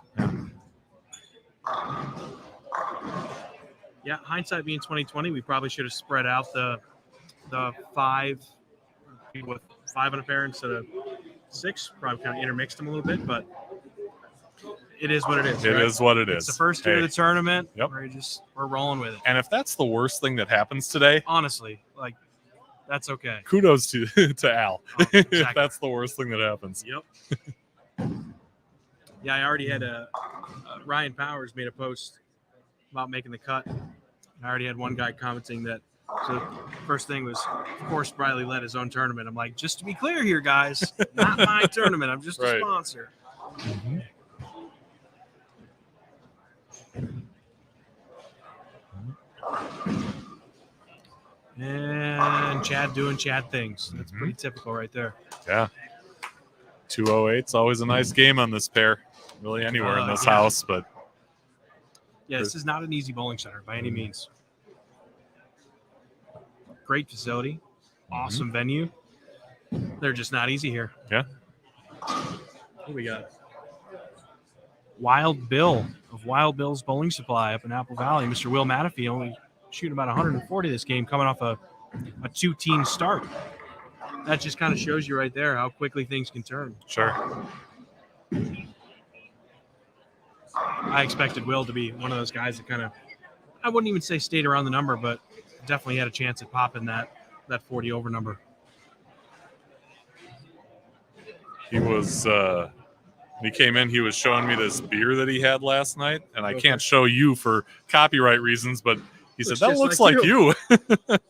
Yeah, hindsight being 2020, we probably should have spread out the 5 people with 5 on a pair instead of 6. Probably kind of intermixed them a little bit, but it is what it is. It is what it It's is. the first year of the tournament. Yep. We're rolling with it. And if that's the worst thing that happens today, Honestly, like, that's okay. kudos to Al. Oh, exactly. If that's the worst thing that happens. Yep. Yeah, I already had Ryan Powers made a post about making the cut. I already had one guy commenting that. So first thing was, of course, Briley led his own tournament. I'm like, just to be clear here, guys, not my tournament. I'm just a sponsor. Mm-hmm. And Chad doing Chad things. That's pretty typical right there. Yeah. 208's always a nice game on this pair. Really anywhere in this house, but yeah, this is not an easy bowling center by any means. Great facility, awesome venue. They're just not easy here. Yeah. What do we got? Wild Bill of Wild Bill's Bowling Supply up in Apple Valley. Mr. Will Matafee only shooting about 140 this game, coming off a 2-team start. That just kind of shows you right there how quickly things can turn. Sure. I expected Will to be one of those guys that kind of, I wouldn't even say stayed around the number, but definitely had a chance at popping that 40 over number. He was when he came in, he was showing me this beer that he had last night, and I can't show you for copyright reasons, but he said that looks like you.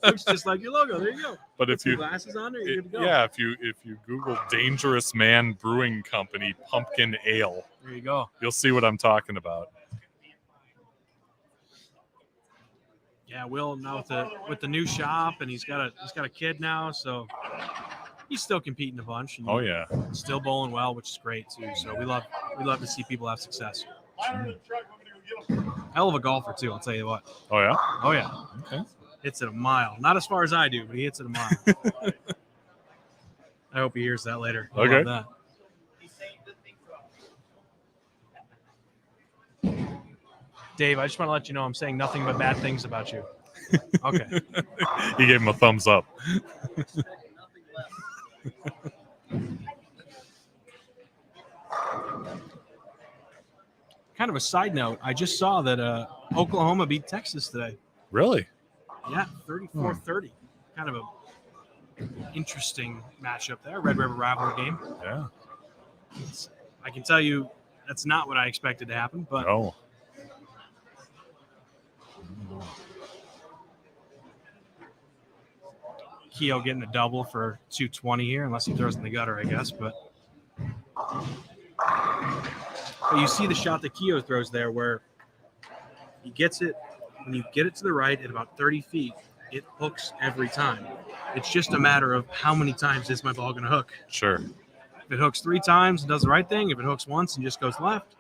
Looks just like your logo. There you go. But if you glasses on there, you're good to go. yeah, if you Google Dangerous Man Brewing Company Pumpkin Ale, There you go. you'll see what I'm talking about. Yeah, Will now with the new shop, and he's got a kid now, so he's still competing a bunch. And Oh yeah. still bowling well, which is great too. So we love to see people have success. Hell of a golfer too, I'll tell you what. Oh yeah. Oh yeah, Okay. hits it a mile. Not as far as I do, but he hits it a mile. I hope he hears that later. I Okay. love that. Dave, I just want to let you know I'm saying nothing but bad things about you. Okay. He gave him a thumbs up. Kind of a side note, I just saw that Oklahoma beat Texas today. Really? Yeah, 34-30. Kind of a interesting matchup there. Red River rivalry game. Yeah. I can tell you that's not what I expected to happen, but No. Keogh getting a double for 220 here, unless he throws in the gutter, I guess. But you see the shot that Keogh throws there where he gets it, when you get it to the right at about 30 feet, it hooks every time. It's just a matter of how many times is my ball going to hook. Sure. If it hooks 3 times and does the right thing, if it hooks once and just goes left,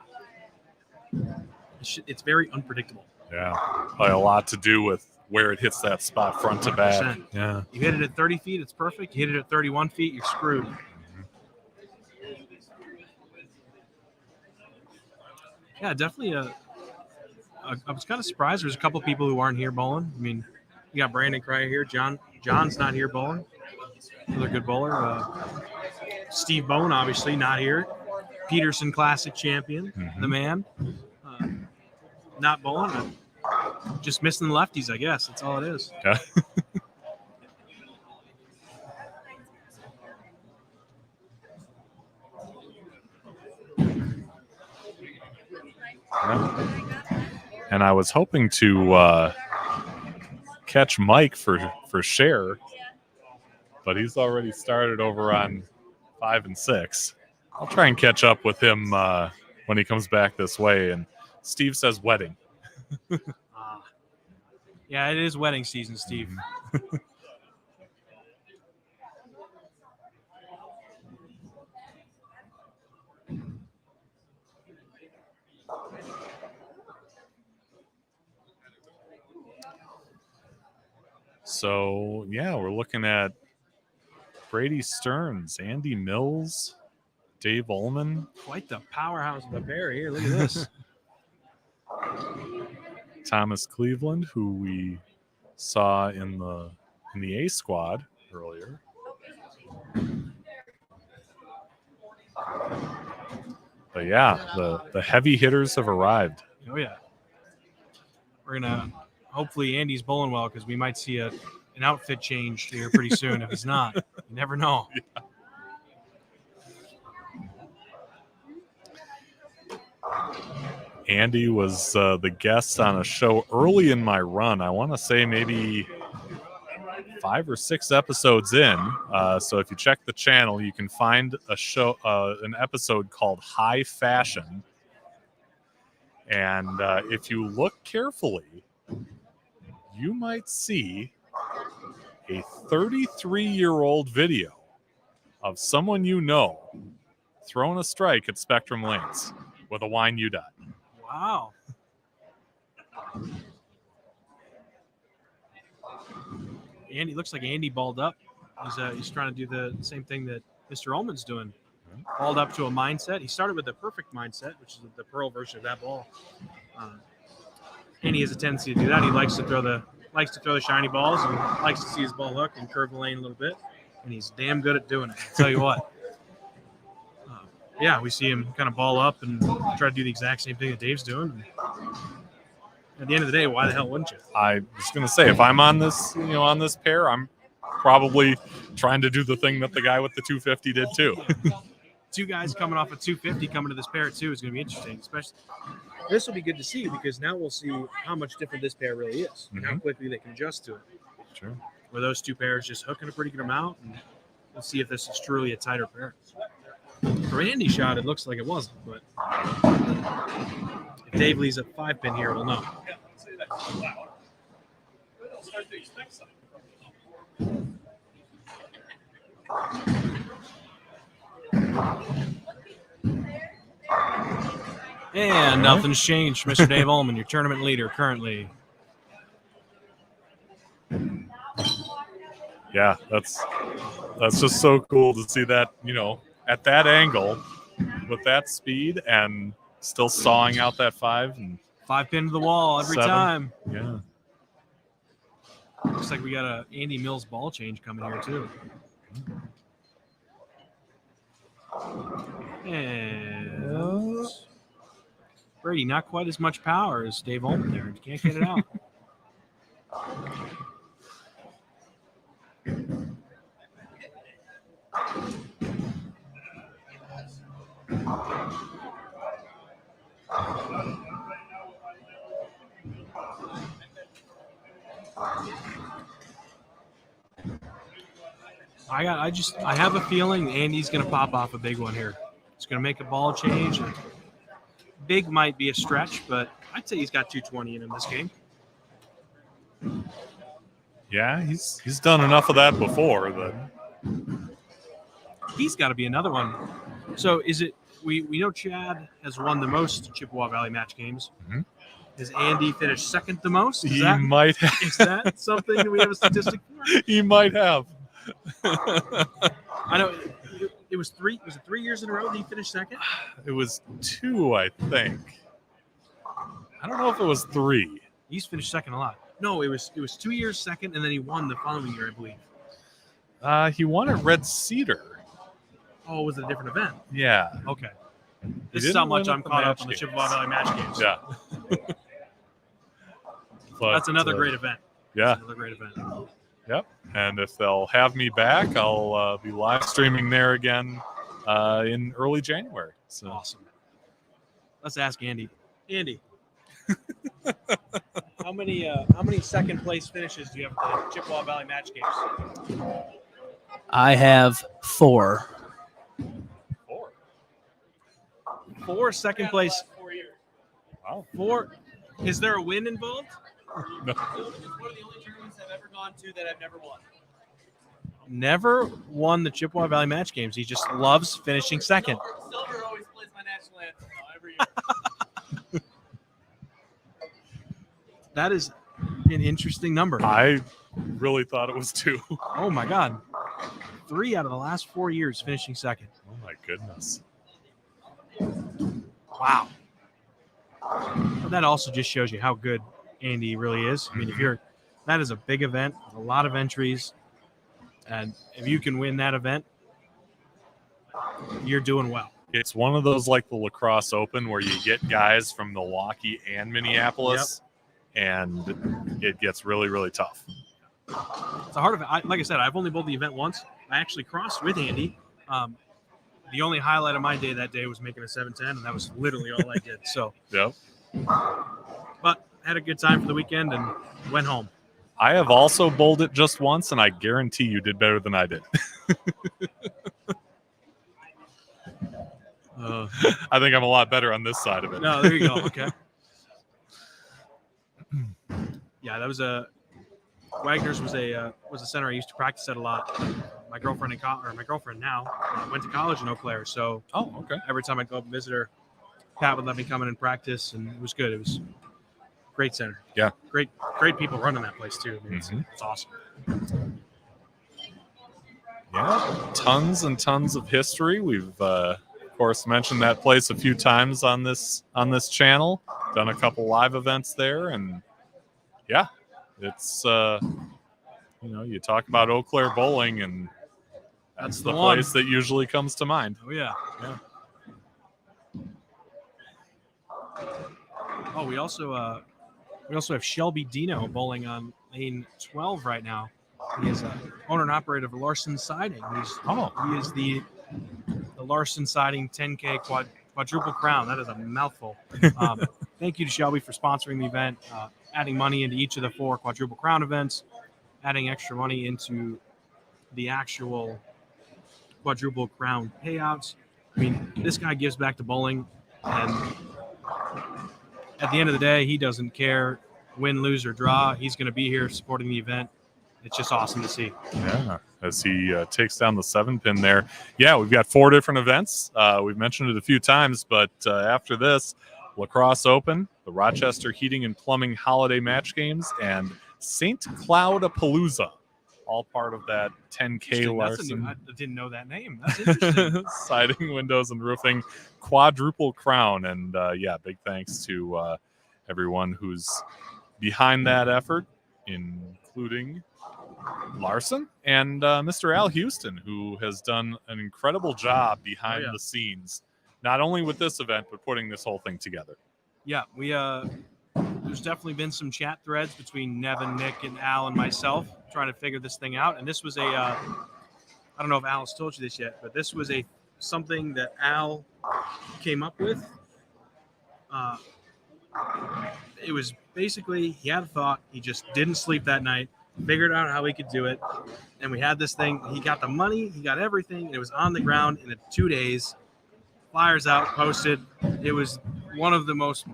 it's very unpredictable. Yeah. Probably a lot to do with where it hits that spot front to back. 100%. Yeah. You hit it at 30 feet, it's perfect. You hit it at 31 feet, you're screwed. Yeah, definitely. I was kind of surprised. There's a couple people who aren't here bowling. I mean, you got Brandon Cryer here. John's not here bowling. Another good bowler. Steve Bone, obviously, not here. Peterson Classic champion, the man. Not bowling. Just missing the lefties, I guess. That's all it is. Yeah. And I was hoping to catch Mike for share, but he's already started over on 5 and 6. I'll try and catch up with him when he comes back this way. And Steve says wedding. Yeah, it is wedding season, Steve. So, yeah, we're looking at Brady Stearns, Andy Mills, Dave Ullman. Quite the powerhouse of a pair here. Look at this. Thomas Cleveland, who we saw in the A squad earlier. But yeah, the heavy hitters have arrived. Oh yeah. We're gonna hopefully Andy's bowling well because we might see an outfit change here pretty soon. If it's not, you never know. Andy was the guest on a show early in my run. I want to say maybe 5 or 6 episodes in. So if you check the channel, you can find a show, an episode called High Fashion. And if you look carefully, you might see a 33-year-old video of someone you know throwing a strike at Spectrum Lanes with a Wine UDOT. Wow. Andy looks like Andy balled up. He's trying to do the same thing that Mr. Ullman's doing. Balled up to a mindset. He started with the perfect mindset, which is the pearl version of that ball. Andy has a tendency to do that. He likes to throw the shiny balls and likes to see his ball hook and curve the lane a little bit. And he's damn good at doing it. I'll tell you what. Yeah, we see him kind of ball up and try to do the exact same thing that Dave's doing. At the end of the day, why the hell wouldn't you? I was going to say, if I'm on this, on this pair, I'm probably trying to do the thing that the guy with the 250 did too. Two guys coming off a 250 coming to this pair too is going to be interesting. Especially, this will be good to see because now we'll see how much different this pair really is and how quickly they can adjust to it. Sure. Were those two pairs just hooking a pretty good amount? And we'll see if this is truly a tighter pair. For Andy's shot, it looks like it wasn't, but if Dave leaves a 5-pin here, we'll know. And nothing's changed, Mr. Dave Ullman, your tournament leader currently. Yeah, that's just so cool to see that, at that angle with that speed and still sawing out that 5 and 5-pin to the wall every 7. time. Yeah. Looks like we got a Andy Mills ball change coming here too. And Brady, not quite as much power as Dave Ullman there. You can't get it out. I have a feeling Andy's going to pop off a big one here. He's going to make a ball change. Big might be a stretch, but I'd say he's got 220 in him this game. Yeah, he's done enough of that before. That He's got to be another one. So is it? We know Chad has won the most Chippewa Valley match games. Mm-hmm. Has Andy finished second the most? Might have. Is that something that we have a statistic for? He might have. I know it was 3. Was it 3 years in a row that he finished second? It was 2, I think. I don't know if it was 3. He's finished second a lot. No, it was 2 years second, and then he won the following year, I believe. He won at Red Cedar. Oh, was it a different event? Yeah. Okay. This is how much I'm caught up on the Chippewa Valley match games. Yeah. But, that's another great event. Yeah. That's another great event. Yep. And if they'll have me back, I'll be live streaming there again in early January. So. Awesome. Let's ask Andy. Andy, how many second place finishes do you have at the Chippewa Valley match games? I have 4. 4 second place. 4 years. Wow. 4. Is there a win involved? No. It's one of the only tournaments I've ever gone to that I've never won. Never won the Chippewa Valley match games. He just loves finishing second. Silver always plays my national anthem every year. That is an interesting number. I Really thought it was 2. Oh my God. 3 out of the last 4 years finishing second. Oh my goodness. Wow. But that also just shows you how good Andy really is. I mean, that is a big event, a lot of entries, and if you can win that event, you're doing well. It's one of those like the Lacrosse Open where you get guys from Milwaukee and Minneapolis, and it gets really, really tough. It's a hard event. Like I said, I've only bowled the event once. I actually crossed with Andy. The only highlight of my day that day was making a 7-10, and that was literally all I did. So, Yep. But had a good time for the weekend and went home. I have also bowled it just once, and I guarantee you did better than I did. I think I'm a lot better on this side of it. No, there you go. Okay. Yeah, that was Wagner's was a center I used to practice at a lot. My girlfriend now went to college in Eau Claire, so okay. every time I'd go up and visit her, Pat would let me come in and practice, and it was good. It was a great center. Yeah, great people running that place too. I mean, it's awesome. Yeah, tons and tons of history. We've of course mentioned that place a few times on this channel. Done a couple live events there, and yeah, it's you talk about Eau Claire bowling, and that's the place that usually comes to mind. Oh yeah. Oh, we also have Shelby Dino bowling on lane 12 right now. He is owner and operator of Larson Siding. He is the Larson Siding 10K quadruple crown. That is a mouthful. Thank you to Shelby for sponsoring the event, adding money into each of the 4 quadruple crown events, adding extra money into the actual quadruple crown payouts. I mean, this guy gives back to bowling, and at the end of the day, he doesn't care win, lose, or draw. He's going to be here supporting the event. It's just awesome to see. Yeah, as he takes down the 7-pin there. Yeah, we've got 4 different events. We've mentioned it a few times, but after this, Lacrosse Open, the Rochester Heating and Plumbing Holiday Match Games, and St. Cloud-a-Palooza, all part of that 10K Larson. I didn't know that name. That's interesting. Siding, windows, and roofing quadruple crown. And yeah, big thanks to everyone who's behind that effort, including Larson and Mr. Al Houston, who has done an incredible job behind the scenes, not only with this event, but putting this whole thing together. Yeah, there's definitely been some chat threads between Nevin, Nick, and Al and myself trying to figure this thing out. And this was I don't know if Al has told you this yet, but this was something that Al came up with. It was basically, he had a thought, he just didn't sleep that night, figured out how he could do it, and we had this thing. He got the money, he got everything, and it was on the ground in 2 days. Flyers out, posted. It was one of the most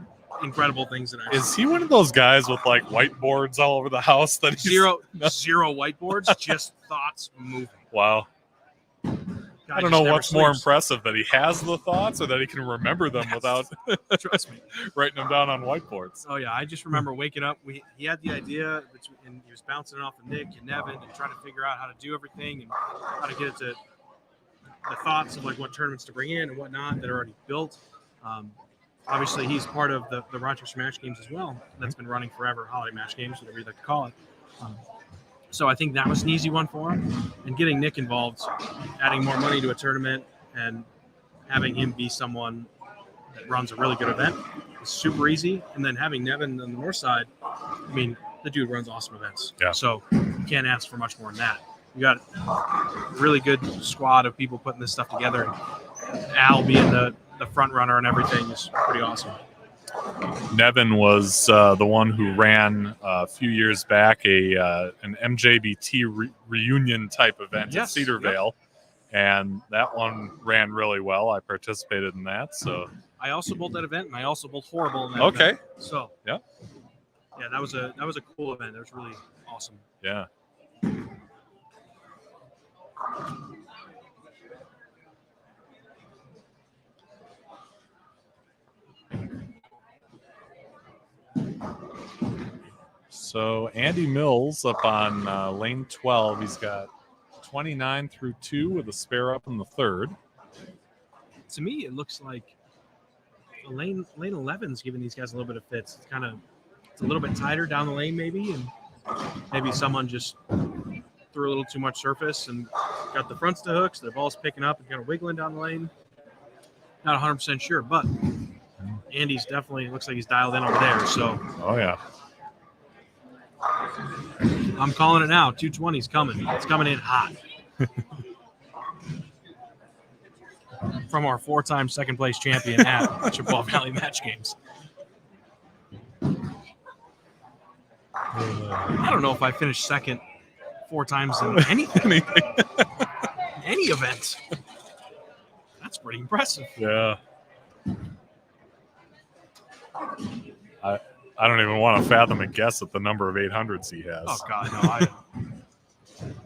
incredible things that I've seen. Is he one of those guys with like whiteboards all over the house that zero whiteboards, just thoughts moving? Wow. I don't know what's more impressive, that he has the thoughts or that he can remember them without trust me, writing them down on whiteboards. Oh yeah, I just remember waking up. He had the idea, and he was bouncing it off of Nick and Nevin and trying to figure out how to do everything and how to get it to the thoughts of like what tournaments to bring in and whatnot that are already built. Obviously, he's part of the Rochester Match Games as well. That's been running forever, Holiday Match Games, whatever you like to call it. So I think that was an easy one for him. And getting Nick involved, adding more money to a tournament and having him be someone that runs a really good event is super easy. And then having Nevin on the north side, I mean, the dude runs awesome events. Yeah. So you can't ask for much more than that. You got a really good squad of people putting this stuff together. And Al being the front runner and everything is pretty awesome. Nevin was the one who ran a few years back an MJBT reunion type event at Cedarvale, and that one ran really well. I participated in that, so I also bowled that event, and I also bowled horrible in that event. So yeah, that was a cool event. That was really awesome. Yeah. So Andy Mills up on lane 12. He's got 29 through 2 with a spare up in the third. To me, it looks like lane 11's giving these guys a little bit of fits. It's a little bit tighter down the lane maybe, and maybe someone just threw a little too much surface and got the fronts to hooks. The ball's picking up and kind of wiggling down the lane. Not 100% sure, but Andy's definitely looks like he's dialed in over there. So, oh yeah, I'm calling it now. 220's coming. It's coming in hot. From our 4-time second place champion at Chippewa Valley Match Games. I don't know if I finished second 4 times in anything. Any event. That's pretty impressive. Yeah. I don't even want to fathom a guess at the number of 800s he has. Oh God, no!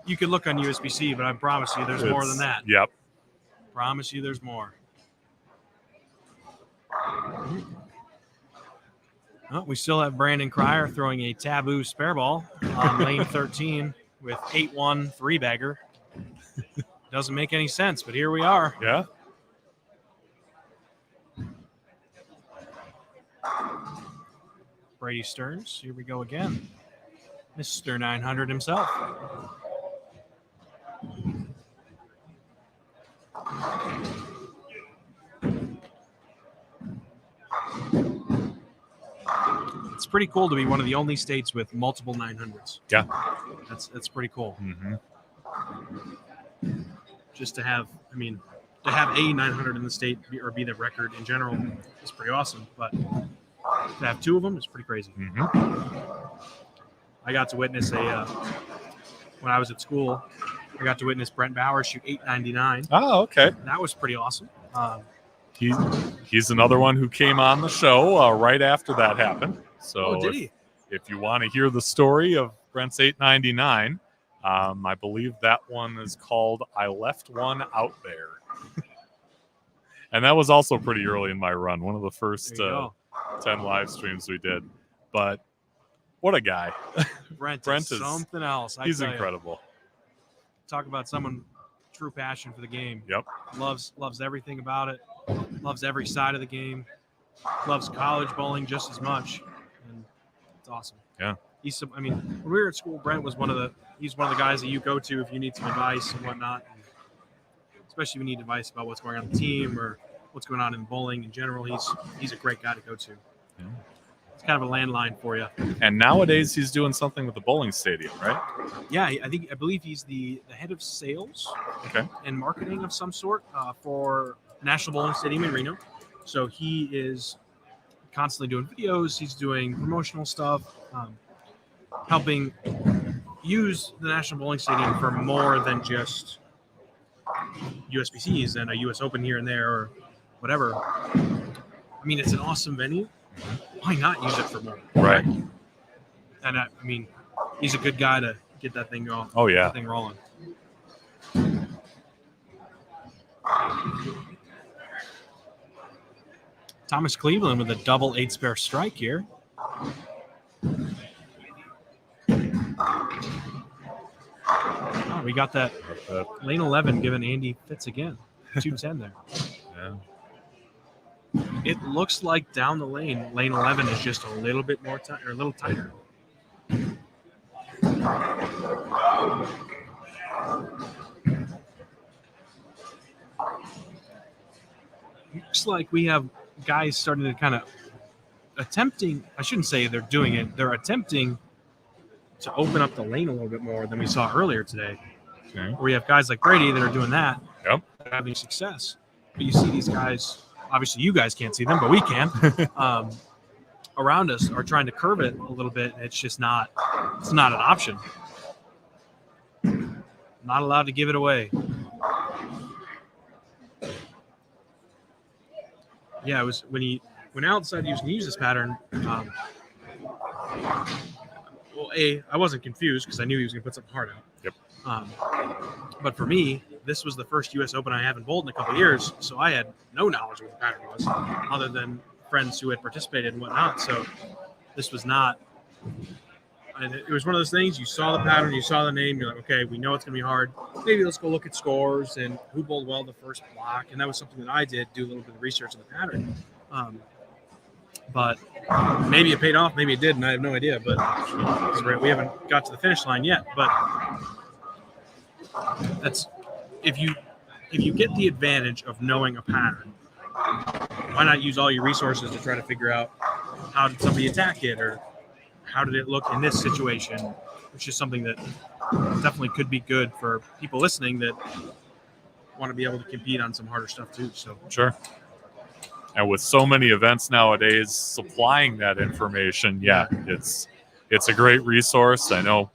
You could look on USBC, but I promise you, there's more than that. Yep. Promise you, there's more. Oh, we still have Brandon Cryer throwing a taboo spare ball on lane 13 with 8-1 3-bagger. Doesn't make any sense, but here we are. Yeah. Brady Stearns, here we go again. Mr. 900 himself. It's pretty cool to be one of the only states with multiple 900s. Yeah. That's pretty cool. Mm-hmm. Just to have a 900 in the state or be the record in general is pretty awesome. But to have 2 of them is pretty crazy. Mm-hmm. I got to witness when I was at school, I got to witness Brent Bauer shoot 899. Oh, okay. That was pretty awesome. He's another one who came on the show right after that happened. So did he? If you want to hear the story of Brent's 899, I believe that one is called I Left One Out There. And that was also pretty early in my run, one of the first 10 live streams we did. But what a guy. Brent is something else. He's incredible. Talk about someone true passion for the game. Yep. Loves everything about it. Loves every side of the game. Loves college bowling just as much. And it's awesome. Yeah. When we were at school, Brent was he's one of the guys that you go to if you need some advice and whatnot. And especially if you need advice about what's going on in the team or what's going on in bowling in general. He's a great guy to go to. Yeah. It's kind of a landline for you. And nowadays he's doing something with the bowling stadium, right? Yeah, I believe he's the head of sales and marketing of some sort for National Bowling Stadium in Reno. So he is constantly doing videos. He's doing promotional stuff, helping use the National Bowling Stadium for more than just USBCs and a US Open here and there or whatever. It's an awesome venue. Why not use it for more? Right. And he's a good guy to get that thing going. Oh, yeah. That thing rolling. Thomas Cleveland with a double 8-spare strike here. Oh, we got that lane 11 giving Andy fits again. 210 there. Yeah. It looks like down the lane 11 is just a little bit more tight or a little tighter. Looks like we have guys starting to kind of attempting, I shouldn't say they're doing it, they're attempting to open up the lane a little bit more than we saw earlier today. Okay. Where we have guys like Brady that are doing that, Yep. having success. But you see these guys, obviously you guys can't see them, but we can, around us are trying to curve it a little bit. It's just not an option. Not allowed to give it away. Yeah, it was when Al decided he was going to use this pattern. I wasn't confused because I knew he was going to put something hard out. Yep. But for me, this was the first U.S. Open I haven't bowled in a couple of years, so I had no knowledge of what the pattern was, other than friends who had participated and whatnot. So this was not And it was one of those things, you saw the pattern, you saw the name, you're like, okay, we know it's going to be hard. Maybe let's go look at scores and who bowled well the first block. And that was something that I did, do a little bit of research on the pattern. But maybe it paid off, maybe it didn't. I have no idea. But we haven't got to the finish line yet. But that's if you get the advantage of knowing a pattern, why not use all your resources to try to figure out how did somebody attack it or how did it look in this situation, which is something that definitely could be good for people listening that want to be able to compete on some harder stuff too. So Sure. And with so many events nowadays supplying that information, it's a great resource. I know,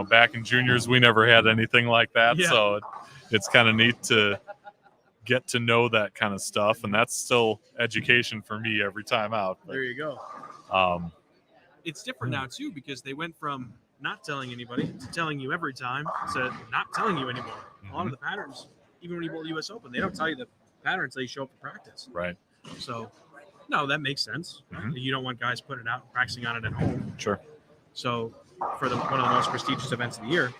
back in juniors, we never had anything like that. Yeah. So it's kind of neat to get to know that kind of stuff. And that's still education for me every time out. But, there you go. It's different now too, because they went from not telling anybody to telling you every time to not telling you anymore. A lot of the patterns, even when you bowl the U.S. Open, they don't tell you the pattern until you show up for practice. Right. So, no, that makes sense. You don't want guys putting it out and practicing on it at home. Sure. So, for one of the most prestigious events of the year,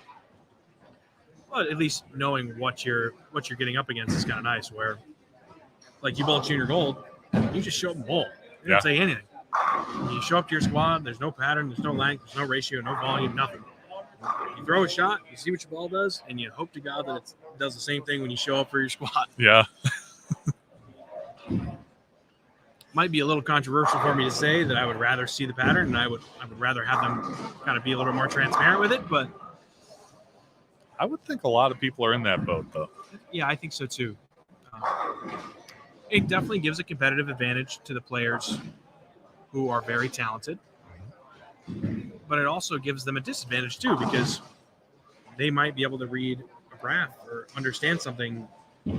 well, at least knowing what you're getting up against is kind of nice. Where, like, you bowl junior gold, you just show up and bowl. You don't say anything. You show up to your squad. There's no pattern. There's no length. There's no ratio. No volume. Nothing. You throw a shot. You see what your ball does, and you hope to God that it does the same thing when you show up for your squad. Yeah. Might be a little controversial for me to say that I would rather see the pattern, and I would rather have them kind of be a little more transparent with it. But I would think a lot of people are in that boat, though. yeah, I think so too. It definitely gives a competitive advantage to the players who are very talented, but it also gives them a disadvantage too, because they might be able to read a graph or understand something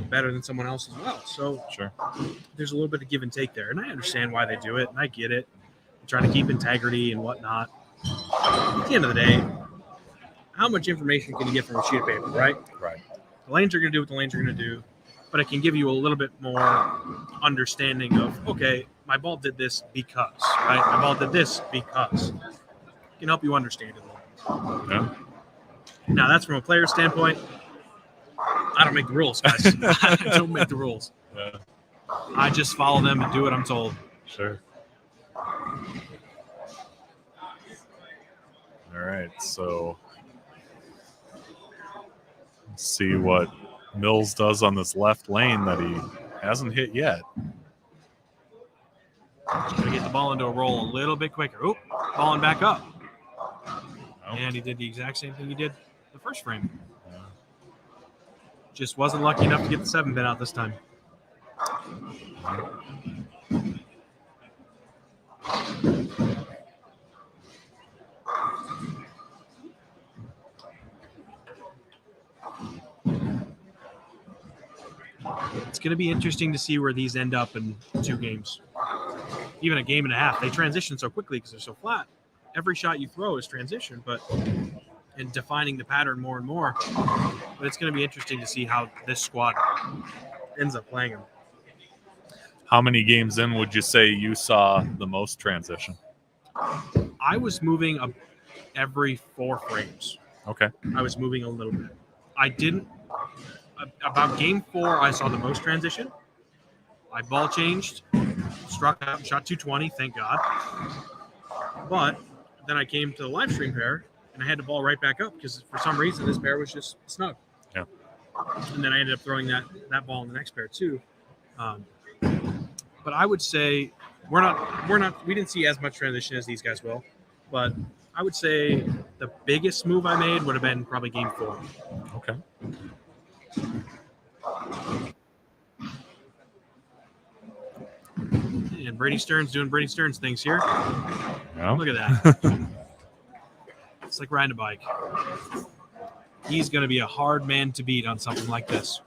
better than someone else as well. So Sure. there's a little bit of give and take there, and I understand why they do it, and I get it. They try to keep integrity and whatnot. At the end of the day, how much information can you get from a sheet of paper, right? Right. The lanes are going to do what the lanes are going to do, but it can give you a little bit more understanding of, okay, my ball did this because, right? My ball did this because. It can help you understand it a little bit. Yeah. Now, that's from a player's standpoint. I don't make the rules, guys. I don't make the rules. Yeah. I just follow them and do what I'm told. Sure. All right, so let's see what Mills does on this left lane that he hasn't hit yet. Just going to get the ball into a roll a little bit quicker. Oop, balling back up. And he did the exact same thing he did the first frame. Just wasn't lucky enough to get the 7-pin out this time. It's going to be interesting to see where these end up in 2 games. Even a game and a half. They transition so quickly because they're so flat. Every shot you throw is transition, and defining the pattern more and more. But it's going to be interesting to see how this squad ends up playing them. How many games in would you say you saw the most transition? I was moving every 4 frames. Okay. I was moving a little bit. I didn't. About game 4, I saw the most transition. I ball changed, struck out, shot 220, thank God. But then I came to the live stream pair, and I had to ball right back up because for some reason this pair was just snug. Yeah. And then I ended up throwing that ball in the next pair too. But I would say we didn't see as much transition as these guys will, but I would say the biggest move I made would have been probably game 4. Okay. And Brady Stern's doing Brady Stern's things here. Yeah. Look at that. It's like riding a bike. He's going to be a hard man to beat on something like this.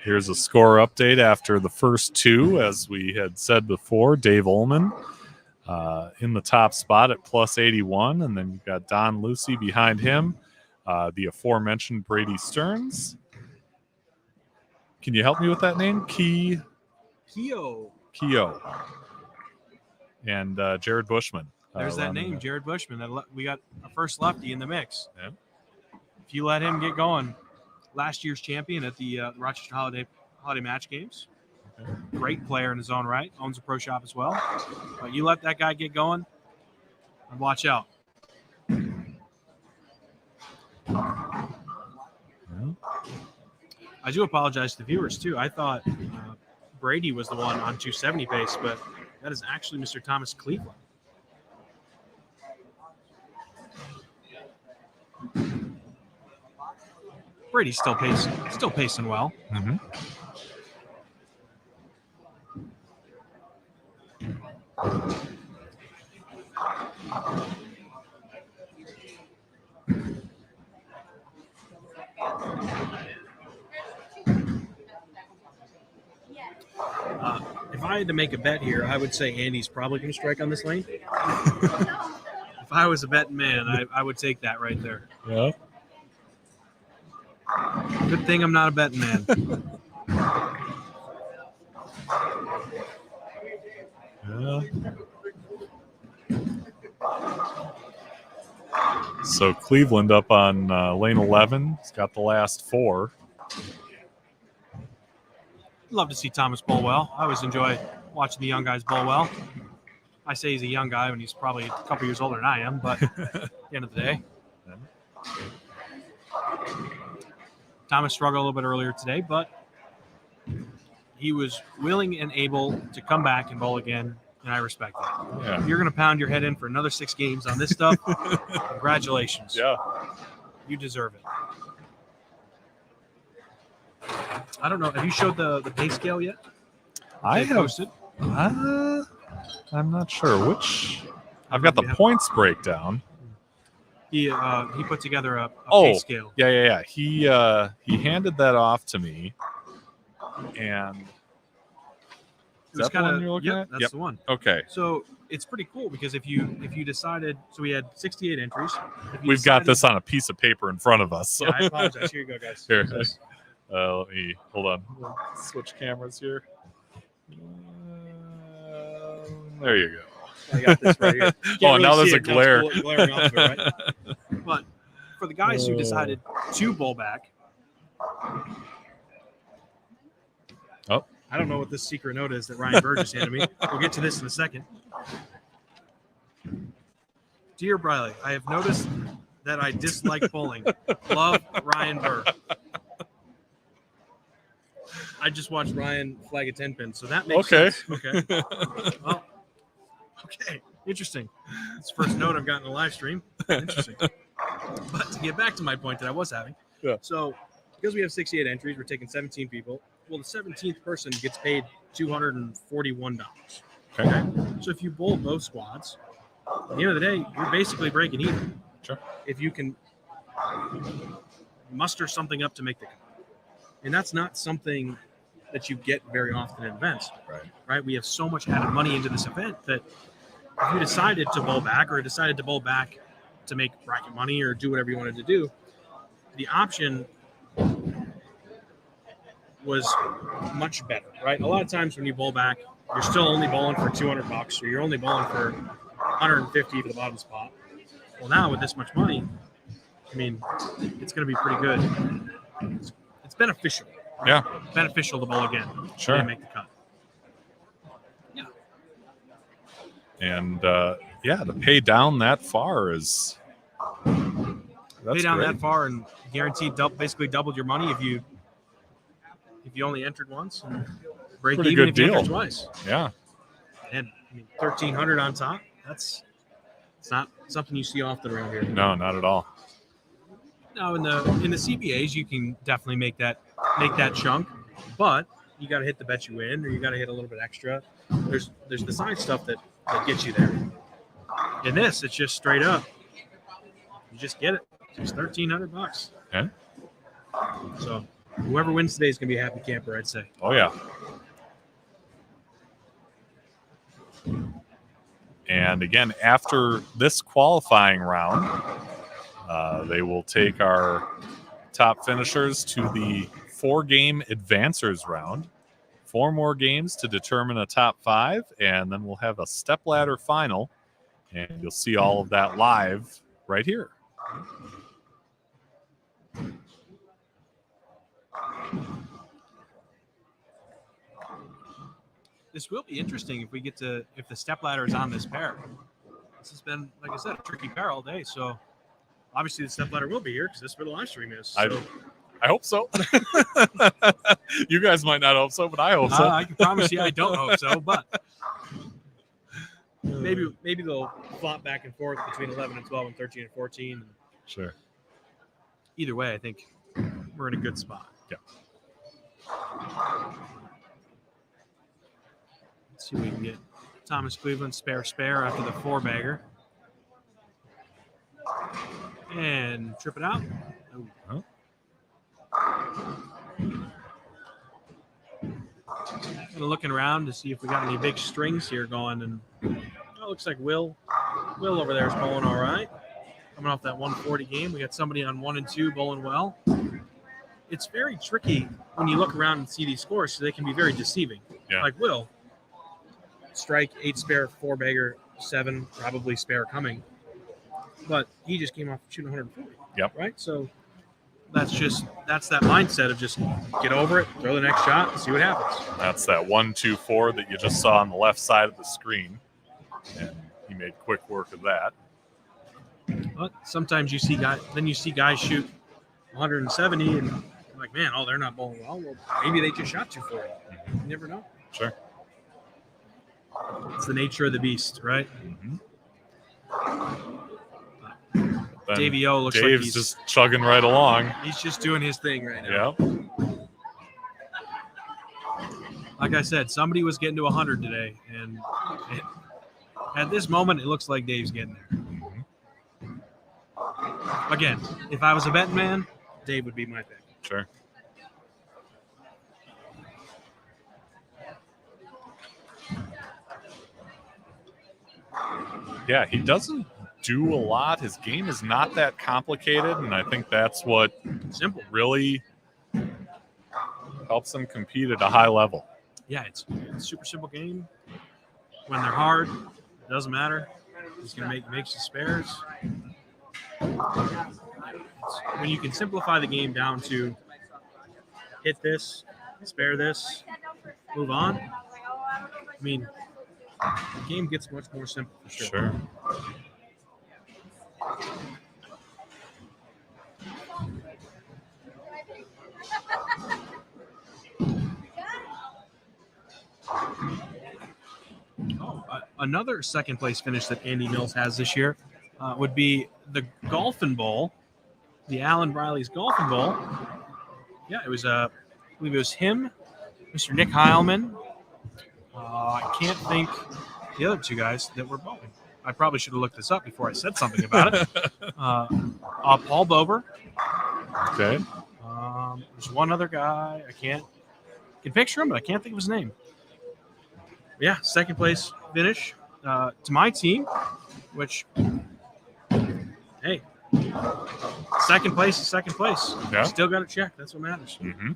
Here's a score update after the first 2. As we had said before, Dave Ullman in the top spot at plus 81, and then you've got Don Lucy behind him, the aforementioned Brady Stearns. Can you help me with that name? Keo. Keo. And Jared Bushman. There's that running name, it. Jared Bushman. We got a first lefty in the mix. Yeah. If you let him get going, last year's champion at the Rochester Holiday Match Games. Okay. Great player in his own right. Owns a pro shop as well. But you let that guy get going, and watch out. Yeah. I do apologize to the viewers, too. I thought Brady was the one on 270 pace, but that is actually Mr. Thomas Cleveland. Brady's still pacing well. Mm-hmm. If I had to make a bet here, I would say Andy's probably going to strike on this lane. If I was a betting man, I would take that right there. Yeah. Good thing I'm not a betting man. Yeah. So Cleveland up on lane 11. He's got the last 4. Love to see Thomas bowl well. I always enjoy watching the young guys bowl well. I say he's a young guy when he's probably a couple years older than I am, but at the end of the day. Thomas struggled a little bit earlier today, but he was willing and able to come back and bowl again, and I respect that. Yeah. If you're going to pound your head in for another 6 games on this stuff, congratulations. Yeah. You deserve it. I don't know. Have you showed the pay scale yet? I They have. posted? I'm not sure which. I've got the points breakdown. He put together a Oh, pay scale. Yeah. He handed that off to me, and It is was that the one you're looking yep, at? that's Yep. the one. Okay. So it's pretty cool because if you decided, so we had 68 entries. If you We've got decided- this on a piece of paper in front of us. So. Yeah, I apologize. Here you go, guys. Here. Let me hold on. Switch cameras here. There you go. I got this right here. Oh, now there's see a it. Now glare. it's glaring off of it, right? But for the guys who decided to bowl back, Oh. I don't know what this secret note is that Ryan Burgess handed me. We'll get to this in a second. Dear Briley, I have noticed that I dislike bowling. Love, Ryan Burr. I just watched Ryan flag a 10-pin, so that makes sense. Okay. Well, okay. Interesting. It's the first note I've gotten in a live stream. Interesting. But to get back to my point that I was having. Yeah. So because we have 68 entries, we're taking 17 people. Well, the 17th person gets paid $241. Okay. So if you bowl both squads, at the end of the day, you're basically breaking even. Sure. If you can muster something up to make the cut. And that's not something that you get very often in events. Right? We have so much added money into this event that if you decided to bowl back or decided to bowl back to make bracket money or do whatever you wanted to do, the option was much better, right? A lot of times when you bowl back, you're still only bowling for $200 or you're only bowling for $150 for the bottom spot. Well, now with this much money, I mean, it's going to be pretty good. It's beneficial. Right? Yeah. Beneficial to bowl again. Sure. And make the cut. Yeah. And to pay down that far is Pay down that far and guaranteed basically doubled your money if you only entered once. And break Pretty even good if you deal. entered twice. Yeah. And I mean, $1,300 on top. It's not something you see often around here. No, not at all. Now in the CBAs, you can definitely make that chunk, but you got to hit the bet you win, or you got to hit a little bit extra. There's the side stuff that gets you there. In this, it's just straight up. You just get it. It's $1,300. Yeah. So whoever wins today is gonna be a happy camper, I'd say. Oh yeah. And again, after this qualifying round, they will take our top finishers to the 4-game advancers round. 4 more games to determine a top 5, and then we'll have a stepladder final, and you'll see all of that live right here. This will be interesting if the stepladder is on this pair. This has been, like I said, a tricky pair all day. So obviously the stepladder will be here because this is where the live stream is. So. I hope so. You guys might not hope so, but I hope so. I can promise you I don't hope so, but maybe they'll flop back and forth between 11 and 12 and 13 and 14. Sure. Either way, I think we're in a good spot. Yeah. Let's see if we can get Thomas Cleveland spare after the 4-bagger. And trip it out. Oh. Huh? Kind of looking around to see if we got any big strings here going, and it looks like Will over there is bowling all right. Coming off that 140 game, we got somebody on 1 and 2 bowling well. It's very tricky when you look around and see these scores, so they can be very deceiving. Yeah. Like Will, strike 8 spare, 4-bagger, 7 probably spare coming, but he just came off shooting 140. Yep. Right. So that's that mindset of just get over it, throw the next shot, and see what happens. That's that 1-2-4 that you just saw on the left side of the screen, and he made quick work of that. But sometimes you see guys shoot 170, and you're like, man, they're not bowling well. Well, maybe they just shot 240. You never know. Sure. It's the nature of the beast, right? Mm-hmm. Davey O looks Dave's like he's just chugging right along. He's just doing his thing right now. Yep. Like I said, somebody was getting to 100 today, and at this moment, it looks like Dave's getting there. Again, if I was a betting man, Dave would be my pick. Sure. Yeah, he doesn't do a lot. His game is not that complicated, and I think that's what Simple. really helps him compete at a high level. Yeah, it's a super simple game. When they're hard, it doesn't matter. He's going to makes the spares. When you can simplify the game down to hit this, spare this, move on, I mean, the game gets much more simple for sure. Sure. Another second place finish that Andy Mills has this year would be the Golfin' Bowl, the Alan Riley's Golfin' Bowl. Yeah, it was, I believe it was him, Mr. Nick Heilman. I can't think the other two guys that were bowling. I probably should have looked this up before I said something about it. Paul Bober. Okay. There's one other guy. I can picture him, but I can't think of his name. Yeah, second place finish to my team, which, hey, second place is second place. Yeah. Still got to check. That's what matters. Mm-hmm.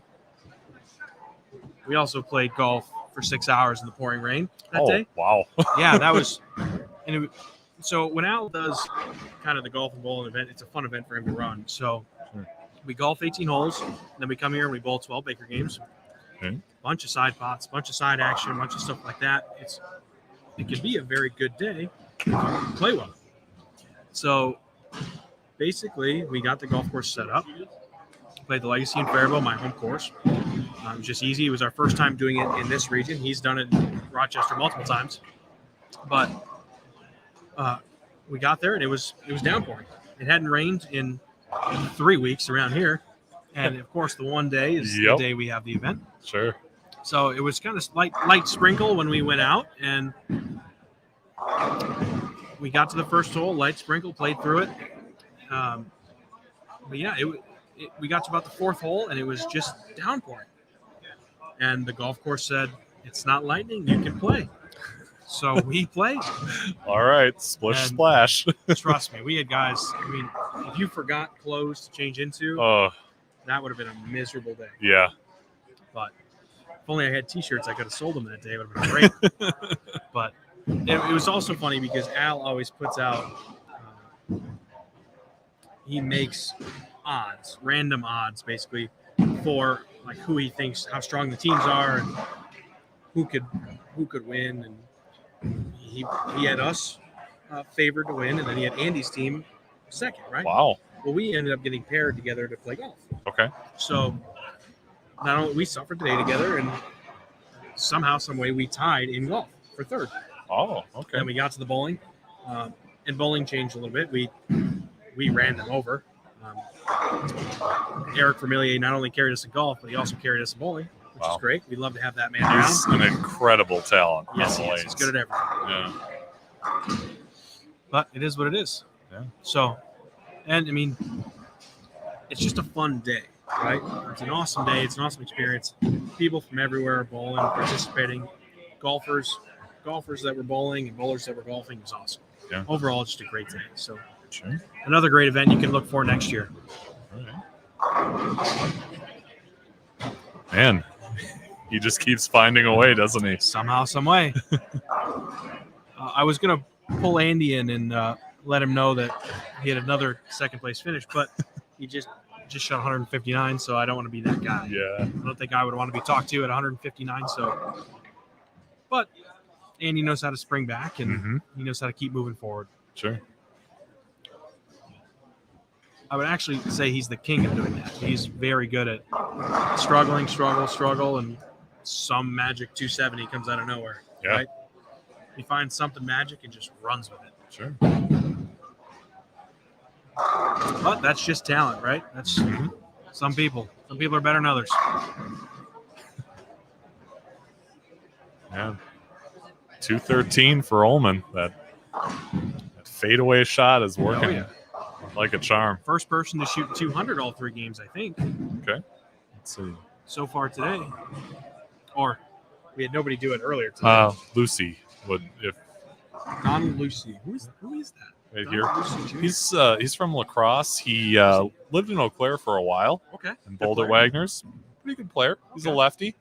We also played golf for 6 hours in the pouring rain that day. Wow. Yeah, that was – and so when Al does kind of the golf and bowling event, it's a fun event for him to run. So we golf 18 holes, and then we come here and we bowl 12 Baker games. Okay. Bunch of side pots, bunch of side action, bunch of stuff like that. It can be a very good day if you play well. So basically, we got the golf course set up. Played the Legacy in Faribault, my home course. It was just easy. It was our first time doing it in this region. He's done it in Rochester multiple times, but we got there and it was downpouring. It hadn't rained in 3 weeks around here, and of course, the one day is the day we have the event. Sure. So it was kind of light sprinkle when we went out, and we got to the first hole, light sprinkle, played through it. But yeah, we got to about the fourth hole, and it was just downpouring. And the golf course said, "It's not lightning, you can play." So we played. All right, splish splash. Trust me, we had guys. I mean, if you forgot clothes to change into, that would have been a miserable day. Yeah. But if only I had T-shirts, I could have sold them that day. It would have been great. But it was also funny because Al always puts out, he makes odds, random odds, basically, for like who he thinks, how strong the teams are, and who could win. And he had us favored to win, and then he had Andy's team second, right? Wow. Well, we ended up getting paired together to play golf. Okay. So not only we suffered today together, and somehow, some way, we tied in golf for third. Oh, okay. Then we got to the bowling, and bowling changed a little bit. We ran them over. Eric Vermillier not only carried us in golf, but he also carried us in bowling, which is great. We'd love to have that man He's around. an incredible talent. Yes, he is. He's good at everything. Yeah. But it is what it is. Yeah. So, and I mean, it's just a fun day, right? It's an awesome day. It's an awesome experience. People from everywhere are bowling, participating. Golfers that were bowling and bowlers that were golfing. It was awesome. Yeah. Overall, it's just a great day. So, Sure. another great event you can look for next year. All right. Man, he just keeps finding a way, doesn't he? Somehow, some way. I was going to pull Andy in and let him know that he had another second place finish, but he just shot 159, so I don't want to be that guy. Yeah. I don't think I would want to be talked to at 159. So, but Andy knows how to spring back, and he knows how to keep moving forward. Sure. I would actually say he's the king of doing that. He's very good at struggle, and some magic 270 comes out of nowhere. Yeah. Right? He finds something magic and just runs with it. Sure. But that's just talent, right? That's some people. Some people are better than others. Yeah. 213 for Ullman. That fadeaway shot is working. Oh, yeah. Like a charm. First person to shoot 200 all three games, I think. Okay. Let's see. So far today. Or we had nobody do it earlier today. Lucy would if Donald Lucy. Who is that? right here. Lucy Jr.? He's from La Crosse. He lived in Eau Claire for a while Okay. and bowled at Wagner's. Pretty good player. He's a lefty.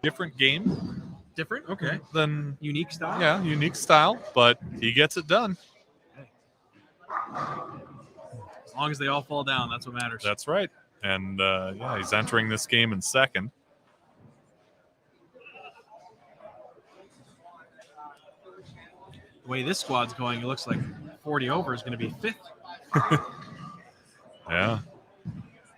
Different game Different? Okay. than Unique style? yeah, unique style, but he gets it done. As long as they all fall down, that's what matters. That's right. And he's entering this game in second. The way this squad's going, it looks like 40 over is going to be fifth. Yeah.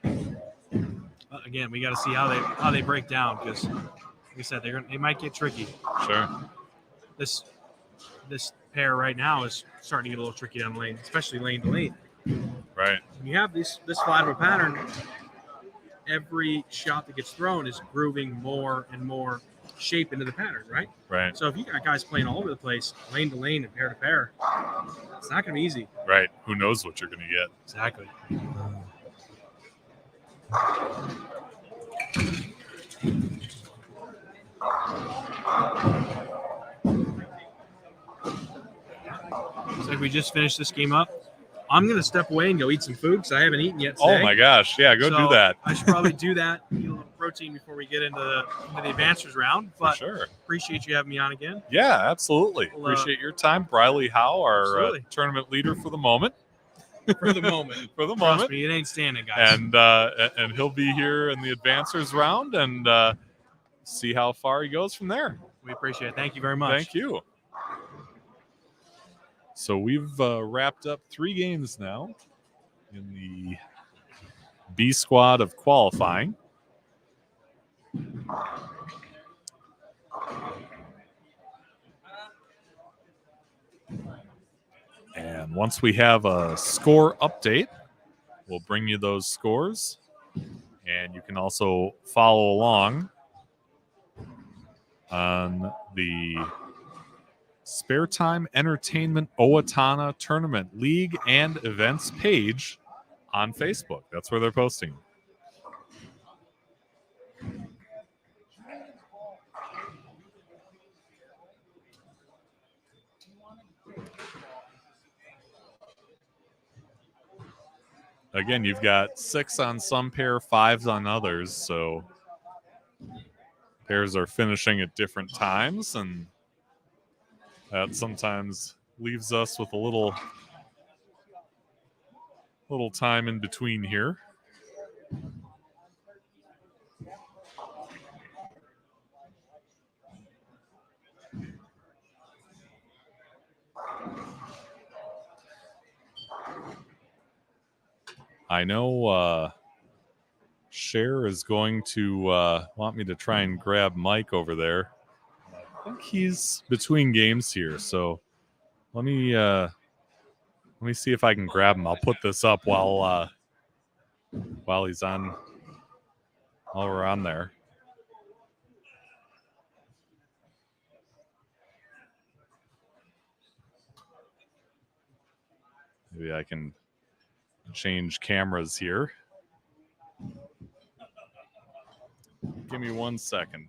But again, we got to see how they break down because, like I said, they might get tricky. Sure. This pair right now is starting to get a little tricky down the lane, especially lane to lane. Right. When you have this flat of a pattern, every shot that gets thrown is grooving more and more shape into the pattern, right? Right. So if you got guys playing all over the place, lane to lane and pair to pair, it's not going to be easy. Right. Who knows what you're going to get? Exactly. Looks like we just finished this game up. I'm going to step away and go eat some food because I haven't eaten yet today. Oh my gosh. Yeah, go do that. I should probably do that. Eat a little protein before we get into the advancers round. But For sure. appreciate you having me on again. Yeah, absolutely. Well, Appreciate your time. Briley Howe, our absolutely. tournament leader for the moment. For the moment. For the Trust moment. me, it ain't standing, guys. And he'll be here in the advancers round and see how far he goes from there. We appreciate it. Thank you very much. Thank you. So we've wrapped up 3 games now in the B squad of qualifying. And once we have a score update, we'll bring you those scores. And you can also follow along on the Spare Time Entertainment Owatonna Tournament League and Events page on Facebook. That's where they're posting. again, you've got 6 on some pair, 5s on others, so pairs are finishing at different times, and that sometimes leaves us with a little time in between here. I know Cher is going to want me to try and grab Mike over there. I think he's between games here, so let me see if I can grab him. I'll put this up while he's on, while we're on there. Maybe I can change cameras here. Give me 1 second.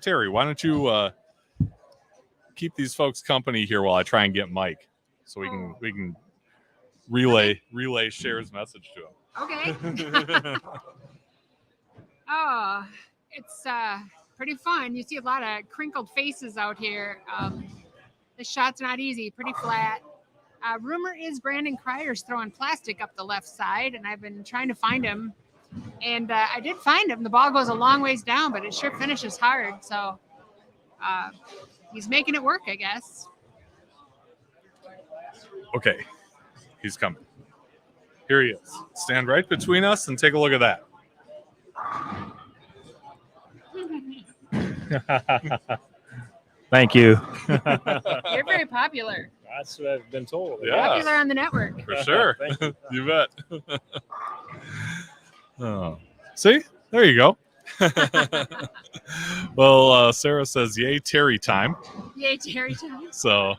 Terry, why don't you keep these folks company here while I try and get Mike, so we can relay Cher's message to him. Okay. Oh, it's pretty fun. You see a lot of crinkled faces out here. The shot's not easy, pretty flat. Rumor is Brandon Crier's throwing plastic up the left side, and I've been trying to find him. And I did find him. The ball goes a long ways down, but it sure finishes hard. So he's making it work, I guess. Okay, he's coming. Here he is. Stand right between us and take a look at that. Thank you. You're very popular. That's what I've been told. Yeah. Popular on the network. For sure. Thank you. You bet. Oh. See? There you go. Well, Sarah says, yay, Terry time. Yay, Terry time. So,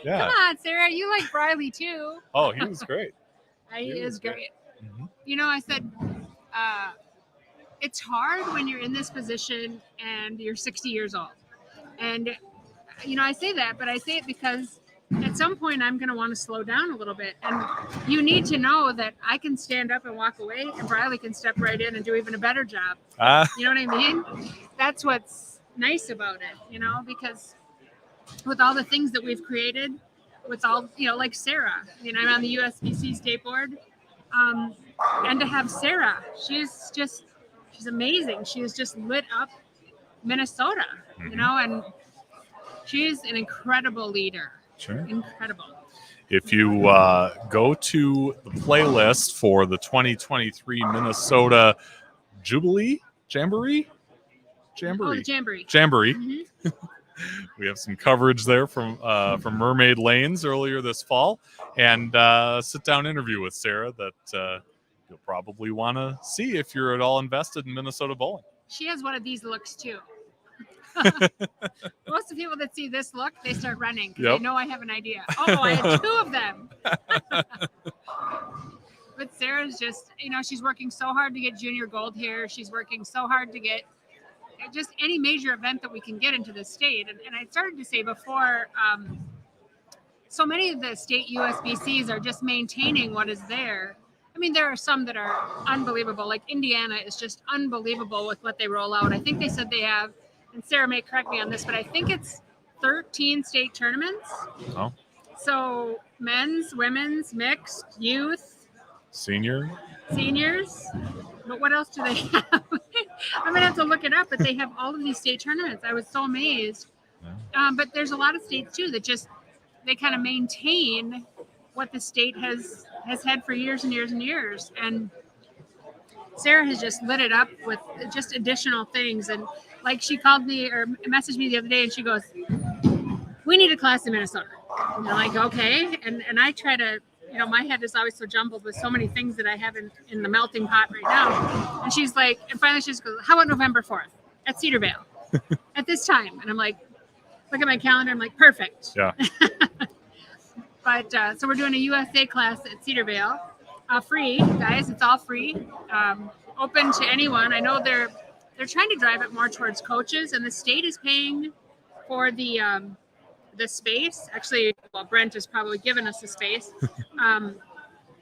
yeah. Come on, Sarah. You like Briley, too. Oh, he was great. He is great. Mm-hmm. You know, I said it's hard when you're in this position and you're 60 years old. And, you know, I say that, but I say it because at some point I'm going to want to slow down a little bit. And you need to know that I can stand up and walk away, and Briley can step right in and do even a better job. You know what I mean? That's what's nice about it, you know, because with all the things that we've created, with all, you know, like Sarah, you know, I'm on the USBC state board. And to have Sarah, she's amazing. She has just lit up Minnesota, you know, and she's an incredible leader. Sure. Incredible. If you go to the playlist for the 2023 Minnesota Jamboree. Oh, the Jamboree. Mm-hmm. We have some coverage there from Mermaid Lanes earlier this fall, and a sit-down interview with Sarah that you'll probably want to see if you're at all invested in Minnesota bowling. She has one of these looks too. Most of the people that see this look, they start running because they know I have an idea. Oh, I had 2 of them. But Sarah's just, you know, she's working so hard to get junior gold here. She's working so hard to get just any major event that we can get into the state. And I started to say before, so many of the state USBCs are just maintaining what is there. I mean, there are some that are unbelievable. Like Indiana is just unbelievable with what they roll out. I think they said they have, and Sarah may correct me on this, but I think it's 13 state tournaments. Oh. So men's, women's, mixed, youth. Seniors. But what else do they have? I'm going to have to look it up, but they have all of these state tournaments. I was so amazed. But there's a lot of states, too, that just, they kind of maintain what the state has had for years and years and years. And Sarah has just lit it up with just additional things. And like she called me or messaged me the other day and she goes, we need a class in Minnesota. And I'm like, okay. And I try to, you know, my head is always so jumbled with so many things that I have in the melting pot right now. And she's like, and finally she just goes, how about November 4th at Cedar Vale at this time? And I'm like, look at my calendar. I'm like, perfect. Yeah. But so we're doing a USA class at Cedar Vale, free, guys. It's all free, open to anyone. I know they're trying to drive it more towards coaches, and the state is paying for the space. Actually, well, Brent has probably given us the space,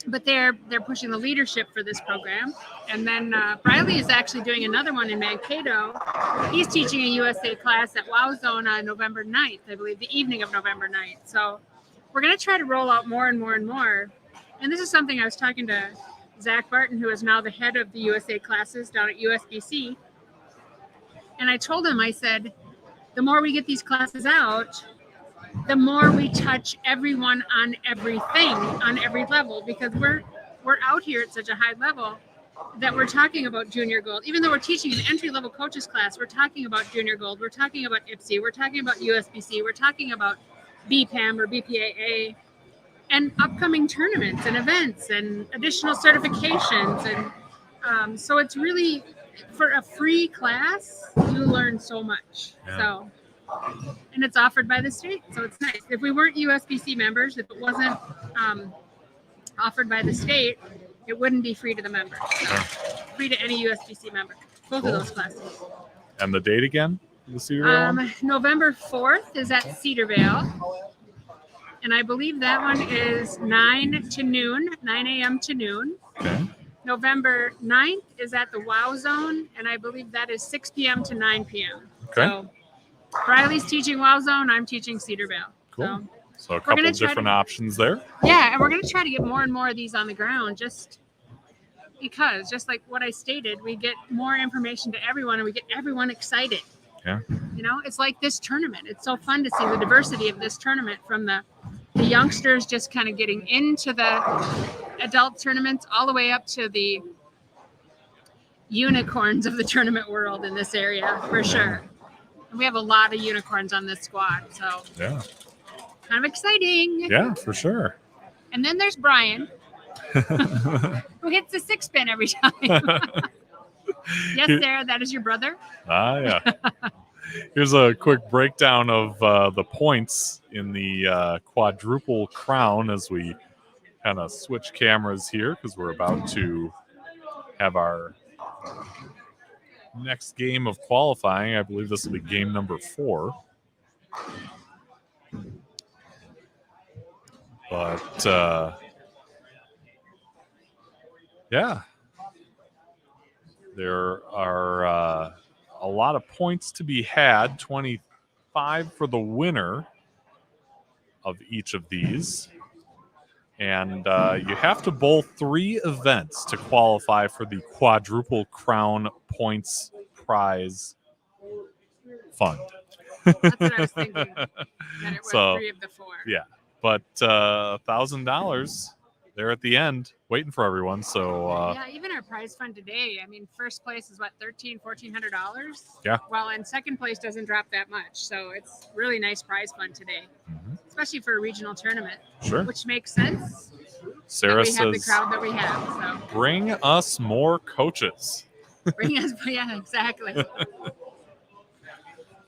but they're pushing the leadership for this program. And then Briley is actually doing another one in Mankato. He's teaching a USA class at Owatonna on November 9th, I believe, the evening of November 9th. So we're going to try to roll out more and more and more. And this is something I was talking to Zach Barton, who is now the head of the USA classes down at USBC. And I told him, I said, the more we get these classes out, the more we touch everyone on everything, on every level, because we're out here at such a high level that we're talking about junior gold. Even though we're teaching an entry-level coaches class, we're talking about junior gold, we're talking about IPSI, we're talking about USBC, we're talking about BPAM or BPAA, and upcoming tournaments and events and additional certifications. And so it's really, for a free class, you learn so much. Yeah. So, and it's offered by the state, so it's nice. If we weren't USBC members, if it wasn't offered by the state, it wouldn't be free to the members. So, free to any USBC member. Both of those classes. And the date again? The Cedarvale one? November 4th is at Cedarvale. And I believe that one is 9 a.m. to noon. Okay. November 9th is at the WOW Zone, and I believe that is 6 p.m. to 9 p.m. Okay. So Riley's teaching WOW Zone, I'm teaching Cedarvale. Cool. So a couple different options there. Yeah, and we're going to try to get more and more of these on the ground just because, just like what I stated, we get more information to everyone and we get everyone excited. Yeah. You know, it's like this tournament. It's so fun to see the diversity of this tournament, from the youngsters just kind of getting into the adult tournaments all the way up to the unicorns of the tournament world in this area, for sure. And we have a lot of unicorns on this squad, so yeah, kind of exciting. Yeah, for sure. And then there's Brian, who hits the 6-pin every time. Yes, Sarah, that is your brother. Ah, yeah. Here's a quick breakdown of the points in the quadruple crown as we kind of switch cameras here, because we're about to have our next game of qualifying. I believe this will be game number 4. But, yeah. There are a lot of points to be had, 25 for the winner of each of these. And you have to bowl 3 events to qualify for the quadruple crown points prize fund. That's what I was thinking. That it was So, 3 of the 4. Yeah, but $1,000 there at the end waiting for everyone. So yeah, even our prize fund today, I mean, first place is what, $1,400? Yeah. Well, and second place doesn't drop that much, so it's really nice prize fund today, especially for a regional tournament. Sure. Which makes sense. Sarah that we have the says, crowd that we have. So bring us more coaches. bring us, yeah, exactly.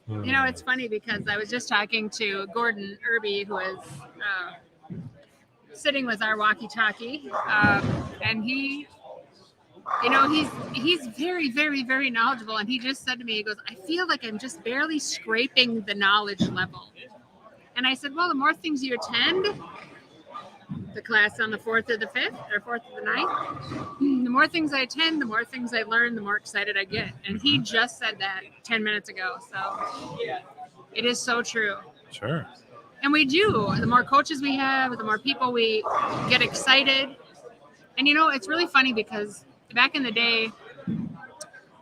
You know, it's funny because I was just talking to Gordon Irby, who is sitting with our walkie-talkie, and he, you know, he's very, very, very knowledgeable, and he just said to me, he goes, I feel like I'm just barely scraping the knowledge level. And I said, well, the more things you attend, the class on the 4th or the 5th or 4th or the 9th, the more things I attend, the more things I learn, the more excited I get. And he just said that 10 minutes ago. So it is so true. Sure. And we do. The more coaches we have, the more people we get excited. And, you know, it's really funny because back in the day,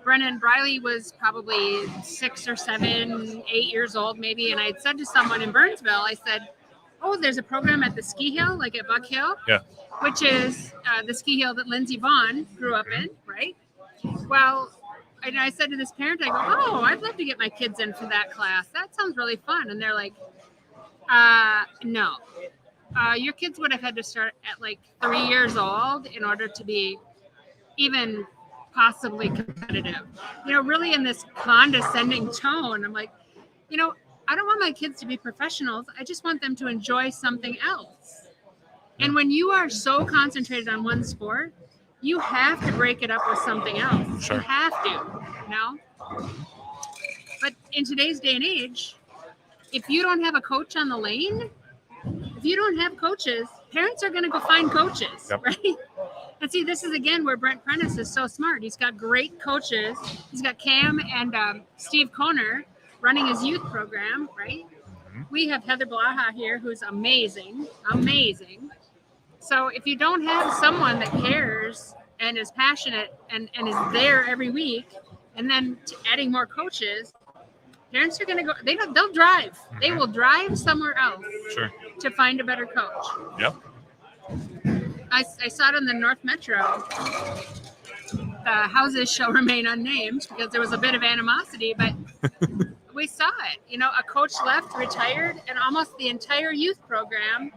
Brennan Briley was probably 6 or 7, 8 years old maybe. And I had said to someone in Burnsville, I said, oh, there's a program at the ski hill, like at Buck Hill, Yeah. which is the ski hill that Lindsey Vaughn grew up in, right? Well, and I said to this parent, I go, oh, I'd love to get my kids in for that class. That sounds really fun. And they're like, no. Your kids would have had to start at like 3 years old in order to be even possibly competitive. You know, really in this condescending tone. I'm like, you know, I don't want my kids to be professionals. I just want them to enjoy something else. And when you are so concentrated on one sport, you have to break it up with something else. Sure. You have to, you know? But in today's day and age, if you don't have a coach on the lane, if you don't have coaches parents are going to go find coaches, Yep. right? And see, this is again where Brent Prentice is so smart. He's got great coaches. He's got Cam and Steve Koner running his youth program, right? We have Heather Blaha here, who's amazing. So if you don't have someone that cares and is passionate and is there every week, and then adding more coaches, parents are going to go. They'll drive. They will drive somewhere else Sure. to find a better coach. Yep. I saw it on the North Metro. The houses shall remain unnamed because there was a bit of animosity, but we saw it. You know, a coach left, retired, and almost the entire youth program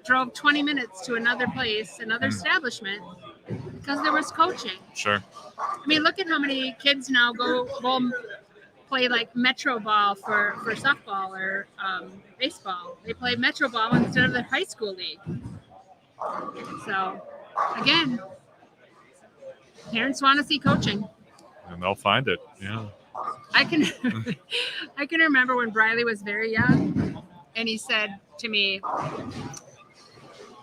drove 20 minutes to another place, another establishment, because there was coaching. Sure. I mean, look at how many kids now go play like Metro ball for softball or baseball. They play Metro ball instead of the high school league. So, again, parents want to see coaching. And they'll find it. Yeah. I can remember when Briley was very young, and he said to me,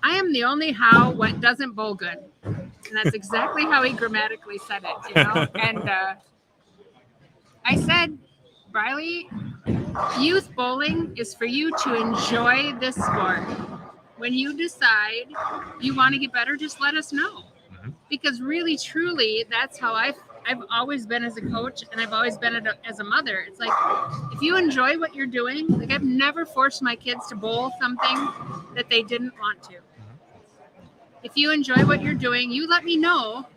"I am the only how what doesn't bowl good," and that's exactly how he grammatically said it, you know. And I said, "Briley, youth bowling is for you to enjoy this sport. When you decide you want to get better, just let us know." Because really, truly, that's how I've always been as a coach, and I've always been as a mother. It's like, if you enjoy what you're doing, like I've never forced my kids to bowl something that they didn't want to. If you enjoy what you're doing, you let me know.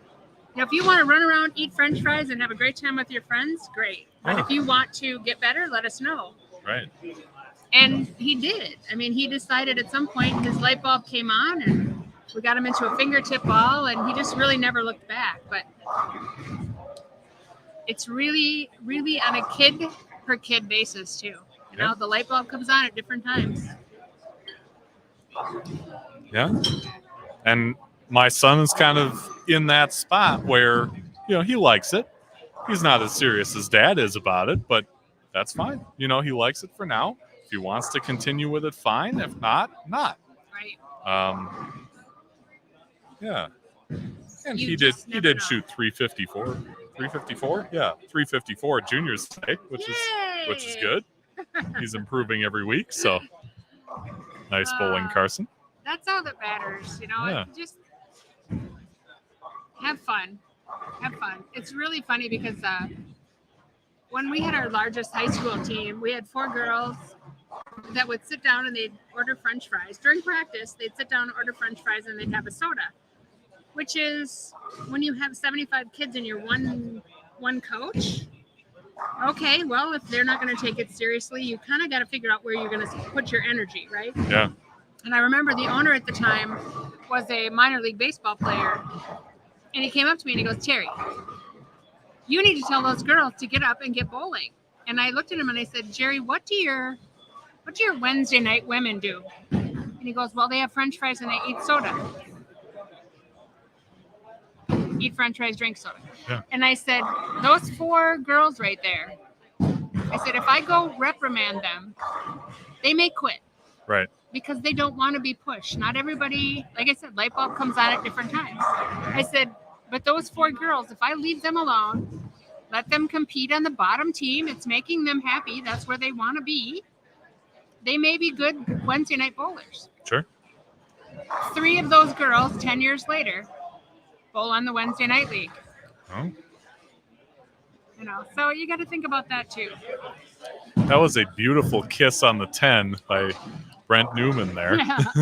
You know, if you want to run around, eat French fries, and have a great time with your friends, great. But if you want to get better, let us know. Right. And he did. I mean, he decided at some point his light bulb came on, and we got him into a fingertip ball, and he just really never looked back. But it's really, really on a kid per kid basis too. You know, the light bulb comes on at different times. Yeah. And my son is kind of in that spot where, you know, he likes it. He's not as serious as dad is about it, but that's fine. You know, he likes it for now. If he wants to continue with it, fine. If not, not. Right. Yeah. And You he just did never know. shoot 354. 354? Yeah, 354 at juniors today, which is good. He's improving every week, so nice bowling, Carson. That's all that matters, you know. Yeah. Just have fun. Have fun. It's really funny because when we had our largest high school team, we had 4 girls that would sit down and they'd order French fries. During practice, they'd sit down and order French fries and they'd have a soda, which is when you have 75 kids and you're one coach. Okay, well, if they're not going to take it seriously, you kind of got to figure out where you're going to put your energy, right? Yeah. And I remember the owner at the time was a minor league baseball player. And he came up to me and he goes, "Terry, you need to tell those girls to get up and get bowling." And I looked at him and I said, "Jerry, what do your Wednesday night women do?" And he goes, "Well, they have French fries and they eat soda." Eat French fries, drink soda. Yeah. And I said, "Those 4 girls right there," I said, "if I go reprimand them, they may quit." Right. Because they don't want to be pushed. Not everybody, like I said, light bulb comes on at different times. I said, but those 4 girls, if I leave them alone, let them compete on the bottom team, it's making them happy, that's where they want to be, they may be good Wednesday night bowlers. Sure. 3 of those girls, 10 years later, bowl on the Wednesday night league. Oh. You know, so you got to think about that too. That was a beautiful kiss on the 10 by Brent Newman there. Yeah.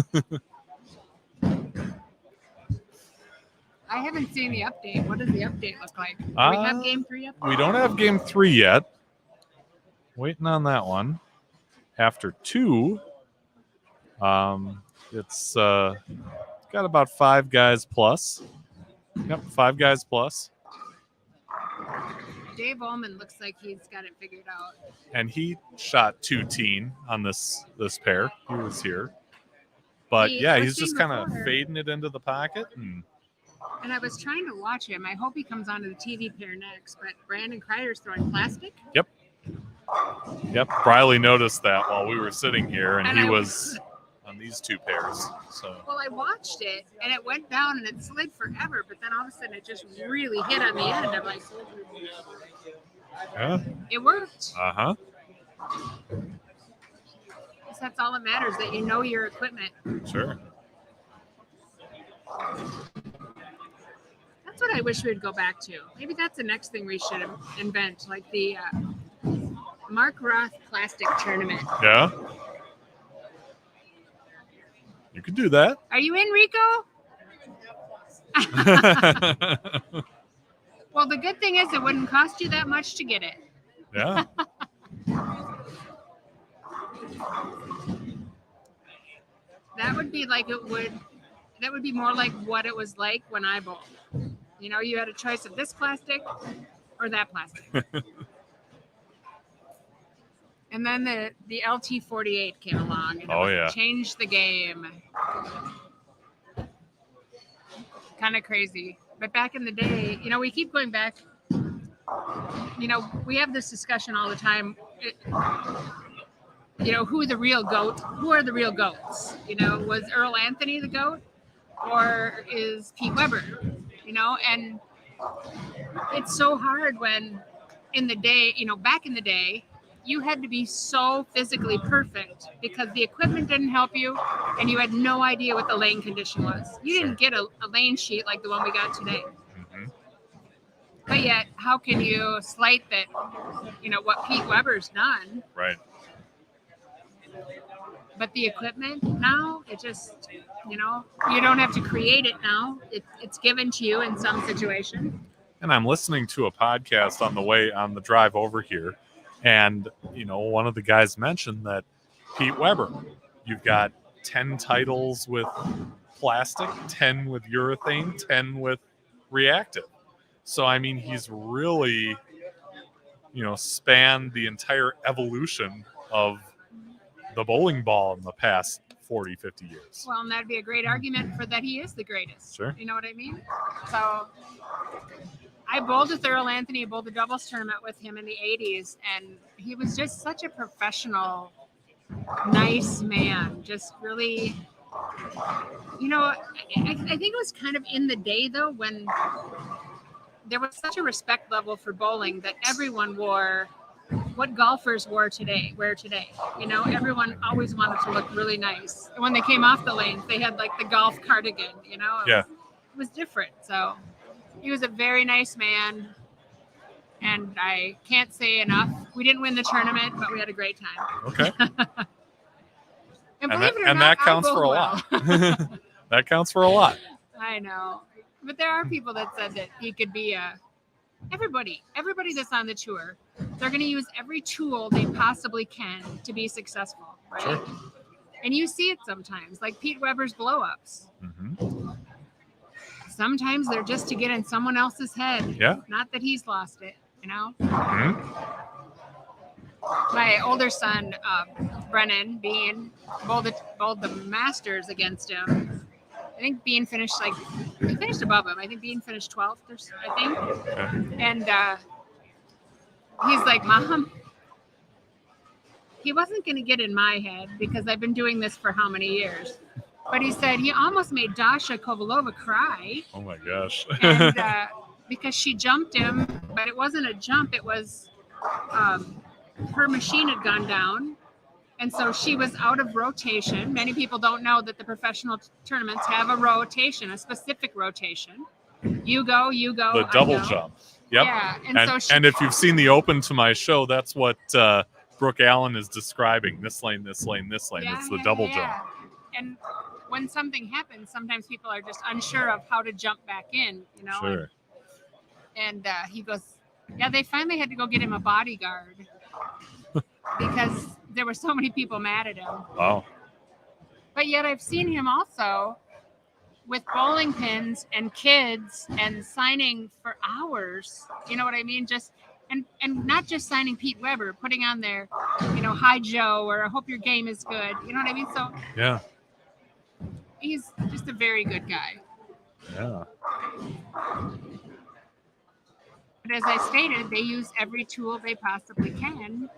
I haven't seen the update. What does the update look like? Do we have game 3 up? We don't have game 3 yet. Waiting on that one. After 2, it's got about 5 guys plus. Yep, 5 guys plus. Dave Ullman looks like he's got it figured out. And he shot 2-teen on this pair. He was here. But yeah, he's just kind of fading it into the pocket. And I was trying to watch him. I hope he comes onto the TV pair next. But Brandon Kreider's throwing plastic. Yep. Briley noticed that while we were sitting here, and he was on these two pairs. So Well, I watched it and it went down and it slid forever, but then all of a sudden it just really hit on the end. I'm like, yeah, it worked. uh-huh. That's all that matters, that you know your equipment. Sure. That's what I wish we'd go back to. Maybe that's the next thing we should invent, like the Mark Roth plastic tournament. Yeah. You could do that. Are you in, Rico? Well, the good thing is it wouldn't cost you that much to get it. Yeah. That would be like it would. That would be more like what it was like when I bowled. You know, you had a choice of this plastic or that plastic. And then the LT48 came along and it changed the game. Kind of crazy. But back in the day, you know, we keep going back. You know, we have this discussion all the time. You know, who are the real goats? You know, was Earl Anthony the goat or is Pete Weber? You know, and it's so hard when in the day, you know, back in the day, you had to be so physically perfect because the equipment didn't help you and you had no idea what the lane condition was. You didn't get a lane sheet like the one we got today. Mm-hmm. But yet, how can you slight that, you know, what Pete Weber's done? Right. But the equipment now, it just, you know, you don't have to create it now. It's given to you in some situation. And I'm listening to a podcast on the drive over here. And, you know, one of the guys mentioned that Pete Weber, you've got 10 titles with plastic, 10 with urethane, 10 with reactive. So, I mean, he's really, you know, spanned the entire evolution of the bowling ball in the past 40, 50 years. Well, and that'd be a great argument for that he is the greatest. Sure. You know what I mean? So I bowled with Earl Anthony, bowled the doubles tournament with him in the 80s, and he was just such a professional, nice man. Just really, you know, I think it was kind of in the day, though, when there was such a respect level for bowling that everyone wore what golfers wear today. You know, everyone always wanted to look really nice. And when they came off the lanes, they had like the golf cardigan, you know? It was different. So he was a very nice man. And I can't say enough. We didn't win the tournament, but we had a great time. Okay. And believe it or not, that counts I for a bowled lot. well. That counts for a lot. I know. But there are people that said that he could be everybody that's on the tour, they're going to use every tool they possibly can to be successful, right? Sure. And you see it sometimes, like Pete Weber's blow-ups. Mm-hmm. Sometimes they're just to get in someone else's head. Yeah. Not that he's lost it, you know? Mm-hmm. My older son, Brennan, Bean, bowled the Masters against him. I think Bean finished he finished above him. I think Bean finished 12th, I think. Okay. And he's like, Mom, he wasn't going to get in my head because I've been doing this for how many years. But he said he almost made Dasha Kovalova cry. Oh, my gosh. And because she jumped him, but it wasn't a jump. It was her machine had gone down. And so she was out of rotation. Many people don't know that the professional tournaments have a rotation, a specific rotation. You go. The double jump. Yep. Yeah. And if you've seen the open to my show, that's what Brooke Allen is describing. This lane, this lane, this lane. It's the double jump. And when something happens, sometimes people are just unsure of how to jump back in, you know? Sure. And he goes, yeah, they finally had to go get him a bodyguard because there were so many people mad at him. Wow. But yet I've seen him also with bowling pins and kids and signing for hours. You know what I mean? Just and not just signing Pete Weber, putting on there, you know, hi Joe, or I hope your game is good. You know what I mean? So yeah, he's just a very good guy. Yeah. But as I stated, they use every tool they possibly can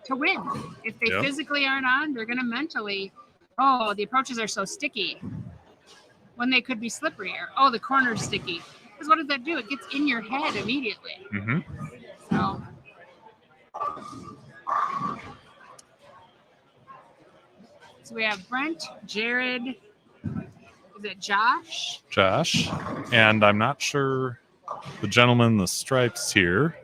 to win. If they physically aren't on, they're going to mentally Oh, the approaches are so sticky when they could be slipperier. Oh, the corner's sticky. Because what does that do? It gets in your head immediately. Mm-hmm. So we have Brent, Jared, is it Josh? Josh. And I'm not sure the gentleman in the stripes here.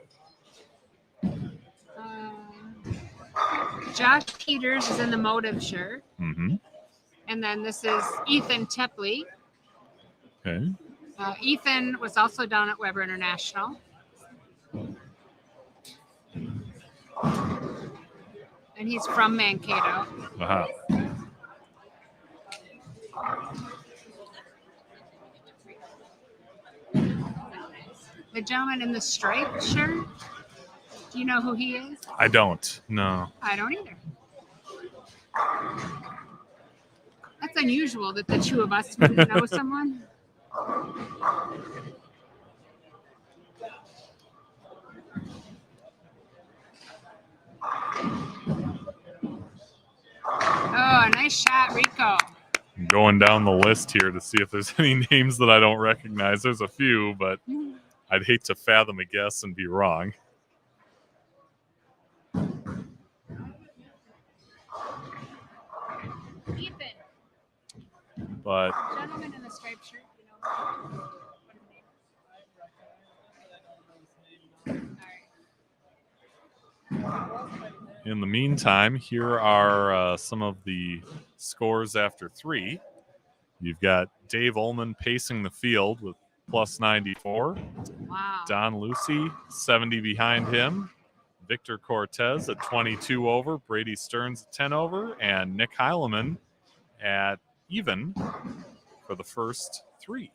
Josh Peters is in the Motive shirt. Mm-hmm. And then this is Ethan Tepley. Okay. Ethan was also down at Weber International. And he's from Mankato. Uh-huh. The gentleman in the striped shirt, do you know who he is? I don't. No. I don't either. That's unusual that the two of us wouldn't know someone. Oh, nice shot, Rico. I'm going down the list here to see if there's any names that I don't recognize. There's a few, but I'd hate to fathom a guess and be wrong. Ethan. But Gentleman in the striped shirt, you know. in the meantime, here are some of the scores after 3. You've got Dave Ullman pacing the field with plus 94. Wow. Don Lucy, 70 behind him. Victor Cortez at 22 over. Brady Stearns at 10 over. And Nick Heileman at even for the first 3.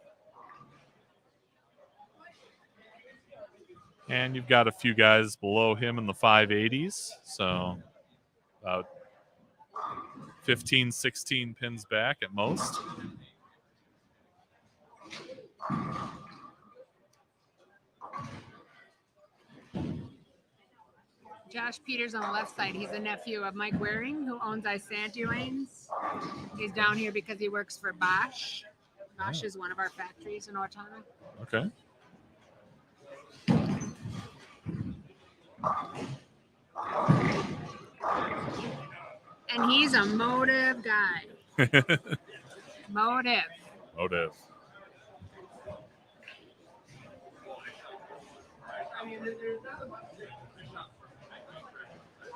And you've got a few guys below him in the 580s. So about 15, 16 pins back at most. Josh Peters on the left side. He's a nephew of Mike Waring, who owns Isanti Lanes. He's down here because he works for Bosch. Bosch is one of our factories in Owatonna. Okay. And he's a Motive guy. Motive. Motive.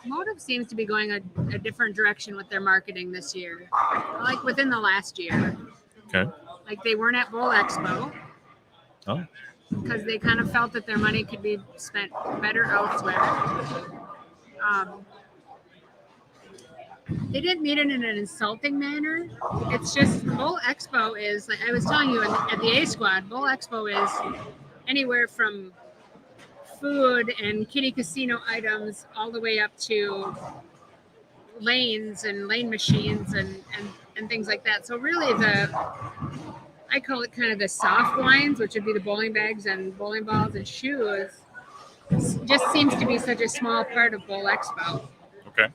Motive seems to be going a different direction with their marketing this year. Like within the last year. Okay. Like they weren't at Bull Expo. Oh. Because they kind of felt that their money could be spent better elsewhere. They didn't mean it in an insulting manner. It's just Bull Expo is, like I was telling you at the A Squad, Bull Expo is anywhere from food and kiddie casino items all the way up to lanes and lane machines and things like that. So really I call it kind of the soft lines, which would be the bowling bags and bowling balls and shoes. Just seems to be such a small part of Bull Expo. Okay.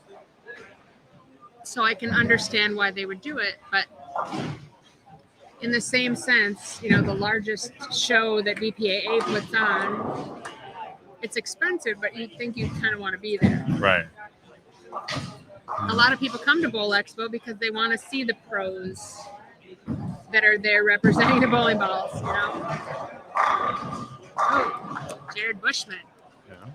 So I can understand why they would do it, but in the same sense, you know, the largest show that BPAA puts on, it's expensive, but you'd think you'd kind of want to be there. Right. A lot of people come to Bowl Expo because they want to see the pros that are there representing the bowling balls, you know? Oh, Jared Bushman. Yeah.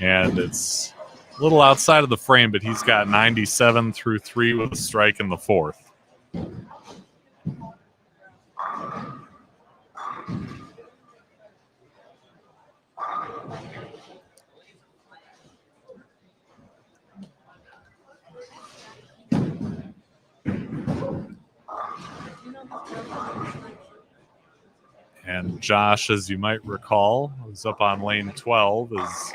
And it's a little outside of the frame, but he's got 97 through 3 with a strike in the 4th. And Josh, as you might recall, who's up on lane 12, is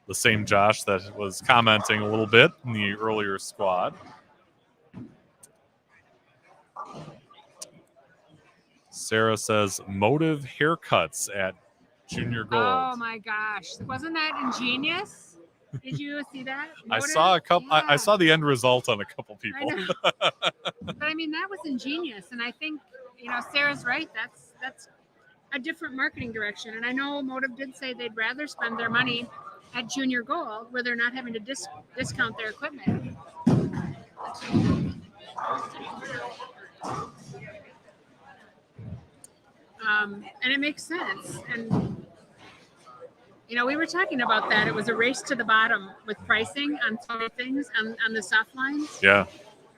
the same Josh that was commenting a little bit in the earlier squad. Sarah says, Motive haircuts at Junior Gold. Oh my gosh. Wasn't that ingenious? Did you see that? I Motor? saw a couple. I Yeah. saw the end result on a couple I people. know. But I mean, that was ingenious, and I think Sarah's right. That's a different marketing direction. And I know Motive did say they'd rather spend their money at Junior Gold, where they're not having to discount their equipment. And it makes sense. And we were talking about that. It was a race to the bottom with pricing on so many things on the soft lines. Yeah.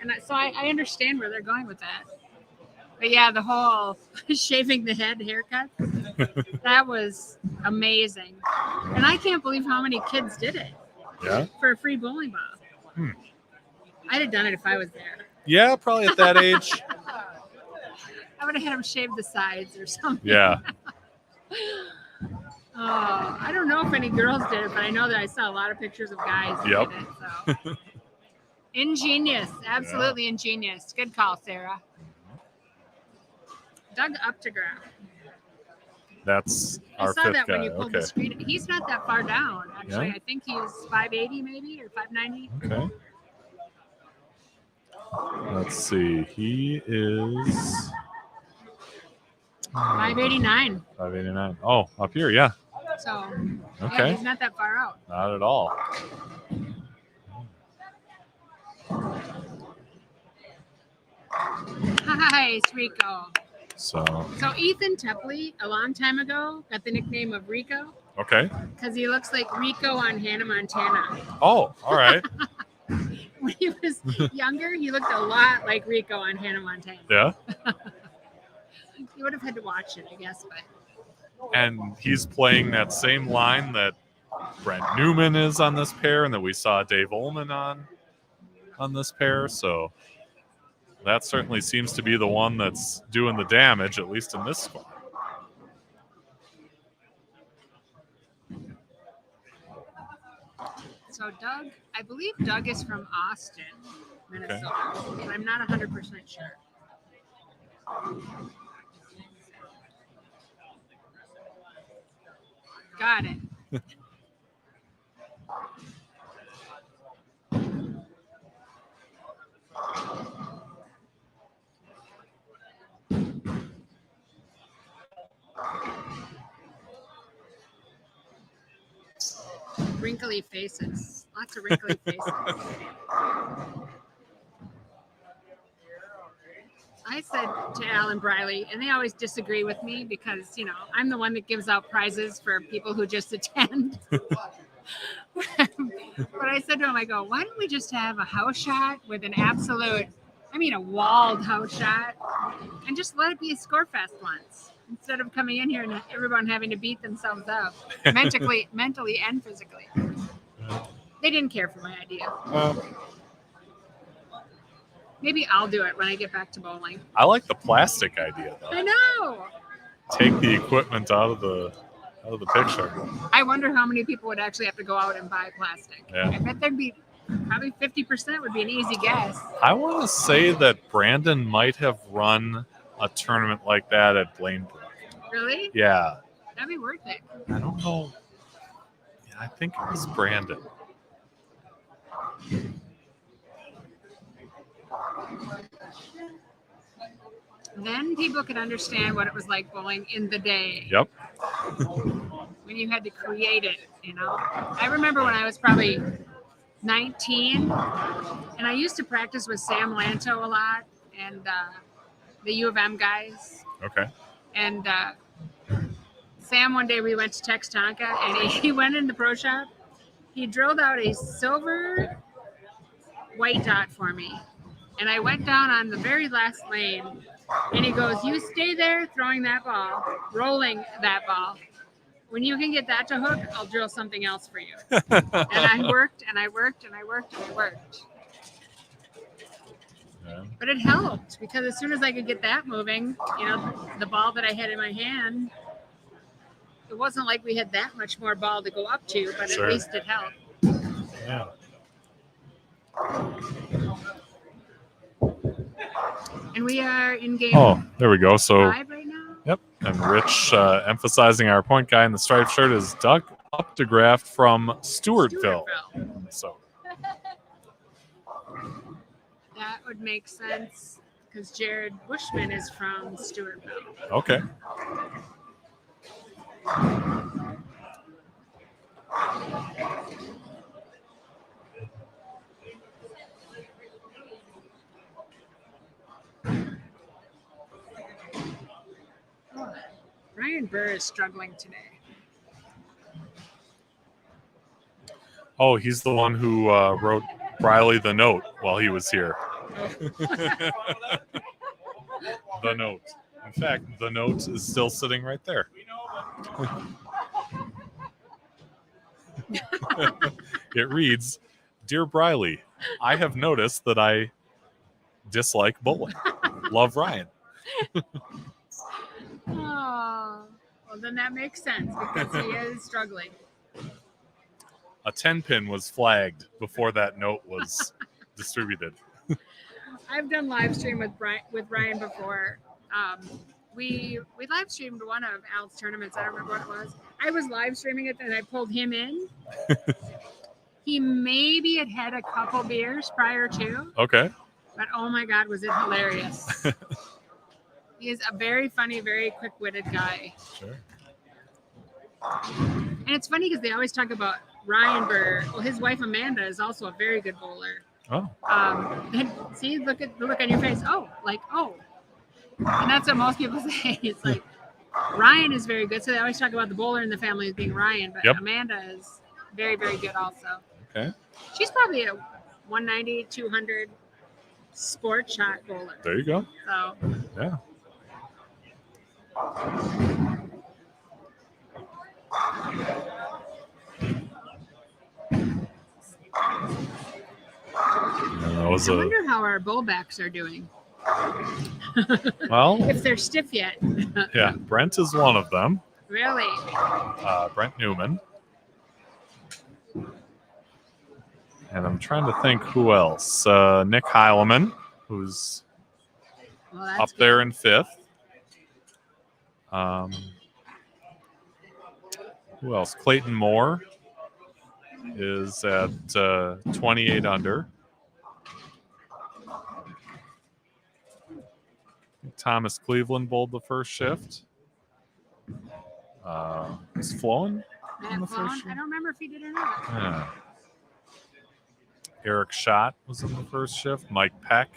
And so I understand where they're going with that. But yeah, the whole shaving the head haircut, that was amazing. And I can't believe how many kids did it. Yeah. For a free bowling ball. I'd have done it if I was there. Yeah, probably at that age. I would have had them shave the sides or something. Yeah. Oh, I don't know if any girls did it, but I know that I saw a lot of pictures of guys who Yep. did it. So. Ingenious. Absolutely ingenious. Good call, Sarah. Doug Updegraff. That's I our saw fifth that guy. when you pulled the Okay. screen. He's not that far down, actually. Yeah? I think he's 580 maybe or 590. Okay. Let's see. He is 589. 589. Oh, up here, yeah. So Okay. he's not that far out. Not at all. Hi, Rico. So, Ethan Tepley, a long time ago, got the nickname of Rico okay. because he looks like Rico on Hannah Montana. Oh, all right. When he was younger, he looked a lot like Rico on Hannah Montana. Yeah. You would have had to watch it, I guess, but And he's playing that same line that Brent Newman is on this pair and that we saw Dave Ullman on this pair. So that certainly seems to be the one that's doing the damage, at least in this spot. so Doug, I believe Doug is from Austin, Minnesota, but I'm not 100% sure. Got it. Wrinkly faces. Lots of wrinkly faces. I said to Alan Briley, and they always disagree with me because, I'm the one that gives out prizes for people who just attend. But I said to him, I go, why don't we just have a house shot with an absolute, a walled house shot, and just let it be a score fest once instead of coming in here and everyone having to beat themselves up mentally and physically. They didn't care for my idea. Maybe I'll do it when I get back to bowling. I like the plastic idea, though. I know. Take the equipment out of the picture. I wonder how many people would actually have to go out and buy plastic. Yeah. I bet there'd be probably 50% would be an easy guess. I want to say that Brandon might have run a tournament like that at Blainbrook. Really? Yeah. That'd be worth it. I don't know. Yeah, I think it was Brandon. Then people could understand what it was like bowling in the day. Yep. When you had to create it, I remember when I was probably 19, and I used to practice with Sam Lanto a lot and the U of M guys. Okay. And Sam, one day we went to Tex Tonka, and he went in the pro shop. He drilled out a silver white dot for me. And I went down on the very last lane, and he goes, you stay there throwing that ball, rolling that ball. When you can get that to hook, I'll drill something else for you. And I worked, and I worked, and I worked, and I worked. Yeah. But it helped, because as soon as I could get that moving, the ball that I had in my hand, it wasn't like we had that much more ball to go up to, but Sure. at least it helped. Yeah. And we are in game Oh, there we go. So, 5 right now. yep. And Rich emphasizing our point guy in the striped shirt is Doug Uptographed from Stewartville, Stewartville. Minnesota. That would make sense because Jared Bushman is from Stewartville. Okay. Ryan Burr is struggling today. Oh, he's the one who wrote Riley the note while he was here. The note. In fact, the note is still sitting right there. It reads, "Dear Briley, I have noticed that I dislike bowling. Love, Ryan." Oh, well, then that makes sense because he is struggling. A 10-pin was flagged before that note was distributed. I've done live stream with Ryan before. We live streamed one of Al's tournaments. I don't remember what it was. I was live streaming it and I pulled him in. He maybe had a couple beers prior to. Okay. But oh my God, was it hilarious. He is a very funny, very quick-witted guy. Sure. And it's funny because they always talk about Ryan Burr. Well, his wife Amanda is also a very good bowler. Oh. And see, look at the look on your face. Oh, like, oh. And that's what most people say. It's like Ryan is very good. So they always talk about the bowler in the family as being Ryan, but Yep. Amanda is very, very good also. Okay. She's probably a 190, 200 sport shot bowler. There you go. So Yeah. That was I wonder how our bowbacks are doing. well, If they're stiff yet. yeah, Brent is one of them. Really? Brent Newman. And I'm trying to think who else. Nick Heilman, who's Well, that's up good. there in 5th. Who else? Clayton Moore is at 28 under. Thomas Cleveland bowled the first shift. Is Flown? Matt the Vaughn? first I don't remember if he did or not. Yeah. Eric Schott was in the first shift. Mike Peck.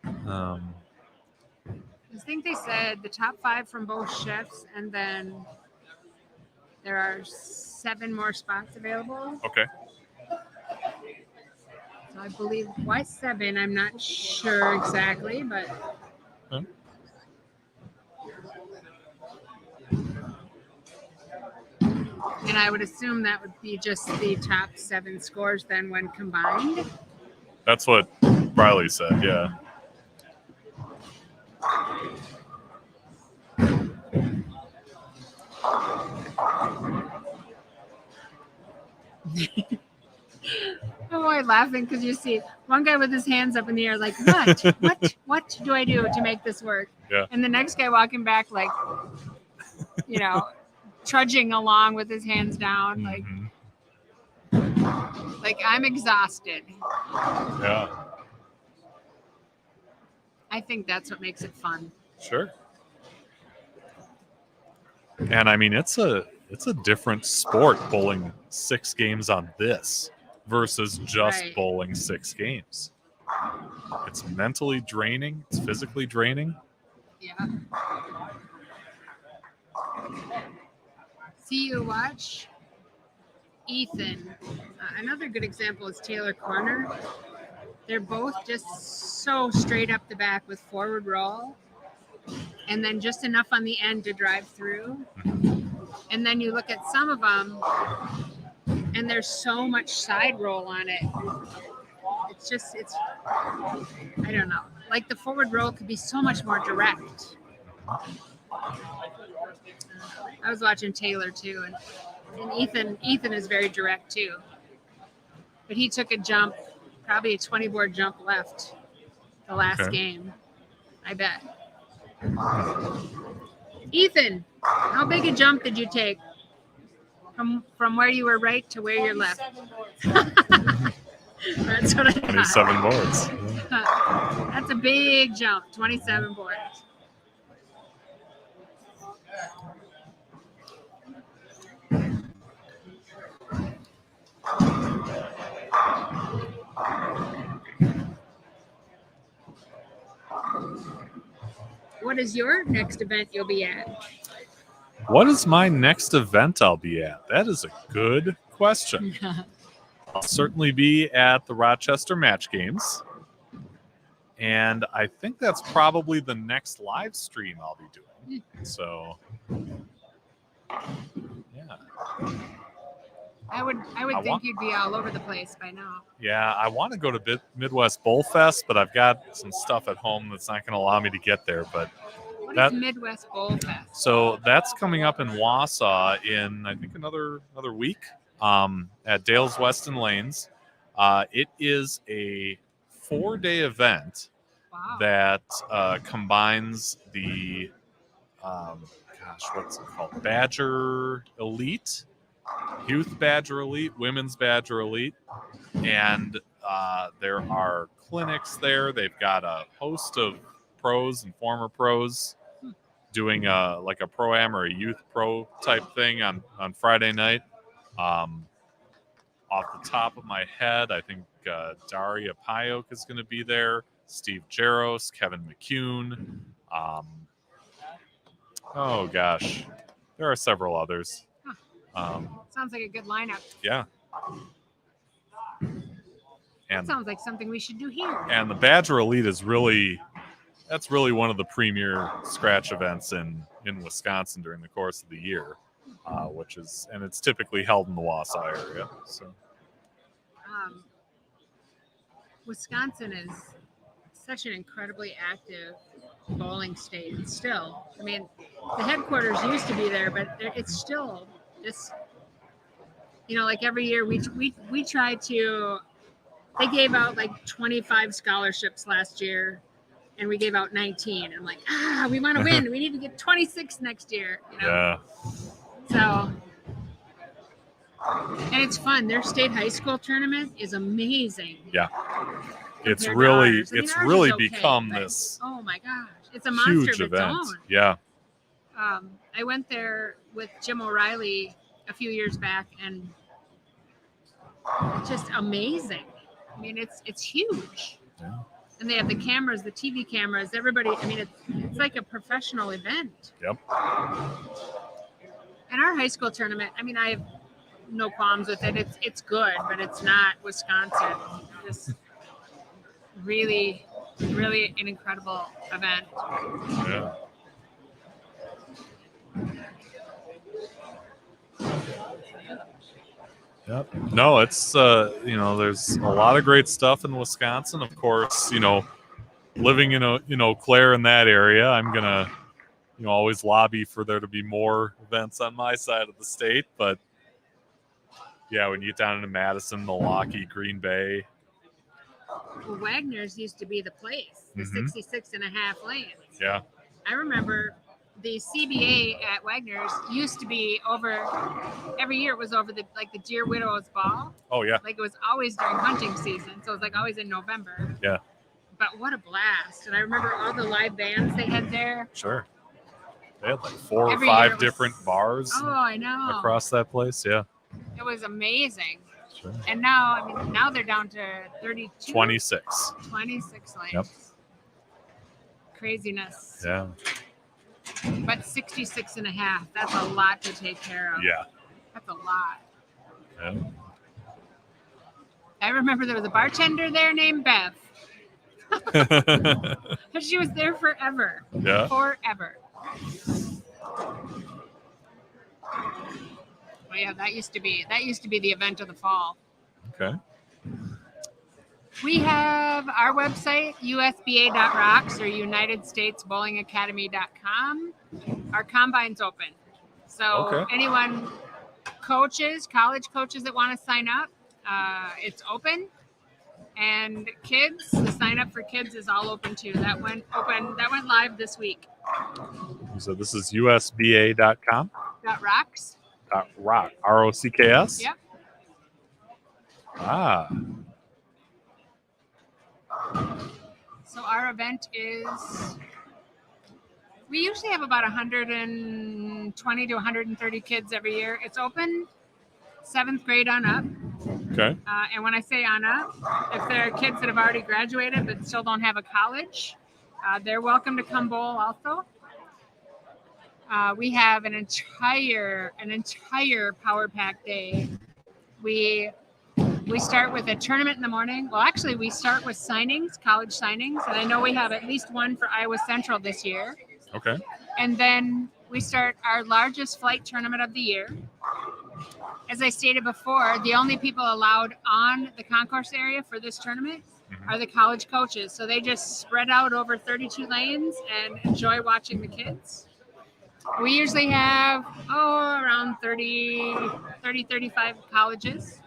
I think they said the top 5 from both shifts, and then there are 7 more spots available. Okay. So I believe why 7? I'm not sure exactly, but Okay. and I would assume that would be just the top 7 scores then when combined. That's what Riley said, yeah. Oh, I'm laughing because you see one guy with his hands up in the air, like, what do I do to make this work? Yeah. And the next guy walking back, like, trudging along with his hands down, Mhm. like I'm exhausted. Yeah, I think that's what makes it fun. sure. And I mean, it's a different sport bowling 6 games on this versus just Right. bowling 6 games. It's mentally draining. It's physically draining. Yeah. See you watch Ethan. Another good example is Taylor Corner. They're both just so straight up the back with forward roll and then just enough on the end to drive through. And then you look at some of them and there's so much side roll on it. It's I don't know. Like the forward roll could be so much more direct. I was watching Taylor too, and Ethan is very direct too. But he took a jump, probably a 20-board jump left the last game. I bet. Ethan, how big a jump did you take? From where you were right to where you're left. That's what I thought. 27 boards. That's a big jump. 27 boards. What is your next event you'll be at? What is my next event I'll be at? That is a good question. I'll certainly be at the Rochester Match Games. And I think that's probably the next live stream I'll be doing. So, yeah. I would think you'd be all over the place by now. Yeah, I want to go to Midwest Bowl Fest, but I've got some stuff at home that's not going to allow me to get there. But what is Midwest Bowl Fest? So that's coming up in Wausau in, I think, another week at Dale's Weston Lanes. It is a 4-day event that combines the, what's it called? Badger Elite, Youth Badger Elite, Women's Badger Elite. And there are clinics there. They've got a host of pros and former pros doing a pro-am or a youth pro type thing on Friday night. Off the top of my head, I think Daria Payok is going to be there, Steve Jaros, Kevin McCune. Oh gosh, there are several others. Sounds like a good lineup. Yeah. And sounds like something we should do here. And the Badger Elite is really one of the premier scratch events in Wisconsin during the course of the year, and it's typically held in the Wausau area. So, Wisconsin is such an incredibly active bowling state. Still, I mean, the headquarters used to be there, but it's still just, like every year we try to. They gave out like 25 scholarships last year, and we gave out 19. I'm like, we want to win. We need to get 26 next year. Yeah. So, and it's fun. Their state high school tournament is amazing. Yeah. It's really become this. Oh my gosh, it's a monster huge of its event. own. Yeah. I went there with Jim O'Reilly a few years back, and it's just amazing. I mean, it's huge. Yeah. And they have the cameras, the TV cameras, everybody. I mean, it's like a professional event. Yep. And our high school tournament, I mean, I have no qualms with it. It's good, but it's not Wisconsin. Just really, really an incredible event. Yeah. Yep. No, it's there's a lot of great stuff in Wisconsin. Of course, living in Eau Claire in that area, I'm gonna always lobby for there to be more events on my side of the state. But yeah, when you get down into Madison, Milwaukee, Green Bay. Well, Wagner's used to be the place, the 66 and a half lanes. Yeah. I remember the CBA at Wagner's used to be over, every year it was over the Deer Widow's Ball. Oh, yeah. Like it was always during hunting season. So it was like always in November. Yeah. But what a blast. And I remember all the live bands they had there. Sure. They had like 4 Every or 5 year it was- bars bars Oh, I know. across that place. Yeah. It was amazing. Sure. And now they're down to 32. 26. 26 lanes. Yep. Craziness. Yeah. But 66 and a half, that's a lot to take care of. Yeah. That's a lot. Yeah. I remember there was a bartender there named Bev. She was there forever. Yeah. Forever. Well, yeah, that used to be the event of the fall. Okay. We have our website, usba.rocks or UnitedStatesBowlingAcademy.com. Our combine's open. So anyone, college coaches that want to sign up, it's open. And kids, the sign up for kids is all open too. That went live this week. So this is usba.com. .rocks. Rock. ROCKS? Yep. Ah. So our event is, we usually have about 120 to 130 kids every year. It's open 7th grade on up. Okay. And when I say on up, if there are kids that have already graduated but still don't have a college, they're welcome to come bowl also. We have an entire Power Pack day. We start with a tournament in the morning. Well, actually, we start with signings, college signings, and I know we have at least one for Iowa Central this year. Okay. And then we start our largest flight tournament of the year. As I stated before, the only people allowed on the concourse area for this tournament are the college coaches. So they just spread out over 32 lanes and enjoy watching the kids. We usually have, around 35 colleges.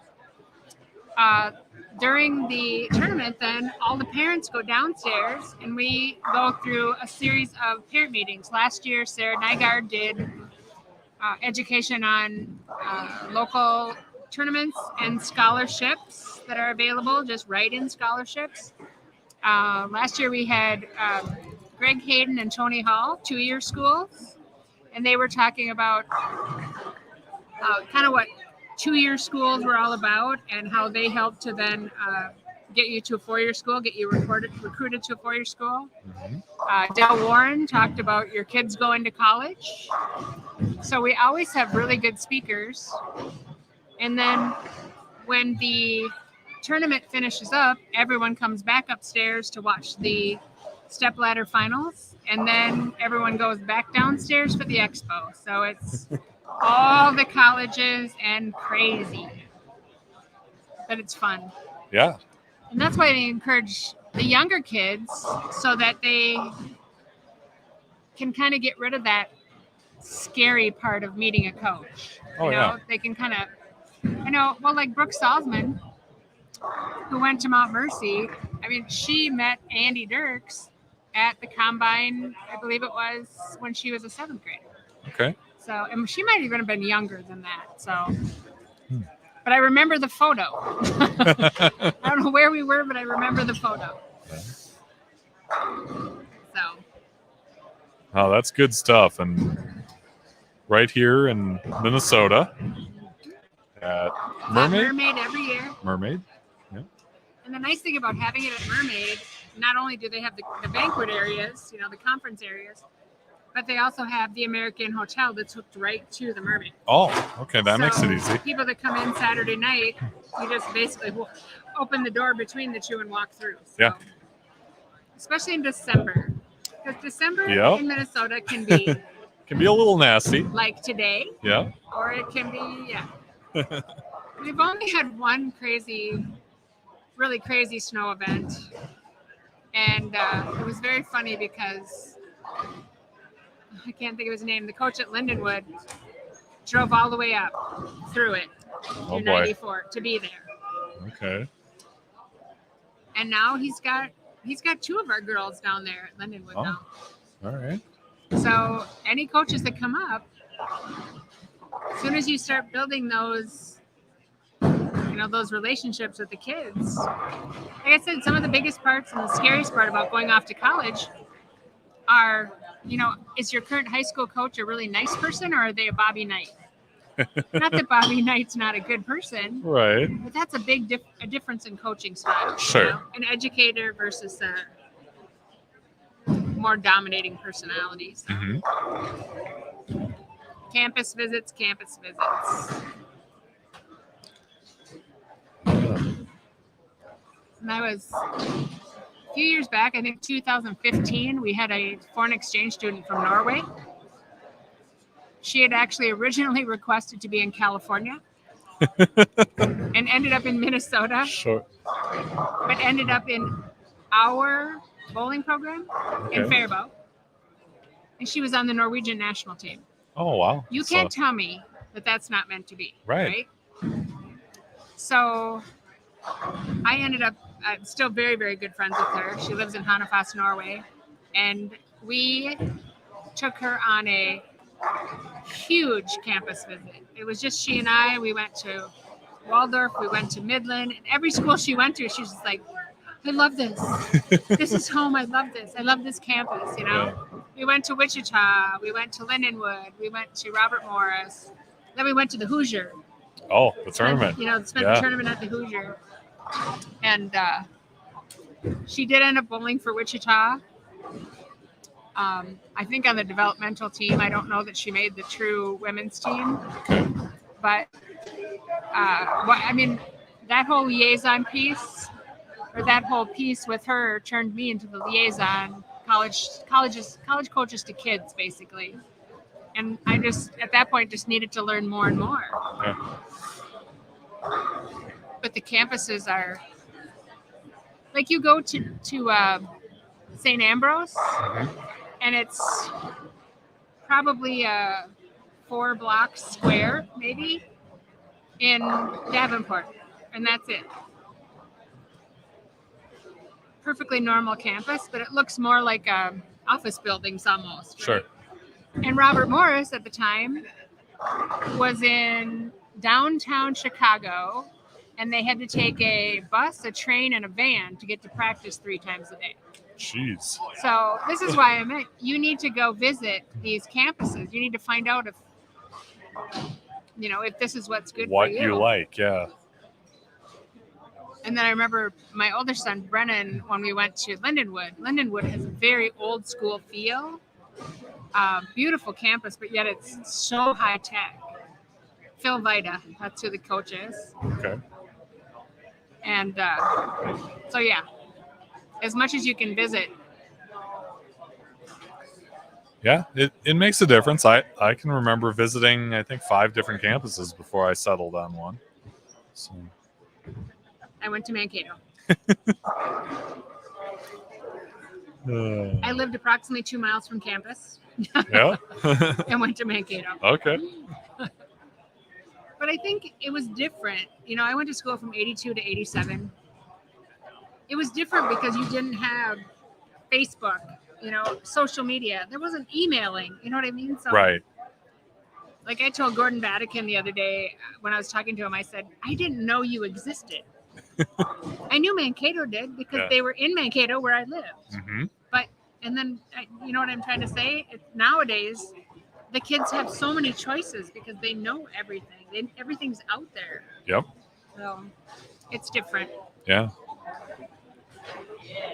During the tournament, then all the parents go downstairs and we go through a series of parent meetings. Last year, Sarah Nygaard did education on local tournaments and scholarships that are available, just write-in scholarships. Last year we had Greg Hayden and Tony Hall, 2-year schools, and they were talking about kind of what 2-year schools were all about and how they help to then get you to a 4-year school, get you recruited to a 4-year school. Del Warren talked about your kids going to college. So we always have really good speakers. And then when the tournament finishes up, everyone comes back upstairs to watch the stepladder finals. And then everyone goes back downstairs for the expo. So it's all the colleges and crazy. But it's fun. Yeah. And that's why I encourage the younger kids so that they can kind of get rid of that scary part of meeting a coach. They can kind of, like Brooke Salzman, who went to Mount Mercy. I mean, she met Andy Dirks at the combine, I believe it was when she was a 7th grader. Okay. So, and she might even have been younger than that. So, but I remember the photo. I don't know where we were, but I remember the photo. So. Oh, that's good stuff. And right here in Minnesota at Mermaid. Mermaid every year. Mermaid. Yeah. And the nice thing about having it at Mermaid, not only do they have the banquet areas, the conference areas, but they also have the American Hotel that's hooked right to the Mermaid. Oh, okay. That makes it easy. People that come in Saturday night, you just basically open the door between the two and walk through. So, yeah. Especially in December. Because December in Minnesota can be a little nasty. Like today. Yeah. Or it can be, We've only had one really crazy snow event. And it was very funny because I can't think of his name. The coach at Lindenwood drove all the way up through it through 94 to be there. Okay. And now he's got 2 of our girls down there at Lindenwood now. All right. So any coaches that come up, as soon as you start building those relationships with the kids, like I said, some of the biggest parts and the scariest part about going off to college are, is your current high school coach a really nice person or are they a Bobby Knight? Not that Bobby Knight's not a good person. Right. But that's a big difference in coaching style. Sure. An educator versus a more dominating personality. So. Campus visits. And I was a few years back, I think 2015, we had a foreign exchange student from Norway. She had actually originally requested to be in California and ended up in Minnesota. Sure. But ended up in our bowling program in Faribault. And she was on the Norwegian national team. Oh, wow. You can't tell me that that's not meant to be. Right. So I ended up still very, very good friends with her. She lives in Hanafoss, Norway. And we took her on a huge campus visit. It was just she and I. We went to Waldorf, we went to Midland, and every school she went to, she was just like, I love this. This is home. I love this. I love this campus, you know. Yeah. We went to Wichita, we went to Lindenwood, we went to Robert Morris, then we went to the Hoosier. Oh, the tournament. Spent Yeah. the tournament at the Hoosier. And she did end up bowling for Wichita. I think on the developmental team. I don't know that she made the true women's team. But, that whole liaison piece, or that whole piece with her, turned me into the liaison, college coaches to kids, basically. And I just, at that point, just needed to learn more and more. Yeah. But the campuses are, like, you go to St. Ambrose, and it's probably a 4 block square, maybe, in Davenport, and that's it. Perfectly normal campus, but it looks more like office buildings almost. Right? Sure. And Robert Morris at the time was in downtown Chicago, and they had to take a bus, a train, and a van to get to practice 3 times a day. Jeez. So this is why I meant you need to go visit these campuses. You need to find out if this is what's good What for you. you like, yeah. And then I remember my older son, Brennan, when we went to Lindenwood. Lindenwood has a very old school feel. Beautiful campus, but yet it's so high tech. Phil Vida, that's who the coach is. Okay. And so, yeah, as much as you can visit. Yeah, it makes a difference. I can remember visiting, I think, 5 different campuses before I settled on one. So. I went to Mankato. I lived approximately 2 miles from campus. Yeah. And went to Mankato. Okay. But I think it was different. I went to school from 82 to 87. It was different because you didn't have Facebook, social media. There wasn't emailing. You know what I mean? So, Right. Like I told Gordon Vatican the other day when I was talking to him, I said, I didn't know you existed. I knew Mankato did because they were in Mankato where I lived. Mm-hmm. And then, you know what I'm trying to say? Nowadays, the kids have so many choices because they know everything. Everything's out there. Yep. So it's different. Yeah.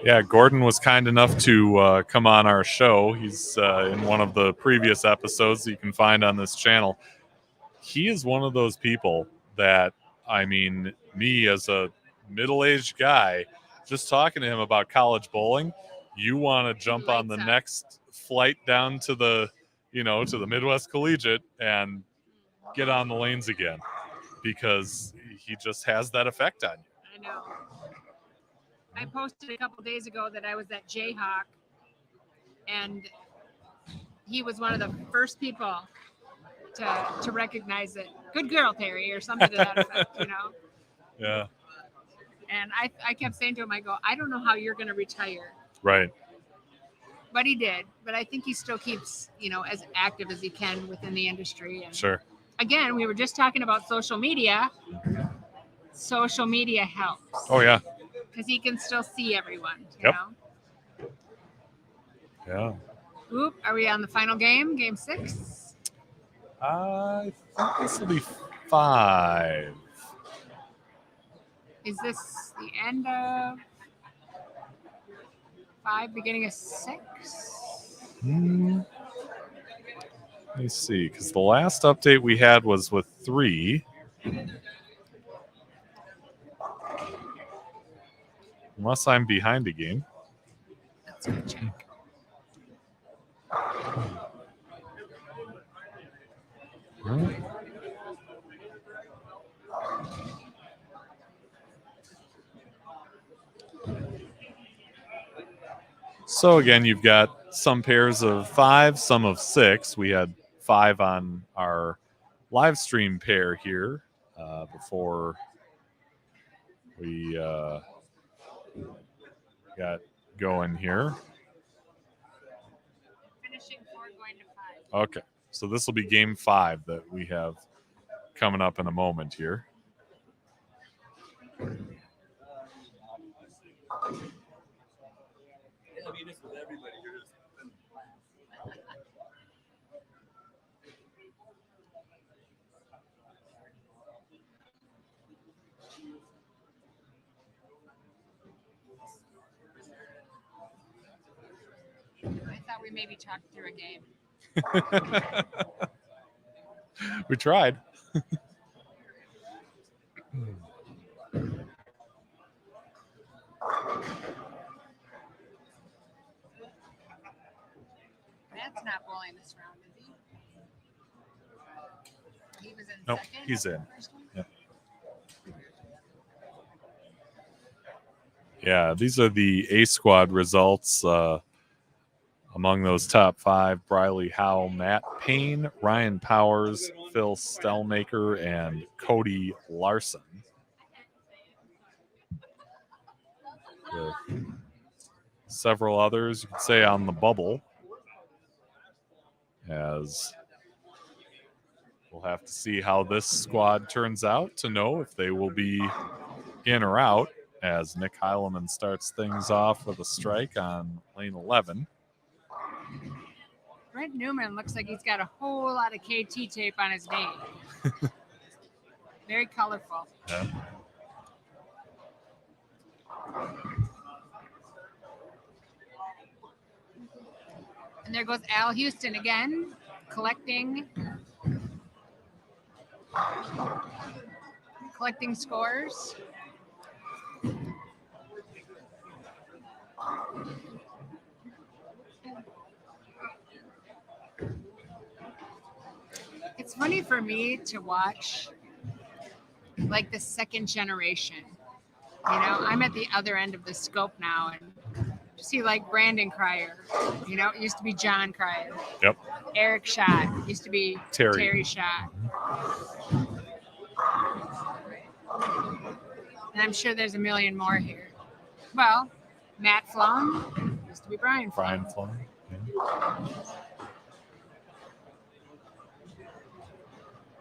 Yeah, Gordon was kind enough to come on our show. He's in one of the previous episodes that you can find on this channel. He is one of those people that, me as a middle-aged guy, just talking to him about college bowling, you want to jump on the next flight down to the, to the Midwest Collegiate and get on the lanes again, because he just has that effect on you. I know. I posted a couple days ago that I was at Jayhawk, and he was one of the first people to recognize it. Good girl, Terry, or something to that effect, Yeah. And I kept saying to him, I go, I don't know how you're going to retire. Right. But he did. But I think he still keeps, as active as he can within the industry. And Sure. again, we were just talking about social media. Social media helps. Oh, yeah. Because he can still see everyone, you know? Yeah. Oop, are we on the final game? Game 6? I think this will be 5. Is this the end of 5, beginning of 6? Let me see, because the last update we had was with 3. Unless I'm behind a game. Let's go check. So again, you've got some pairs of 5, some of 6. We had 5 on our live stream pair here before we got going here. Finishing 4, going to 5. Okay, So this will be game 5 that we have coming up in a moment here. I thought we maybe talked through a game. We tried. Matt's not bowling this round, is he? He was in Nope, second. he's in. The first one? Yep. Yeah, these are the A squad results. Among those top 5, Briley Howell, Matt Payne, Ryan Powers, Phil Stellmaker, and Cody Larson. With several others, you could say, on the bubble. As we'll have to see how this squad turns out to know if they will be in or out, as Nick Heileman starts things off with a strike on lane 11. Brent Newman looks like he's got a whole lot of KT tape on his name. Very colorful. Yeah. And there goes Al Houston again, collecting scores. It's funny for me to watch like the second generation. You know, I'm at the other end of the scope now, and you see like Brandon Cryer. You know, it used to be John Cryer. Yep. Eric Schott. Used to be Terry Schott. And I'm sure there's a million more here. Well, Matt Flum. Used to be Brian Flum. Brian Flum. Yeah.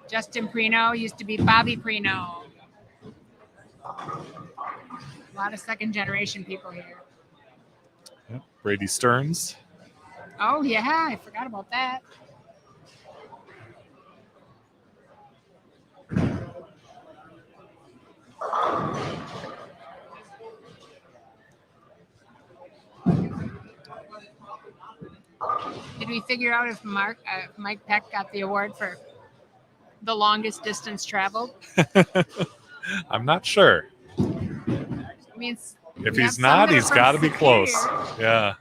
Justin Prino used to be Bobby Prino. A lot of second generation people here. Yep. Brady Stearns. Oh, yeah. I forgot about that. Did we figure out if Mike Peck got the award for the longest distance traveled? I'm not sure. I mean, If he's not, he's got to be close. Yeah.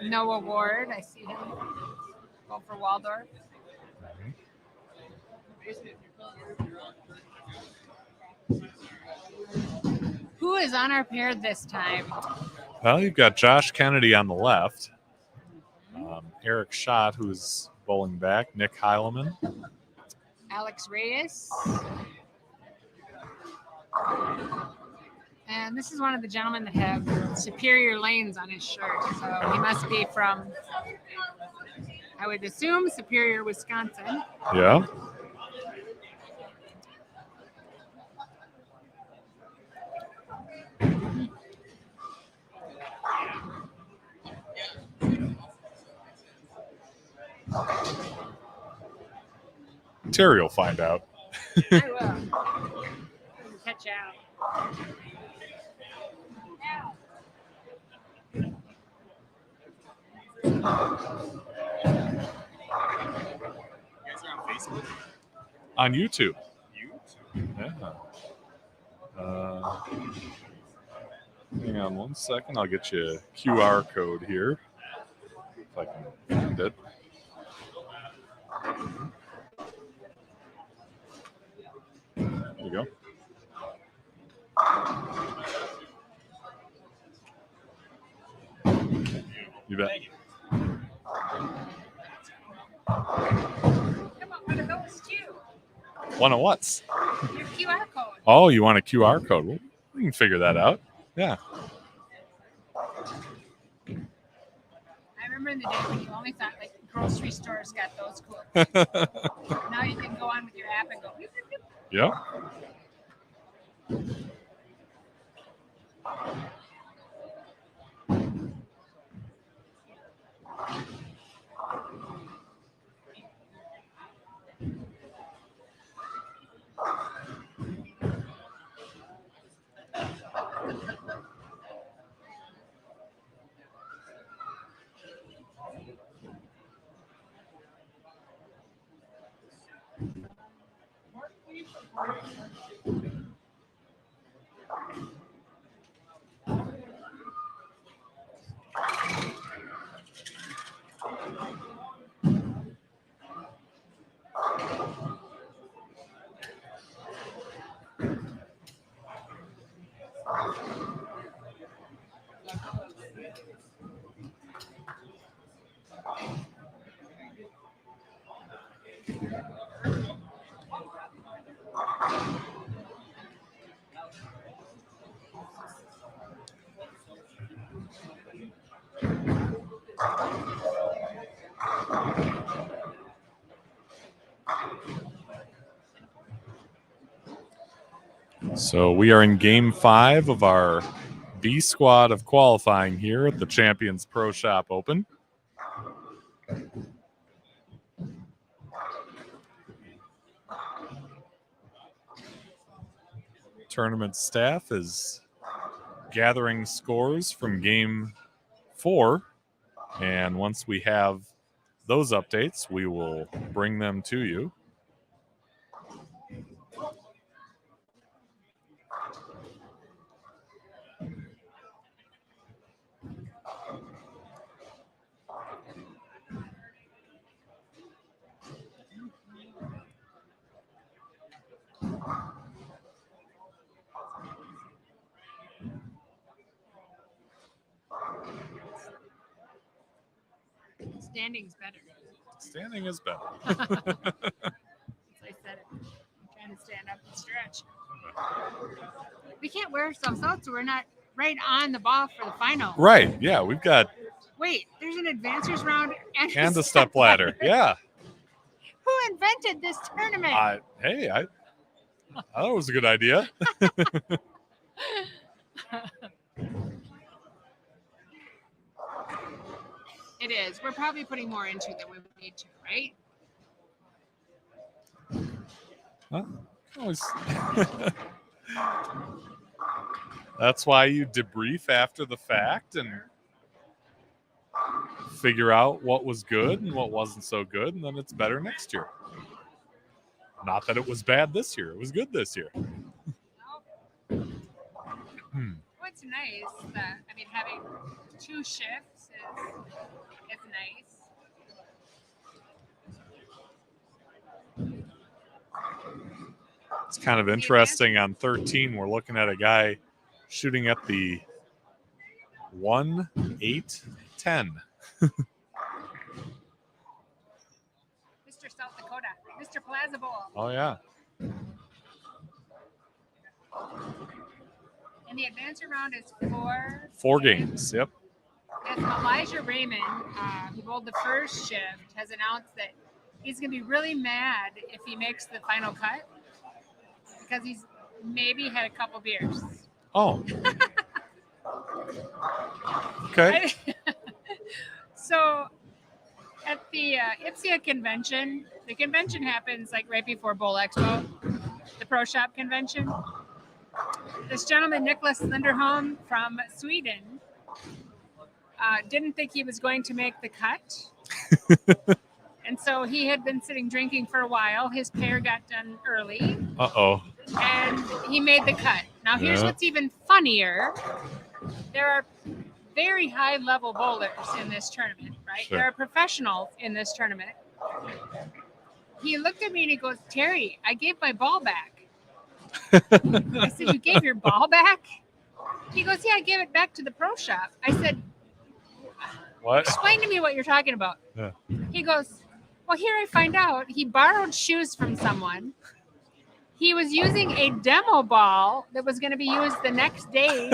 No award. I see him go for Waldorf. Who is on our pair this time? Well, you've got Josh Kennedy on the left. Eric Schott, who's bowling back. Nick Heileman. Alex Reyes. And this is one of the gentlemen that have Superior Lanes on his shirt. So he must be from, I would assume, Superior, Wisconsin. Yeah. Terry will find out. I will. Catch out. On YouTube. Yeah. Hang on 1 second. I'll get you a QR code here. If I can find it. There you go. You bet. Come on, one of those too. One of what's? Your QR code. Oh, you want a QR code? Well, we can figure that out. Yeah. in the day when you only thought like grocery stores got those cool. Now you can go on with your app and go. Yep. So we are in game 5 of our B squad of qualifying here at the Champions Pro Shop Open. Tournament staff is gathering scores from game 4, and once we have those updates, we will bring them to you. Standing's better. Standing is better. As I said it. I'm trying to stand up and stretch. We can't wear ourselves out, so we're not right on the ball for the final. Right, yeah, we've got Wait, there's an advancers round and a step ladder. Yeah. Who invented this tournament? Hey, I thought it was a good idea. It is. We're probably putting more into it than we need to, right? Huh? Always. That's why you debrief after the fact and figure out what was good and what wasn't so good, and then it's better next year. Not that it was bad this year. It was good this year. What's nice, having 2 shifts is nice. It's kind of interesting on 13. We're looking at a guy shooting at the 1-8-10. Mr. South Dakota, Mr. Plaza Bowl. Oh, yeah. And the advancer round is 4 games. Yep. As Elijah Raymond, who bowled the first shift, has announced that he's going to be really mad if he makes the final cut because he's maybe had a couple beers. Oh. Okay. So at the IPSIA convention, the convention happens like right before Bowl Expo, the Pro Shop convention. This gentleman, Nicholas Linderholm from Sweden, didn't think he was going to make the cut. And so he had been sitting drinking for a while. His pair got done early. Uh-oh. And he made the cut. Now, here's what's even funnier. There are very high-level bowlers in this tournament, right? Sure. There are professionals in this tournament. He looked at me and he goes, "Terry, I gave my ball back." I said, "You gave your ball back?" He goes, "Yeah, I gave it back to the pro shop." I said, What? "Explain to me what you're talking about." Yeah. He goes, "Well, here I find out he borrowed shoes from someone. He was using a demo ball that was going to be used the next day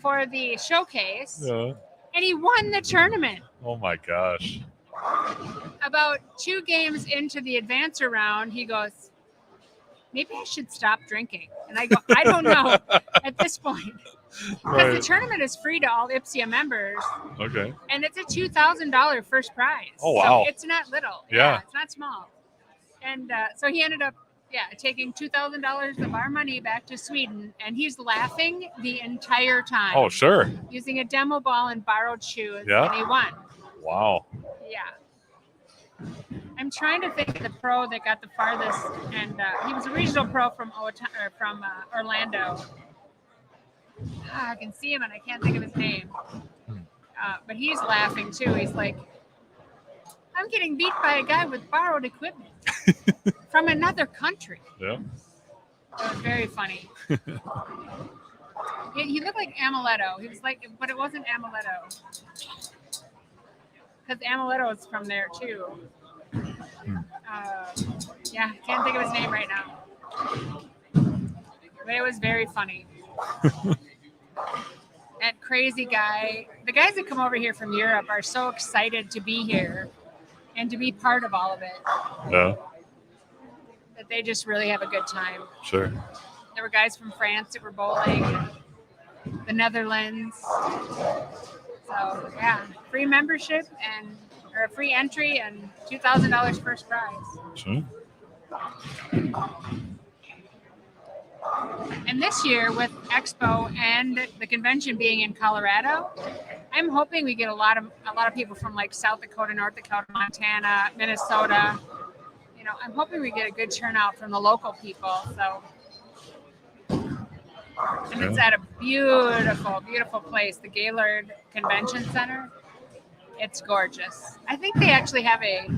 for the showcase. Yeah. And he won the tournament. Oh my gosh. About 2 games into the advancer round, he goes, maybe I should stop drinking. And I go, I don't know at this point. Because the tournament is free to all IPSIA members. Okay. And it's a $2,000 first prize. Oh, wow. So it's not little. Yeah. It's not small. And so he ended up, taking $2,000 of our money back to Sweden. And he's laughing the entire time. Oh, sure. Using a demo ball and borrowed shoes. Yeah. And he won. Wow. Yeah. I'm trying to think of the pro that got the farthest. And he was a regional pro from Orlando. I can see him and I can't think of his name. But he's laughing too. He's like, I'm getting beat by a guy with borrowed equipment from another country. Yeah. It was very funny. He looked like Amaletto. He was like, but it wasn't Amaletto. Because Amaletto is from there too. Can't think of his name right now. But it was very funny. That crazy guy. The guys that come over here from Europe are so excited to be here and to be part of all of it. Yeah. That they just really have a good time. Sure. There were guys from France that were bowling, the Netherlands. So yeah, free membership or a free entry and $2,000 first prize. Sure. And this year, with Expo and the convention being in Colorado, I'm hoping we get a lot of people from like South Dakota, North Dakota, Montana, Minnesota. You know, I'm hoping we get a good turnout from the local people. So, and it's at a beautiful, beautiful place, the Gaylord Convention Center. It's gorgeous. I think they actually have a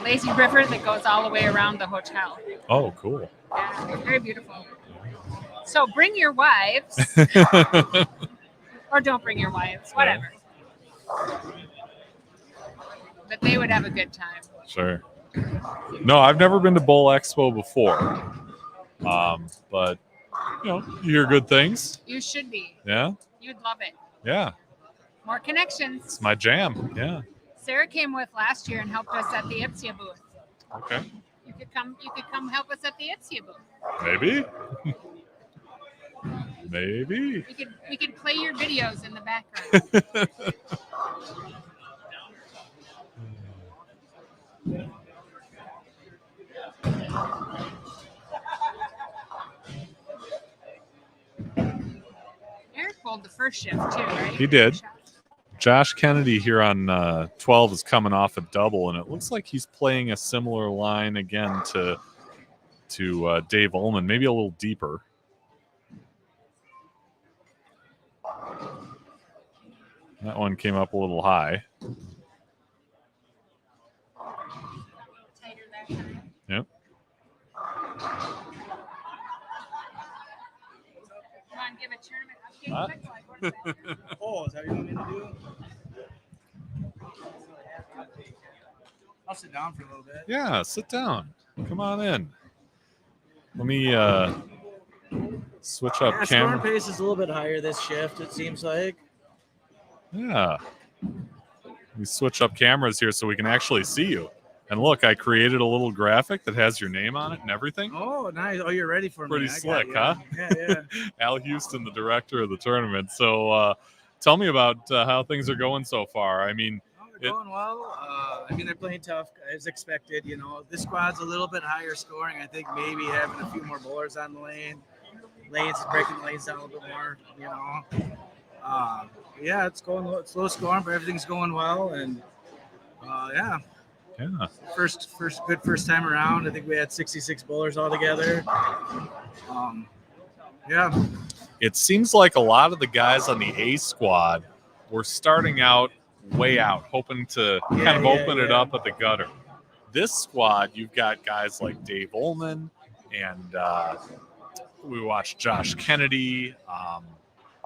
lazy river that goes all the way around the hotel. Oh, cool. Yeah, very beautiful. So bring your wives, or don't bring your wives, whatever. But they would have a good time. Sure. No, I've never been to Bowl Expo before. But you know, you hear good things. You should be. Yeah. You'd love it. Yeah. More connections. It's my jam. Yeah. Sarah came with last year and helped us at the IPSIA booth. Okay. You could come help us at the IPSIA booth. Maybe. Maybe. We could play your videos in the background. Eric bowled the first shift too, right? He did. Josh Kennedy here on 12 is coming off a double, and it looks like he's playing a similar line again to Dave Ullman, maybe a little deeper. That one came up a little high. Tighter that time. Yep. Come on, give a tournament update. Quick. Oh, is that what you want me to do? I'll sit down for a little bit. Yeah, sit down. Come on in. Let me switch up Scoring camera. pace is a little bit higher this shift, it seems like. Yeah. We switch up cameras here so we can actually see you. And look, I created a little graphic that has your name on it and everything. Oh, nice. Oh, you're ready for Pretty me. I got slick, you. huh? Yeah. Al Houston, the director of the tournament. So tell me about how things are going so far. I mean, They're going well. They're playing tough as expected. You know, this squad's a little bit higher scoring. I think maybe having a few more bowlers on the lanes, breaking the lanes down a little bit more. You know, it's going slow scoring, but everything's going well. And yeah. First time around. I think we had 66 bowlers altogether. It seems like a lot of the guys on the A squad were starting out way out, hoping to kind of open it up at the gutter. This squad, you've got guys like Dave Ullman, and we watched Josh Kennedy,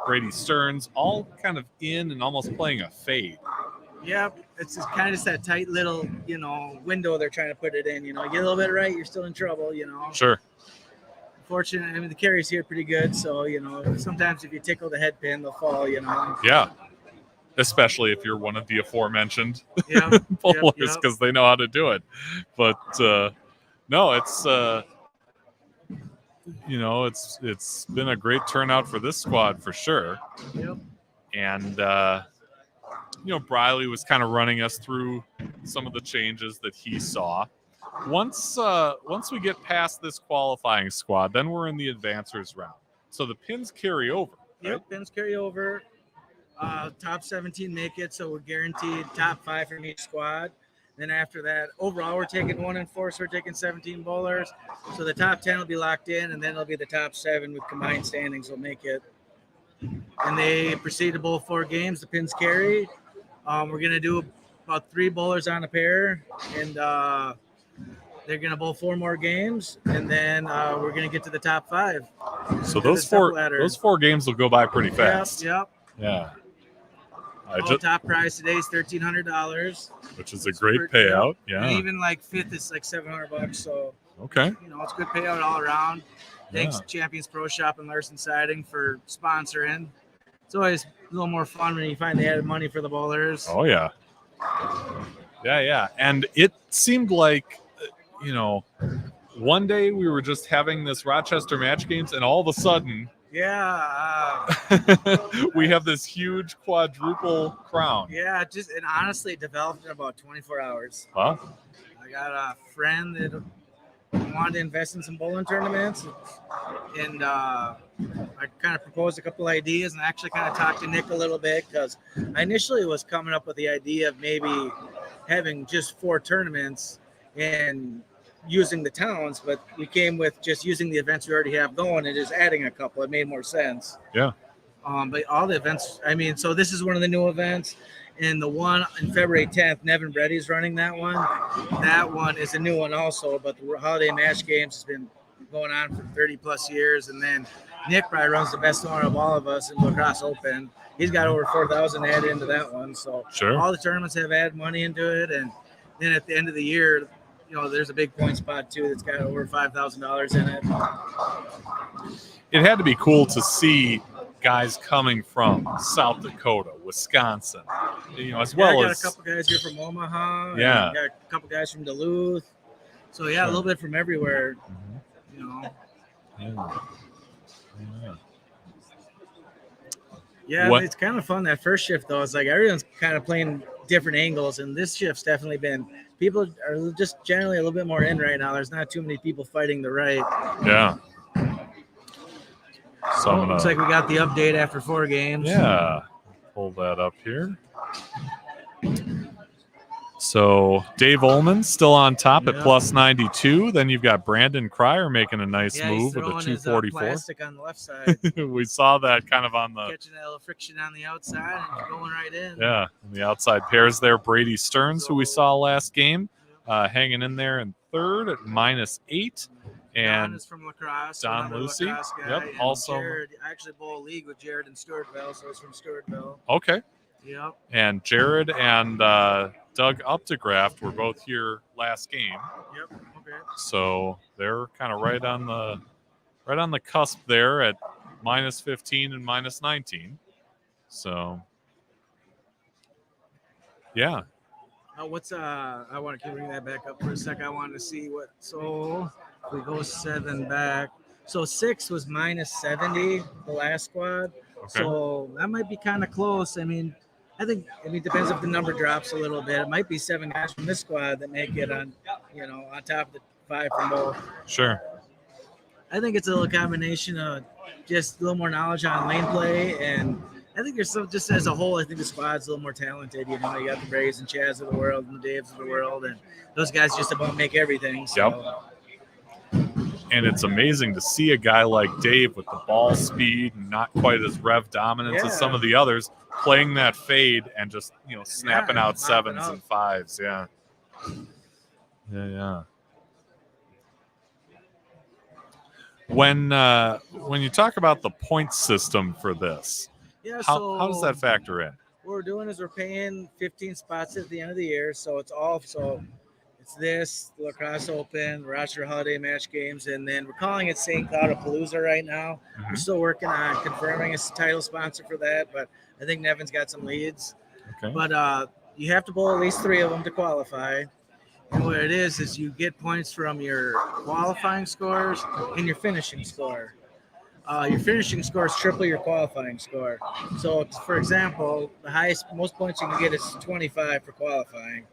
Brady Stearns, all kind of in and almost playing a fade. Yeah, it's just kind of just that tight little, window they're trying to put it in. You get a little bit right, you're still in trouble, Sure. fortunate. I mean, the carries here pretty good. So, sometimes if you tickle the head pin, they'll fall, Yeah. Especially if you're one of the aforementioned Yep, bowlers, yep. because they know how to do it. But no, it's it's been a great turnout for this squad for sure. Yep. And Briley was kind of running us through some of the changes that he saw. Once we get past this qualifying squad, then we're in the advancers round. So the pins carry over. Right? Yep, pins carry over. Top 17 make it, so we're guaranteed top 5 from each squad. Then after that, overall, we're taking 1 and 4, so we're taking 17 bowlers. So the top 10 will be locked in, and then it'll be the top 7 with combined standings will make it. And they proceed to bowl 4 games. The pins carry. We're going to do about 3 bowlers on a pair, and they're going to bowl 4 more games, and then we're going to get to the top 5. So those 4 games will go by pretty fast. Yep. Yeah. Top prize today is $1,300, which is a great payout. Yeah. And even like 5th is like $700. So okay. It's a good payout all around. Thanks Champions Pro Shop and Larson Siding for sponsoring. It's always a little more fun when you find the added money for the bowlers. Oh yeah. Yeah. And it seemed like, one day we were just having this Rochester match games, and all of a sudden, we have this huge quadruple crown. Yeah, and honestly, it developed in about 24 hours. Wow. I got a friend that wanted to invest in some bowling tournaments, and I kind of proposed a couple ideas, and I actually kind of talked to Nick a little bit, because I initially was coming up with the idea of maybe having just 4 tournaments and using the towns, but we came with just using the events we already have going and just adding a couple. It made more sense. Yeah. But all the events, so this is one of the new events, and the one on February 10th, Nevin Breddy's running that one. That one is a new one also, but the holiday match games has been going on for 30 plus years. And then Nick probably runs the best one of all of us in Lacrosse Open. He's got over 4,000 added into that one. So sure. All the tournaments have added money into it. And then at the end of the year, there's a big point spot too that's got over $5,000 in it. It had to be cool to see guys coming from South Dakota, Wisconsin, as well I got as a couple guys here from Omaha. Yeah, got a couple guys from Duluth. So a little bit from everywhere. Yeah, it's kind of fun. That first shift though, it's like everyone's kind of playing different angles, and this shift's definitely been. People are just generally a little bit more in right now. There's not too many people fighting the right. Yeah. So looks like we got the update after 4 games. Yeah. Pull that up here. So Dave Ullman still on top at plus 92. Then you've got Brandon Cryer making a nice move with a 244. Plastic on the left side. We saw that kind of on the catching that little friction on the outside and going right in. Yeah, and the outside pairs there. Brady Stearns, who we saw last game, hanging in there in 3rd at -8. And Don is from Lacrosse. Don Lucy. Yep. And also, Jared, I actually bowl a league with Jared in Stewartville, so he's from Stewartville. Okay. Yep. And Jared and Doug Updegraft were both here last game. Yep. Okay. So they're kind of right on the cusp there at -15 and -19. So yeah. I want to bring that back up for a sec. I wanted to see what. So if we go 7 back. So 6 was -70 the last squad. Okay. So that might be kind of close. I mean, it depends if the number drops a little bit. It might be 7 guys from this squad that make it on, on top of the 5 from both. Sure. I think it's a little combination of just a little more knowledge on lane play, and I think there's some, just as a whole, I think the squad's a little more talented. You got the Braves and Chaz of the world and the Daves of the world, and those guys just about make everything. So. Yep. And it's amazing to see a guy like Dave with the ball speed and not quite as rev dominance as some of the others playing that fade and just, snapping out 7s and 5s. Yeah. Yeah. When you talk about the point system for this, how does that factor in? What we're doing is we're paying 15 spots at the end of the year, so it's all It's this, the Lacrosse Open, Rochester Holiday Match Games, and then we're calling it St. Cloud-a-Palooza right now. We're still working on confirming a title sponsor for that, but I think Nevin's got some leads. Okay. But you have to bowl at least 3 of them to qualify. And what it is you get points from your qualifying scores and your finishing score. Your finishing score is triple your qualifying score. So, for example, the most points you can get is 25 for qualifying.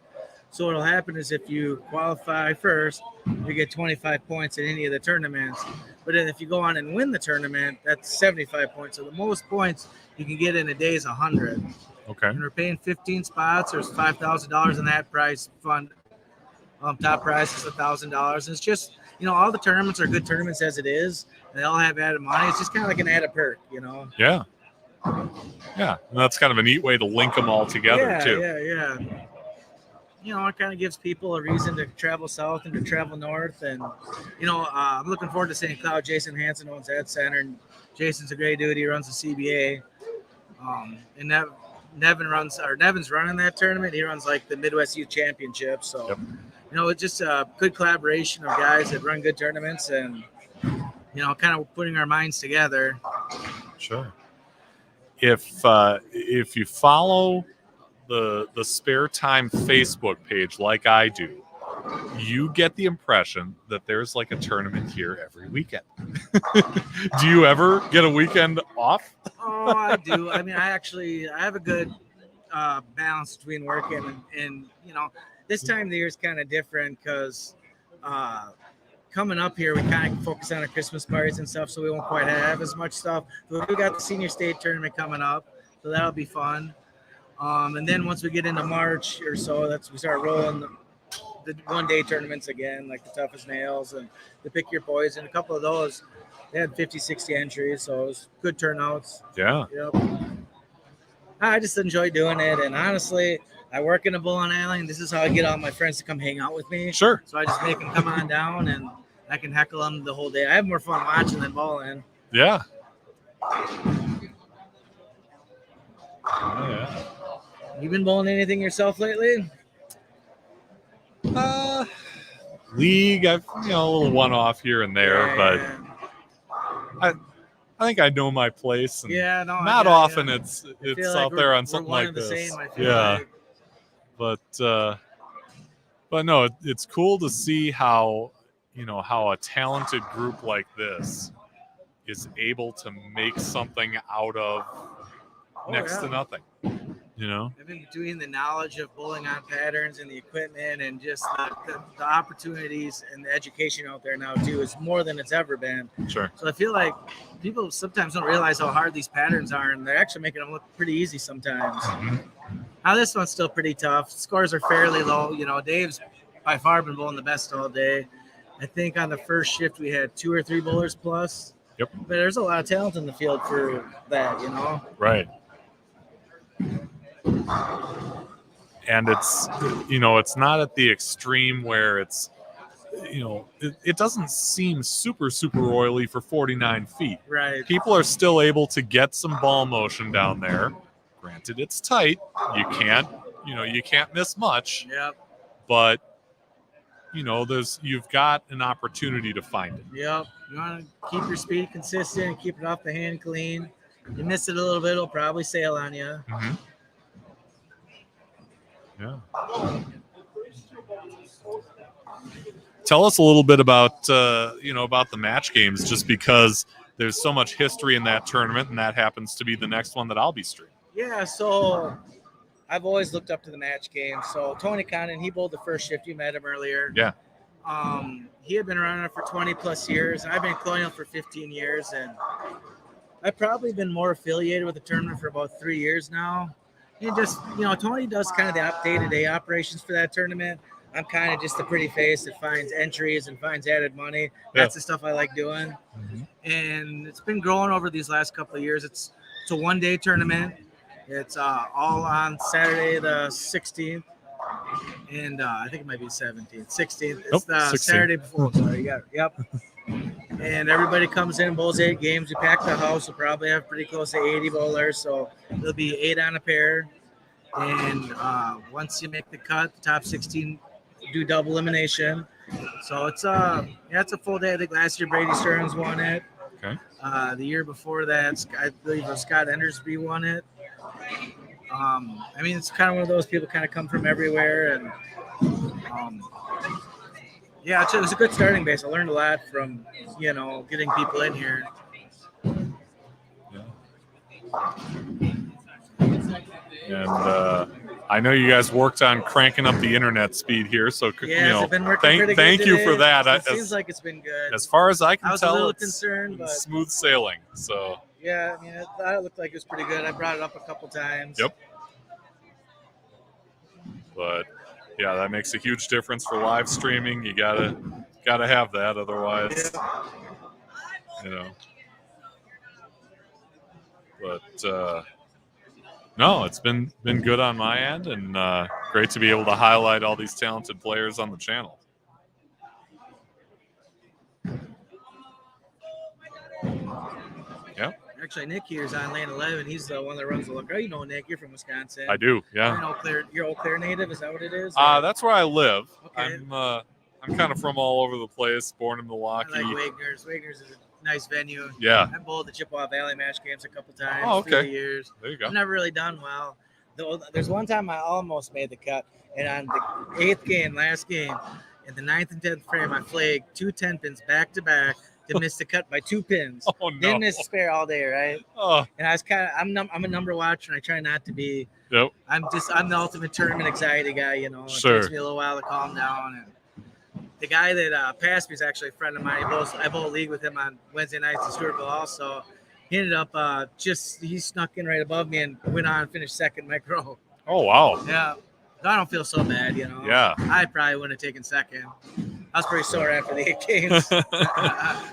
So what'll happen is if you qualify first, you get 25 points in any of the tournaments. But then if you go on and win the tournament, that's 75 points. So the most points you can get in a day is 100. Okay. And we're paying 15 spots. There's $5,000 in that prize fund. Top prize is $1,000. And it's just, all the tournaments are good tournaments as it is. They all have added money. It's just kind of like an added perk, Yeah. Yeah. And that's kind of a neat way to link them all together, too. Yeah. It kind of gives people a reason to travel south and to travel north. And, I'm looking forward to St. Cloud. Jason Hansen owns that center. And Jason's a great dude. He runs the CBA. And Nevin's running that tournament. He runs like the Midwest Youth Championship. So, it's just a good collaboration of guys that run good tournaments and, kind of putting our minds together. Sure. If you follow the Spare Time Facebook page like I do, you get the impression that there's like a tournament here every weekend. Do you ever get a weekend off? Oh, I do. I mean, I have a good balance between working and this time of the year is kind of different because coming up here, we kind of focus on our Christmas parties and stuff, so we won't quite have as much stuff. But we got the senior state tournament coming up, so that'll be fun. And then once we get into March or so, we start rolling the one-day tournaments again, like the Toughest Nails and the Pick Your Poison. A couple of those, they had 50, 60 entries, so it was good turnouts. Yeah. Yep. I just enjoy doing it, and honestly, I work in a bowling alley, and this is how I get all my friends to come hang out with me. Sure. So I just make them come on down, and I can heckle them the whole day. I have more fun watching than bowling. Yeah. Yeah. You been bowling anything yourself lately? League, I've a little one-off here and there, but I think I know my place. And not often it's like out there on something like this. Like. But no, it's cool to see how how a talented group like this is able to make something out of next to nothing. I've been doing the knowledge of bowling on patterns and the equipment and just the opportunities and the education out there now too is more than it's ever been. Sure. So I feel like people sometimes don't realize how hard these patterns are, and they're actually making them look pretty easy sometimes. Mm-hmm. Now this one's still pretty tough. Scores are fairly low. Dave's by far been bowling the best all day. I think on the first shift we had 2 or 3 bowlers plus. Yep. But there's a lot of talent in the field for that, Right. And it's it's not at the extreme where it's it doesn't seem super oily for 49 feet. Right. People are still able to get some ball motion down there. Granted, it's tight. You can't miss much. Yep. But you've got an opportunity to find it. Yep. You want to keep your speed consistent, keep it off the hand clean. You miss it a little bit, it'll probably sail on you. Mm-hmm. Yeah. Tell us a little bit about about the match games, just because there's so much history in that tournament, and that happens to be the next one that I'll be streaming. Yeah, so I've always looked up to the match games. So Tony Connon, he bowled the first shift. You met him earlier. Yeah. He had been around it for 20 plus years, and I've been in Colonial for 15 years, and I've probably been more affiliated with the tournament for about 3 years now. And just, Tony does kind of the day-to-day operations for that tournament. I'm kind of just the pretty face that finds entries and finds added money. That's the stuff I like doing. Mm-hmm. And it's been growing over these last couple of years. It's a one-day tournament. It's all on Saturday the 16th. And I think it might be 17th. 16th. It's the 16th. Saturday before. Sorry, you got it. Yep. And everybody comes in and bowls 8 games. We pack the house. We'll probably have pretty close to 80 bowlers. So there'll be 8 on a pair. And once you make the cut, the top 16 do double elimination. So it's it's a full day. I think last year Brady Stearns won it. Okay. The year before that, I believe it was Scott Endersby won it. I mean, it's kind of one of those people kind of come from everywhere, and yeah, it was a good starting base. I learned a lot from getting people in here. And I know you guys worked on cranking up the internet speed here, so I've been working pretty good thank you for today. that. It seems like it's been good. As far as I can I was tell, a little it's concerned, but smooth sailing. So yeah, I mean, I thought it looked like it was pretty good. I brought it up a couple times. Yep. But yeah, that makes a huge difference for live streaming. You gotta have that, otherwise, But no, it's been good on my end, and great to be able to highlight all these talented players on the channel. Yeah. Actually, Nick here is on lane 11. He's the one that runs the lookout. You know Nick, you're from Wisconsin. I do, yeah. You're Eau Claire native, is that what it is? That's where I live. Okay. I'm kind of from all over the place, born in Milwaukee. I like Wagner's. Wagner's is a nice venue. Yeah. I've bowled the Chippewa Valley match games a couple times okay. through the years. There you go. I've never really done well. Though there's one time I almost made the cut, and on the 8th game, last game, in the 9th and 10th frame, I flagged 2 10-pins back to back to miss the cut by 2 pins. Oh no! Didn't miss a spare all day, right? Oh. And I was I'm a number watcher, and I try not to be. Yep. I'm the ultimate tournament anxiety guy, It Sure. takes me a little while to calm down. And the guy that passed me is actually a friend of mine. I bowl league with him on Wednesday nights in Stewartville also. He ended up he snuck in right above me and went on and finished second in my grow. Oh wow! Yeah, I don't feel so bad, Yeah. I probably wouldn't have taken second. I was pretty sore after the 8 games.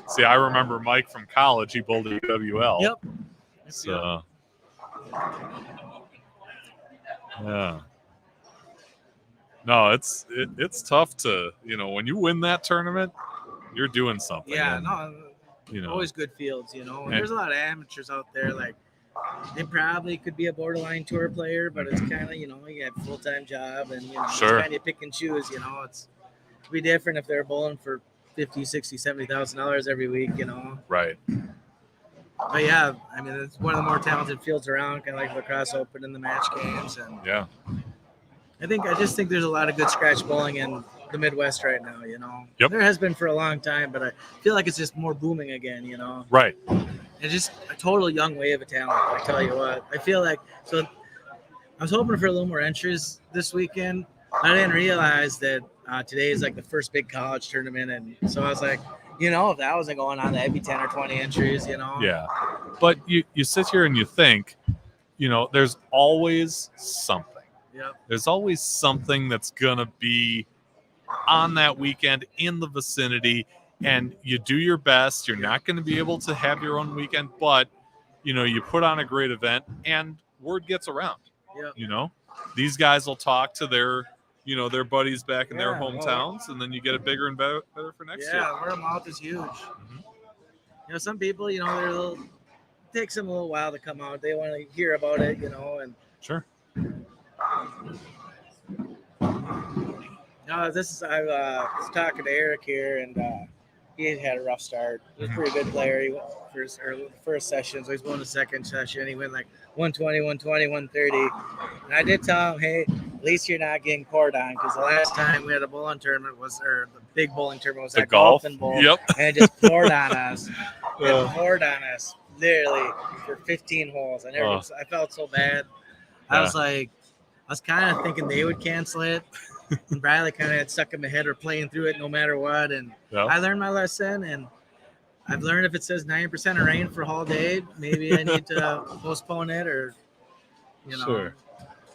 See, I remember Mike from college. He bowled at WL. Yep. So, yeah. No, it's tough to when you win that tournament, you're doing something. Yeah, and, always good fields, And there's a lot of amateurs out there, like they probably could be a borderline tour player, but it's kind of you have a full-time job and Sure. kind of pick and choose. It'd be different if they're bowling for $50,000, $60,000, $70,000 every week. Right. But yeah, I mean it's one of the more talented fields around, kind of like Lacrosse Open in the match games, and Yeah. I just think there's a lot of good scratch bowling in the Midwest right now. Yep. There has been for a long time, but I feel like it's just more booming again. Right. It's just a total young wave of talent. I tell you what, I feel like I was hoping for a little more entries this weekend. I didn't realize that today is like the first big college tournament, and so I was like, if that wasn't going on, that'd be 10 or 20 entries. Yeah. But you sit here and you think, there's always something. Yep. There's always something that's gonna be on that weekend in the vicinity, and you do your best. You're not going to be able to have your own weekend, but you put on a great event and word gets around. Yep. These guys will talk to their their buddies back in their hometowns, and then you get it bigger and better for next year. Yeah, word of mouth is huge. Mm-hmm. Some people, it takes them a little while to come out. They want to hear about it, and Sure. I was talking to Eric here, and he had a rough start. He was a pretty good player. He went first session, so he's won the second session. He went like 120, 120, 130. And I did tell him, hey, at least you're not getting poured on, because the last time we had a bowling tournament the big bowling tournament was at Golfing Bowl. Yep. And it just poured on us. It poured on us literally for 15 holes. I felt so bad. Yeah. I was kind of thinking they would cancel it. And Bradley kind of had stuck in my head or playing through it no matter what. And I learned my lesson, and I've learned if it says 90% of rain for a whole day, maybe I need to postpone it or, Sure.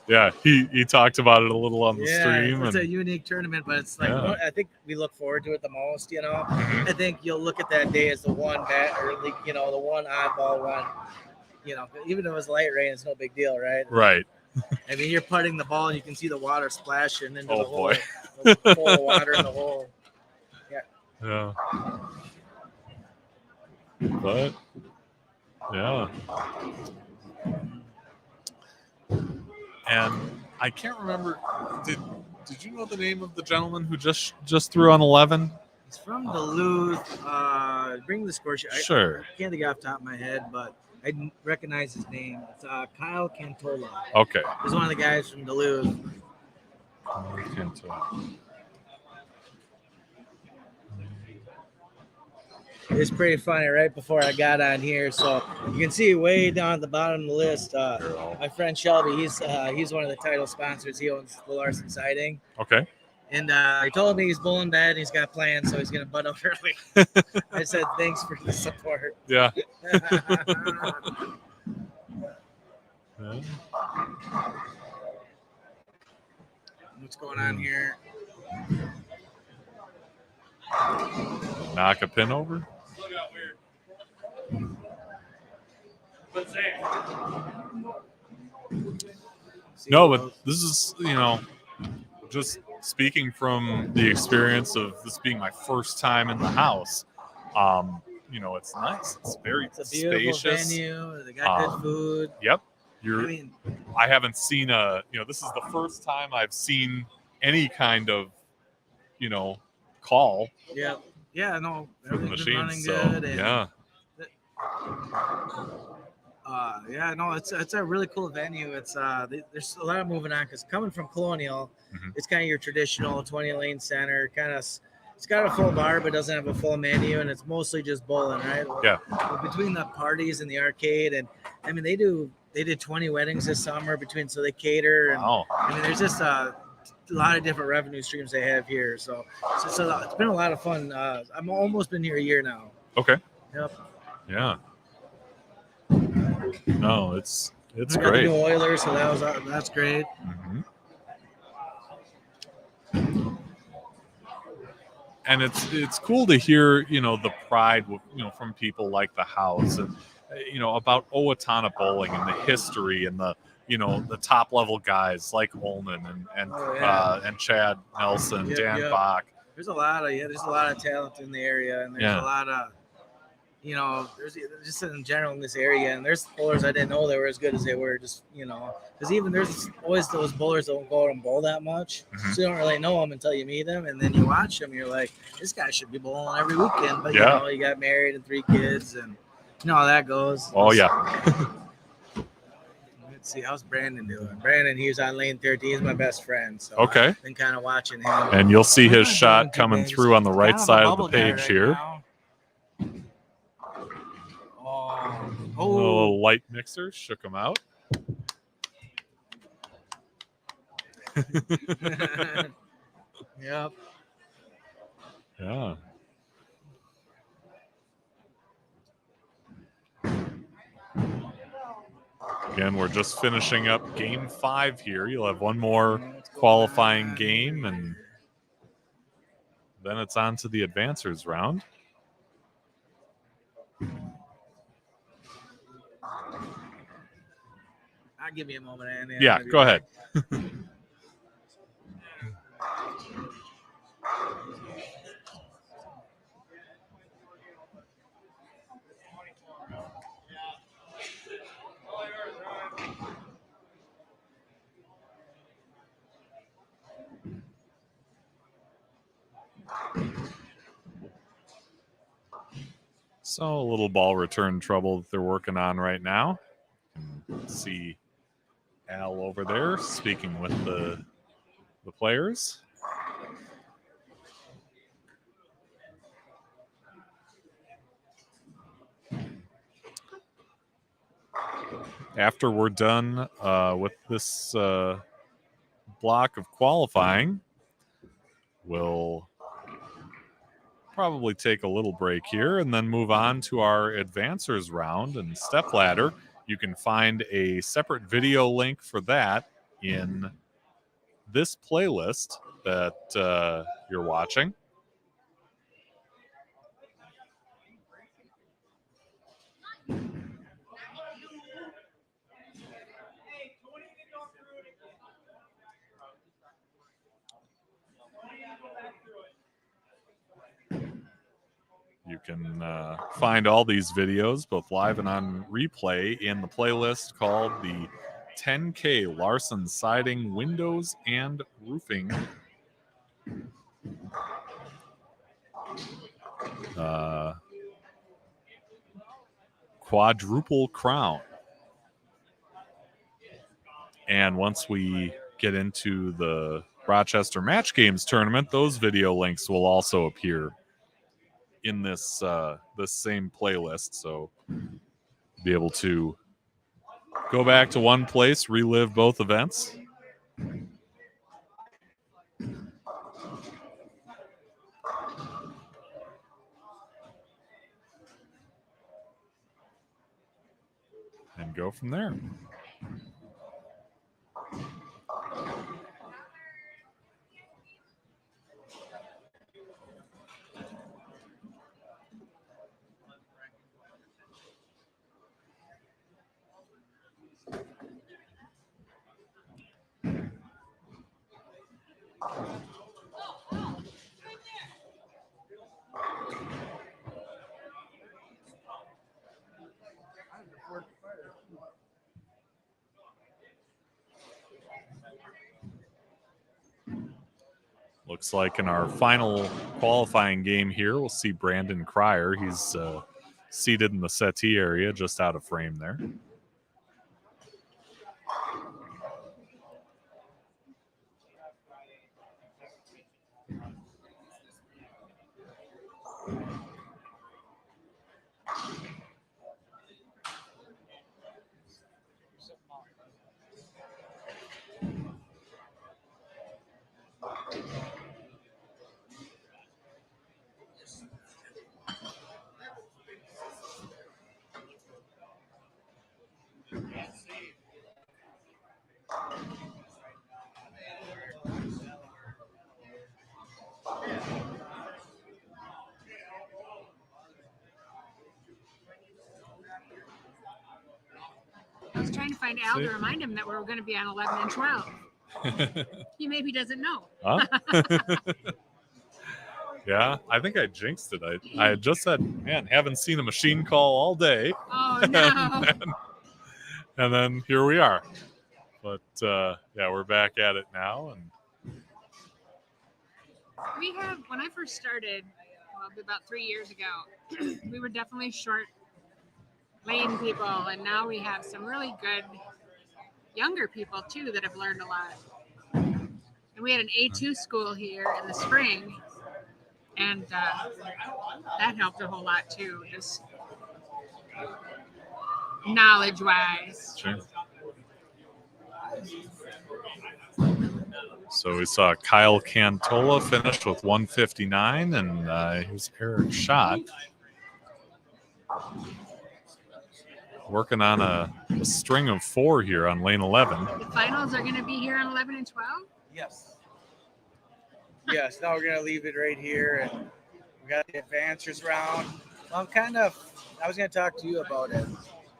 Yeah, he talked about it a little on the stream. It's a unique tournament, but it's like, I think we look forward to it the most, Mm-hmm. I think you'll look at that day as the one bet or, the one oddball one. Even though it's light rain, it's no big deal, right? Right. I mean, you're putting the ball and you can see the water splashing into the hole. Boy. The full of water in the hole. Yeah. But yeah. And I can't remember, Did you know the name of the gentleman who just threw on 11? He's from Duluth. Bring the score sheet. Sure. I can't think off the top of my head, but I recognize his name. It's Kyle Cantola. Okay. He's one of the guys from Duluth. It's pretty funny right before I got on here. So you can see way down at the bottom of the list, my friend Shelby, he's one of the title sponsors. He owns the Larson Siding. Okay. And he told me he's bowling bad and he's got plans, so he's going to butt up early. I said, thanks for the support. Yeah. What's going on here? Knock a pin over. No, but this is, just speaking from the experience of this being my first time in the house. It's nice. It's very It's a beautiful spacious venue. They got good food. Yep. I I haven't seen this is the first time I've seen any kind of, call yeah, no, from the everything's been machine. running So, good. And, yeah. It's a really cool venue. It's there's a lot of moving on because coming from Colonial, Mhm. it's kind of your traditional 20-lane center. It's got a full bar, but doesn't have a full menu, and it's mostly just bowling, right? Yeah. But between the parties and the arcade, and I mean, they did 20 weddings this summer so they cater, and Wow. I mean, there's just a lot of different revenue streams they have here. So it's been a lot of fun. I've almost been here a year now. Okay. Yep. Yeah. No, it's We got the great. new Oilers, so that's great. Mhm. And it's cool to hear, the pride, from people like the house and, about Owatonna bowling and the history and the, the top level guys like Holman and Chad Nelson, Yep, Dan yep. Bach. There's a lot of talent in the area, and there's a lot of, there's just in general in this area, and there's bowlers I didn't know they were as good as they were. Just because even there's always those bowlers that don't go out and bowl that much, Mhm. so you don't really know them until you meet them, and then you watch them, you're like, this guy should be bowling every weekend. But Yeah. you got married and 3 kids, and you know how that goes. Oh yeah. Let's see, how's Brandon doing? Brandon, he was on lane 13. He's my best friend. So Okay. I've been kind of watching him. And you'll see his He's shot doing coming good things. through on the right Kind of a side of the bubble guy page right here. now. A little light mixer shook him out. Yep. Yeah. Again, we're just finishing up game 5 here. You'll have one more qualifying game, and then it's on to the advancers round. I'll give you a moment, Andy. Yeah, go ahead. So a little ball return trouble that they're working on right now. See Al over there speaking with the players. After we're done with this block of qualifying, we'll probably take a little break here and then move on to our advancers round and step ladder. You can find a separate video link for that in this playlist that you're watching. You can find all these videos, both live and on replay, in the playlist called the 10K Larson Siding, Windows, and Roofing. Quadruple crown. And once we get into the Rochester Match Games tournament, those video links will also appear in this this same playlist. So be able to go back to one place, relive both events. And go from there. Looks like in our final qualifying game here, we'll see Brandon Cryer. He's seated in the settee area, just out of frame there. I was trying to find Al to remind him that we're going to be on 11 and 12. He maybe doesn't know. Huh? Yeah, I think I jinxed it. I had just said, man, haven't seen a machine call all day. Oh, no. And then here we are. But, yeah, we're back at it now. And We have, when I first started, well, about 3 years ago, we were definitely short lane people, and now we have some really good younger people, too, that have learned a lot. And we had an A2 school here in the spring, and that helped a whole lot, too, just knowledge-wise. Sure. So we saw Kyle Cantola finish with 159, and he was Eric Schott. Working on a string of 4 here on lane 11. The finals are going to be here on 11 and 12? Yes. Yes, now we're going to leave it right here. And we got the advancers round. I was going to talk to you about it.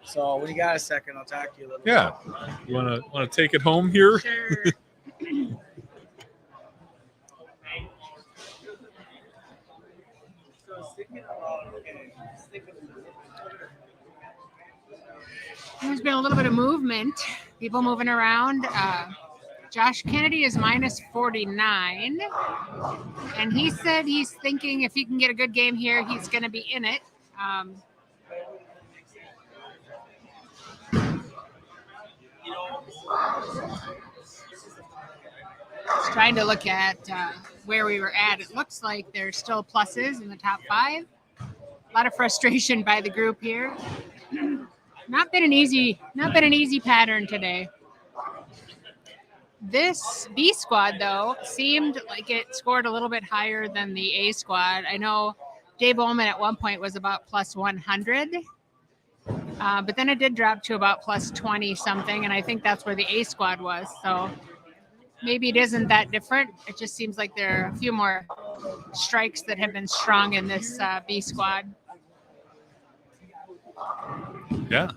So when you got a second, I'll talk to you a little Yeah. bit. You want to take it home here? Sure. There's been a little bit of movement, people moving around. Josh Kennedy is minus 49, and he said he's thinking if he can get a good game here, he's going to be in it. Just trying to look at where we were at. It looks like there's still pluses in the top 5. A lot of frustration by the group here. Not been an easy pattern today. This B squad, though, seemed like it scored a little bit higher than the A squad. I know Dave Ullman at one point was about plus 100, but then it did drop to about plus 20 something, and I think that's where the A squad was. So maybe it isn't that different. It just seems like there are a few more strikes that have been strong in this B squad. Yeah.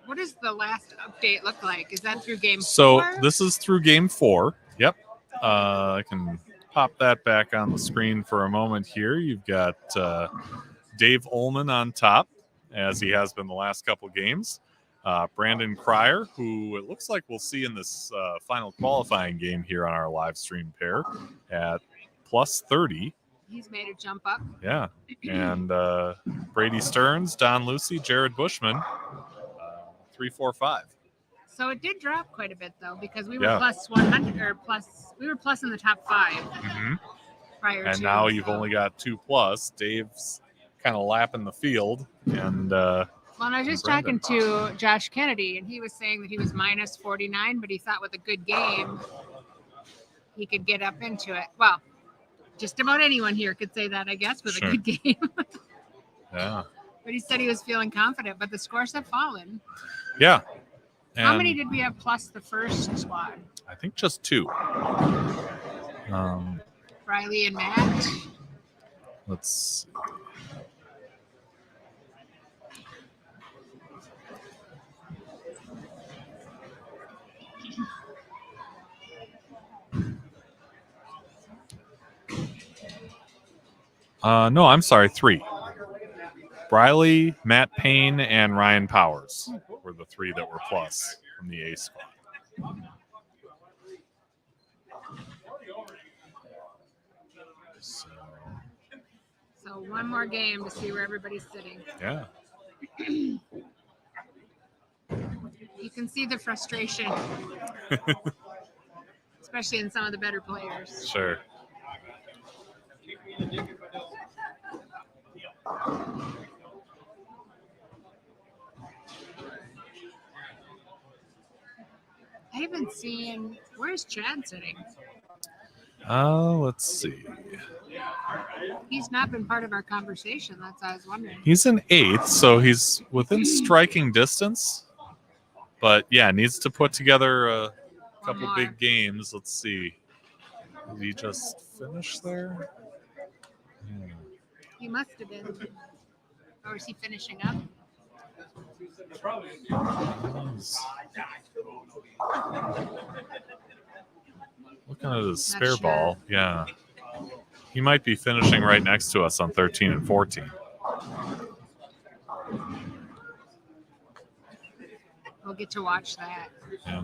What does the last update look like? Is that through game 4? So this is through game 4. Yep. I can pop that back on the screen for a moment here. You've got Dave Ullman on top as he has been the last couple games. Brandon Cryer, who it looks like we'll see in this final qualifying game here on our live stream pair at plus 30. He's made a jump up. Yeah. And Brady Stearns, Don Lucy, Jared Bushman, 3, 4, 5. So it did drop quite a bit though, because we were plus 100 or plus. We were plus in the top 5 prior to. And now you've only got 2 plus. Dave's kind of lapping the field, and well, and I was just talking to Josh Kennedy, and he was saying that he was minus 49, but he thought with a good game he could get up into it. Well, just about anyone here could say that, I guess, with a good game. Yeah. But he said he was feeling confident, but the scores have fallen. Yeah. And how many did we have plus the first squad? I think just 2. Riley and Matt. Let's see. No, I'm sorry, 3. Briley, Matt Payne, and Ryan Powers were the 3 that were plus from the A squad. So one more game to see where everybody's sitting. Yeah. You can see the frustration, especially in some of the better players. Sure. I haven't seen. Where's Chad sitting? Let's see. He's not been part of our conversation. That's what I was wondering. He's in 8th, so he's within striking distance. But yeah, needs to put together a couple big games. Let's see. Did he just finish there? Yeah. He must have been. Or is he finishing up? Looking at his spare ball. Yeah. He might be finishing right next to us on 13 and 14. We'll get to watch that. Yeah.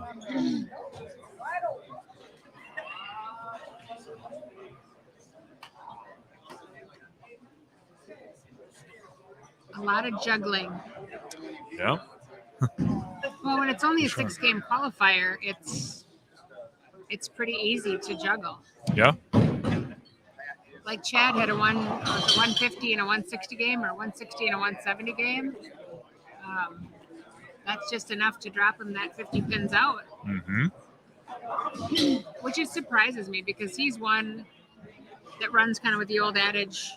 A lot of juggling. Yeah. Well, when it's only a 6-game qualifier, it's pretty easy to juggle. Yeah. Like Chad had a 150 and a 160 game, or 160 and a 170 game. That's just enough to drop him that 50 pins out. Mm-hmm. Which it surprises me, because he's one that runs kind of with the old adage,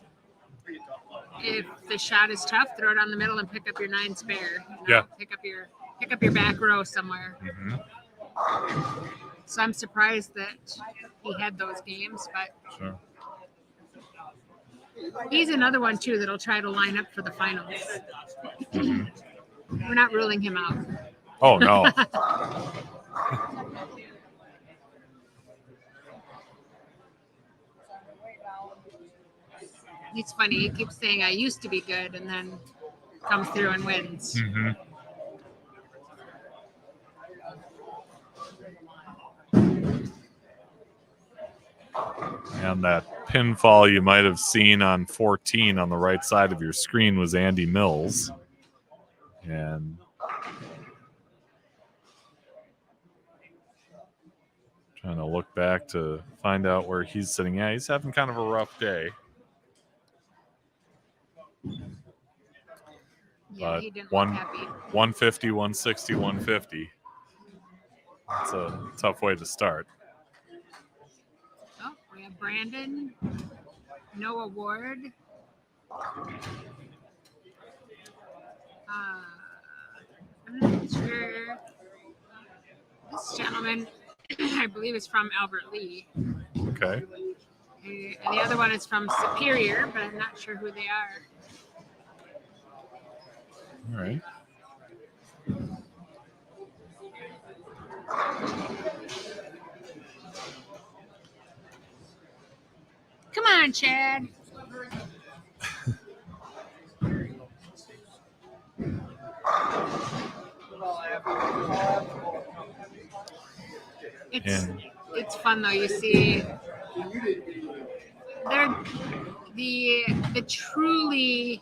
if the shot is tough, throw it on the middle and pick up your 9 spare. Yeah. Pick up your back row somewhere. Mm-hmm. So I'm surprised that he had those games, but Sure. he's another one too that'll try to line up for the finals. Mm-hmm. We're not ruling him out. Oh no. He's funny. He keeps saying, I used to be good, and then comes through and wins. Mm-hmm. And that pinfall you might have seen on 14 on the right side of your screen was Andy Mills. And trying to look back to find out where he's sitting. Yeah, he's having kind of a rough day. Yeah, But he didn't look happy. 150, 160, 150. That's a tough way to start. Oh, we have Brandon, Noah Ward. I'm not sure. This gentleman, I believe, is from Albert Lee. Okay. And the other one is from Superior, but I'm not sure who they are. All right. Come on, Chad. It's fun though. You see, they're the true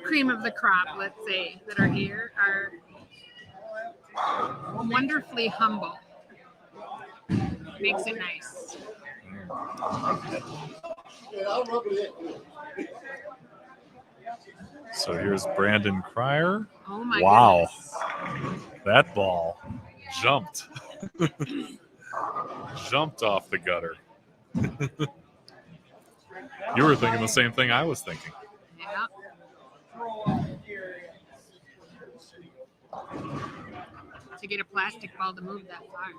cream of the crop, let's say, that are here are wonderfully humble. Makes it nice. So here's Brandon Cryer. Oh my Wow. goodness. That ball jumped. Jumped off the gutter. You were thinking the same thing I was thinking. Yeah. To get a plastic ball to move that far.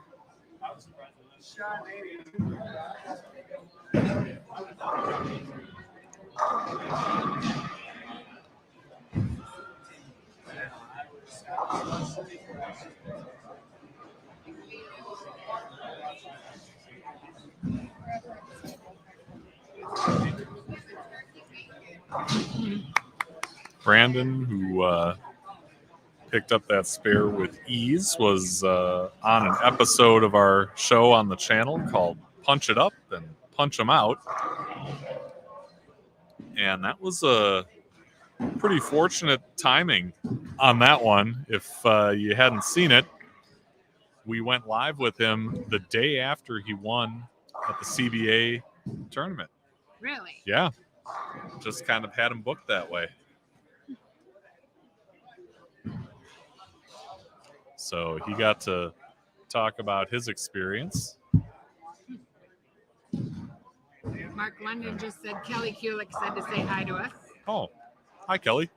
Brandon, who picked up that spare with ease, was on an episode of our show on the channel called Punch It Up and Punch 'Em Out. And that was a pretty fortunate timing on that one. If you hadn't seen it, we went live with him the day after he won at the CBA tournament. Really? Yeah. Just kind of had him booked that way. So he got to talk about his experience. Mark London just said Kelly Kulik said to say hi to us. Oh, hi, Kelly.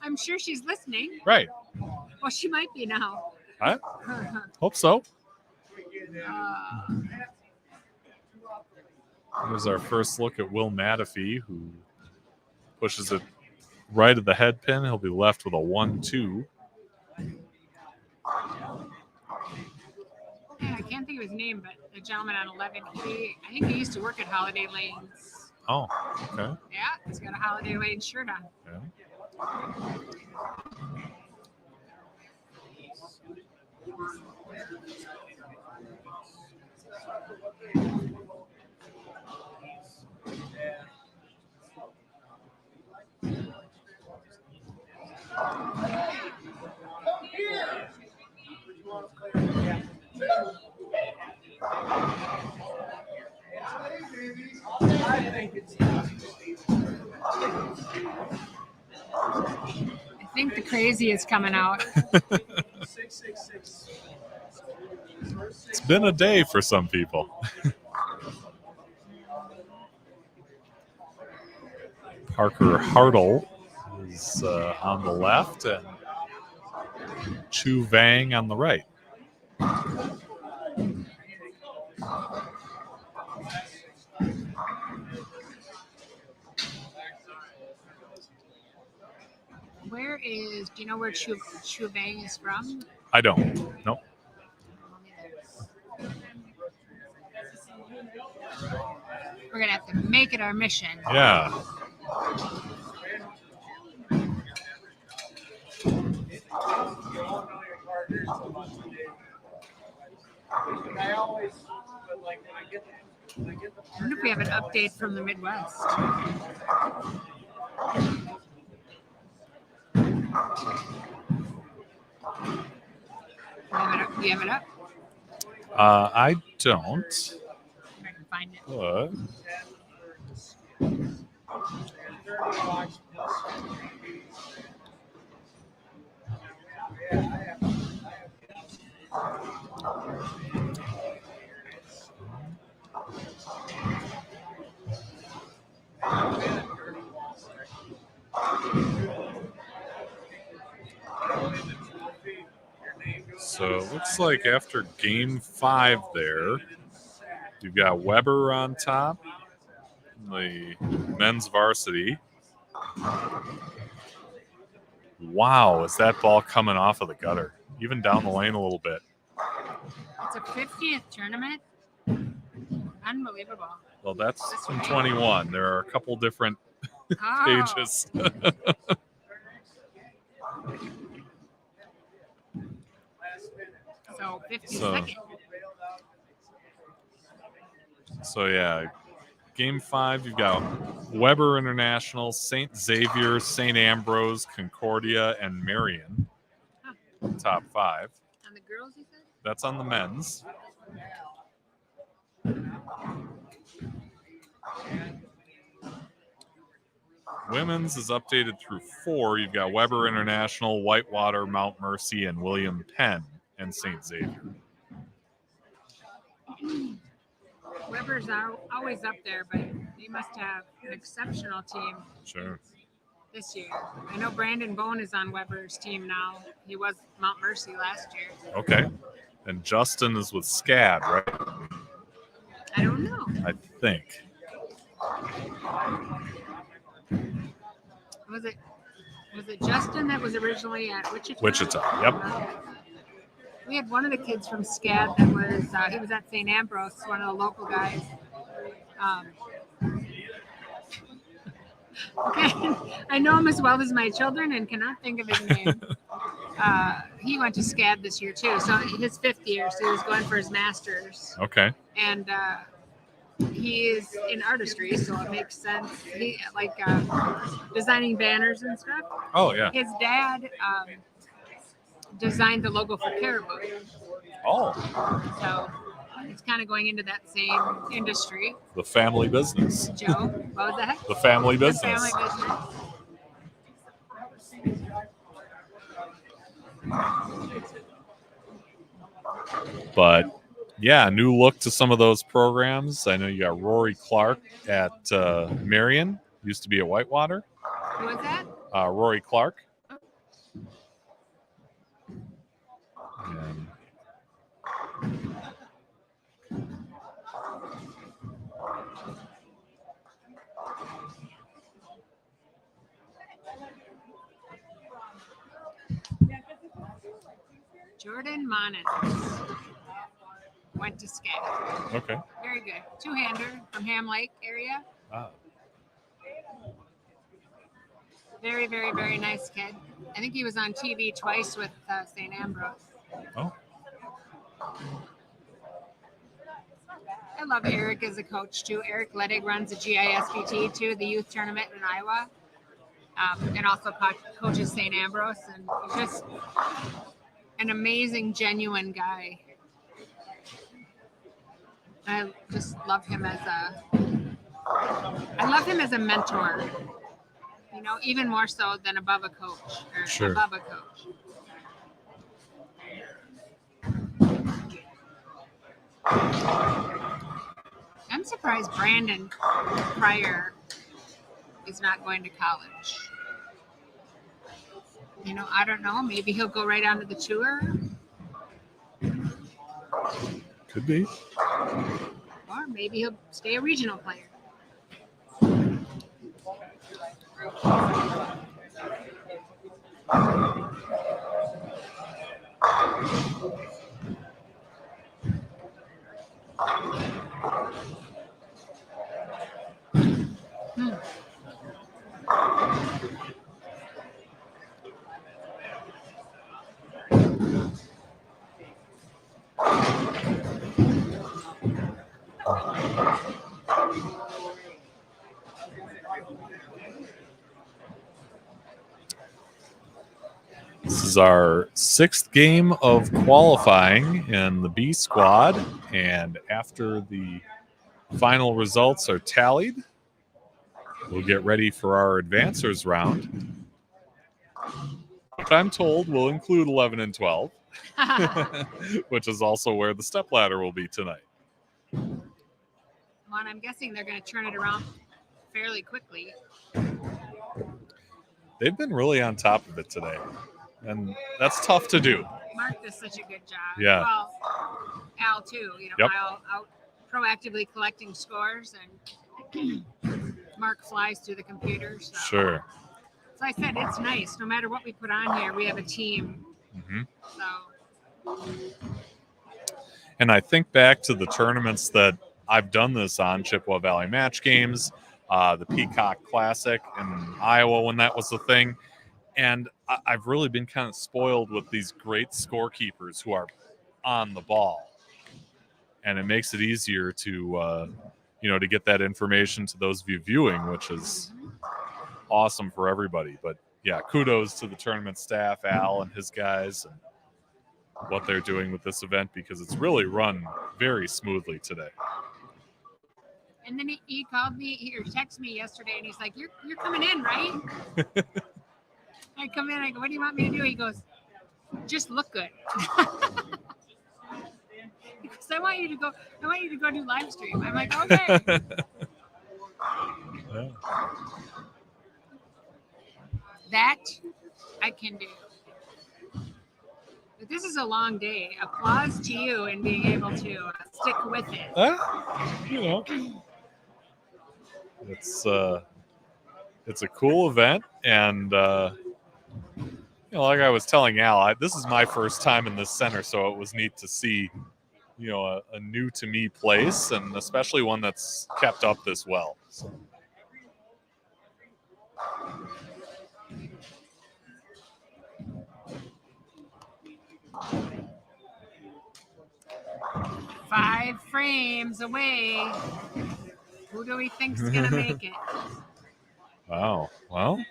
I'm sure she's listening. Right. Well, she might be now. I hope so. Here's our first look at Will Matafee, who pushes it right at the head pin. He'll be left with a 1-2. Yeah, I can't think of his name, but the gentleman on 11, I think he used to work at Holiday Lanes. Oh, okay. Yeah, he's got a Holiday Lane shirt on. Yeah. I think the crazy is coming out. It's been a day for some people. Parker Hartle is on the left and Chu Vang on the right. Do you know where Chu Vang is from? I don't. Nope. We're going to have to make it our mission. Yeah. I wonder if we have an update from the Midwest. Do you have it up? I don't. I can find it. But so it looks like after game 5 there, you've got Weber on top, the men's varsity. Wow, is that ball coming off of the gutter? Even down the lane a little bit. It's a 50th tournament. Unbelievable. Well, that's from 21. There are a couple different pages. So 52nd. So yeah, Game 5, you've got Weber International, St. Xavier, St. Ambrose, Concordia, and Marion. Top 5. On the girls, you said? That's on the men's. Women's is updated through 4. You've got Weber International, Whitewater, Mount Mercy, and William Penn, and St. Xavier. Weber's are always up there, but they must have an exceptional team. Sure. This year. I know Brandon Bone is on Weber's team now. He was Mount Mercy last year. Okay. And Justin is with SCAD, right? I don't know. I think. Was it Justin that was originally at Wichita? Wichita, yep. We had one of the kids from SCAD that was he was at St. Ambrose, one of the local guys. Okay. I know him as well as my children and cannot think of his name. He went to SCAD this year too, so his 5th year, so he was going for his master's. Okay. And he is in artistry, so it makes sense. He like designing banners and stuff. Oh yeah. His dad designed the logo for Caribou. Oh. So it's kind of going into that same industry. The family business. Joe, what was that? The family The business. family business. But yeah, new look to some of those programs. I know you got Rory Clark at Marion, used to be at Whitewater. Who was that? Rory Clark. And Jordan Monin went to SCAD. okay. Very good. Two-hander from Ham Lake area. Ah, Very, very, very nice kid. I think he was on TV twice with St. Ambrose. oh, I love Eric as a coach too. Eric Ledig runs the GISBT too, the youth tournament in Iowa, and also coaches St. Ambrose, and he's just an amazing, genuine guy. I just love him as a mentor. You know, even more so than above a coach or Sure. above a coach. I'm surprised Brandon Pryor is not going to college. You know, I don't know. Maybe he'll go right onto the tour, could be. or maybe he'll stay a regional player. This is our 6th game of qualifying in the B squad, and after the final results are tallied, we'll get ready for our advancers round, which I'm told will include 11 and 12, which is also where the stepladder will be tonight. Well, and I'm guessing they're going to turn it around fairly quickly. They've been really on top of it today, and that's tough to do. Mark does such a good job. Yeah. Well, Al too. You know, Yep. Al out proactively collecting scores, and Mark flies through the computer. So. Sure. So I said it's nice. No matter what we put on here, we have a team. Mm-hmm. So And I think back to the tournaments that I've done this on, Chippewa Valley Match Games, the Peacock Classic in Iowa when that was the thing. And I've really been kind of spoiled with these great scorekeepers who are on the ball. And it makes it easier to, to get that information to those of you viewing, which is awesome for everybody. But yeah, kudos to the tournament staff, Al and his guys, and what they're doing with this event, because it's really run very smoothly today. And then he called me or texted me yesterday, and he's like, "You're coming in, right?" I come in, I go, "What do you want me to do?" He goes, "Just look good." Because I want you to go do live stream. I'm like, okay. Yeah. That I can do. But this is a long day. Applause to you in being able to stick with it. It's a cool event, and like I was telling Al, this is my first time in this center, so it was neat to see, a new to me place, and especially one that's kept up this well. So. Five frames away. Who do we think's gonna make it? Wow. Well,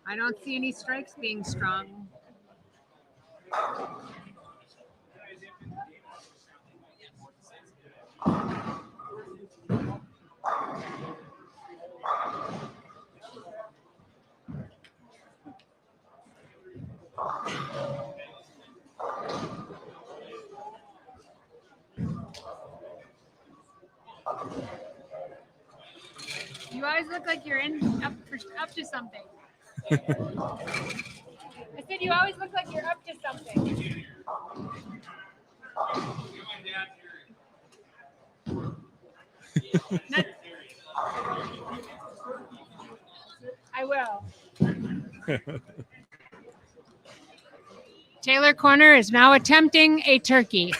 I don't see any strikes being strung. You always look like you're up to something. I said you always look like you're up to something. I will. Taylor Corner is now attempting a turkey.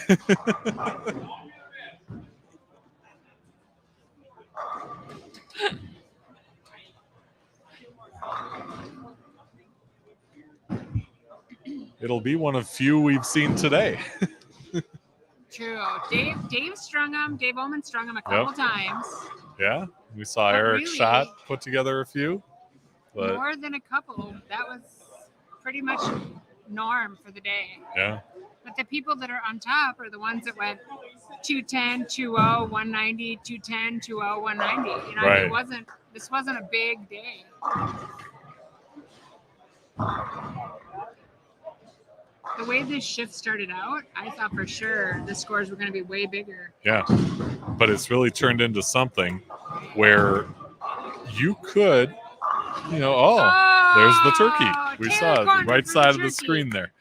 it'll be one of few we've seen today. True. Dave strung him. Dave Oman strung him a couple times. Yeah, we saw But Eric really, Schott put together a few. But more than a couple. That was pretty much norm for the day. yeah. But the people that are on top are the ones that went 210, 20, 190, 210, 20, 190. Right. This wasn't a big day. The way this shift started out, I thought for sure the scores were going to be way bigger. Yeah. But it's really turned into something where you could, there's the turkey. We saw it, the right side of the screen there.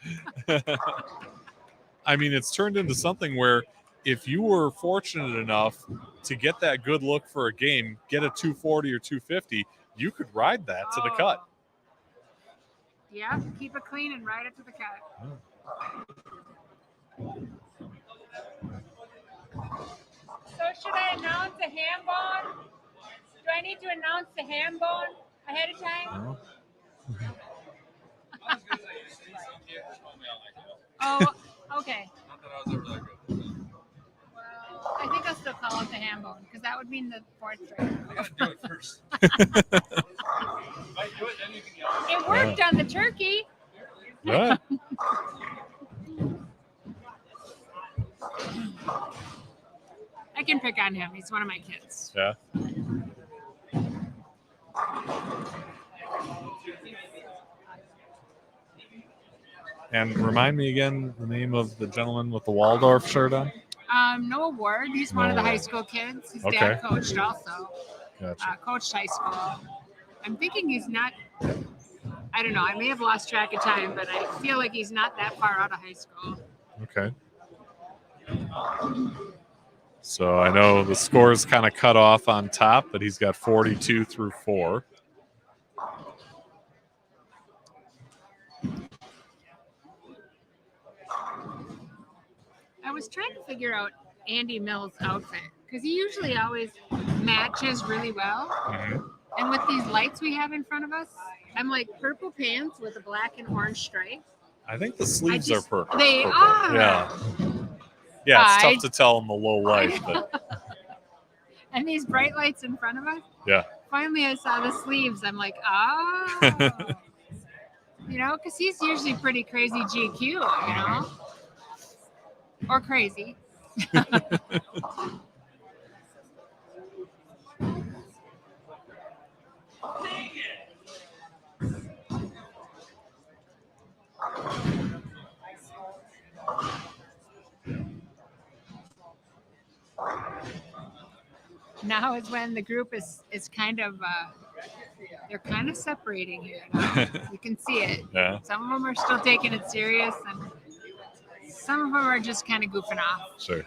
I mean, it's turned into something where if you were fortunate enough to get that good look for a game, get a 240 or 250, you could ride that to the cut. Yeah, keep it clean and ride it to the cut. So should I announce a ham bone? Do I need to announce the ham bone ahead of time? Oh, okay. Not that I was ever that good. Well, I think I'll still call it the ham bone because that would mean the fourth strike. I gotta do it first. If I do it, then you can yell. It worked on the turkey. Yeah. I can pick on him. He's one of my kids. Yeah. And remind me again the name of the gentleman with the Waldorf shirt on? Noah Ward. He's one of the high school kids. His dad coached also. Gotcha. Coached high school. I'm thinking he's not, I don't know. I may have lost track of time, but I feel like he's not that far out of high school. Okay. So I know the score's kind of cut off on top, but he's got 42 through 4. I was trying to figure out Andy Mills' outfit because he usually always matches really well. Mm-hmm. And with these lights we have in front of us, I'm like purple pants with a black and orange stripe. I think the sleeves are purple. They are. Yeah. Yeah, it's I- tough to tell in the low light, but And these bright lights in front of us. yeah. Finally, I saw the sleeves. I'm like, oh. You know, because he's usually pretty crazy GQ, you know? Or crazy. Now is when the group is kind of they're kind of separating here. Now. You can see it. Yeah, Some of them are still taking it serious, and some of them are just kind of goofing off. sure.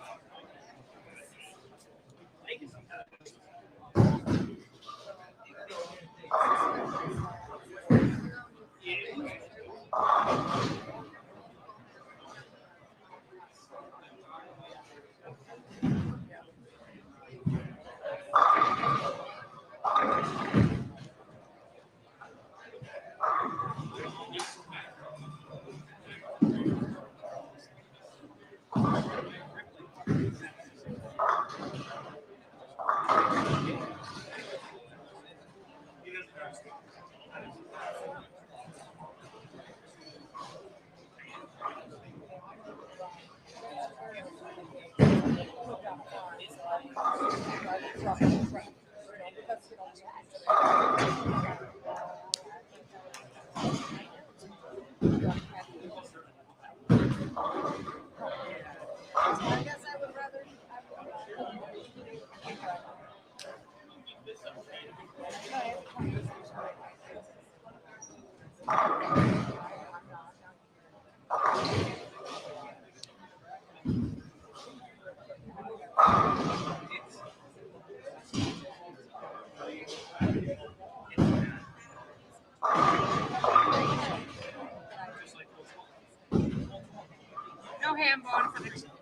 No ham bone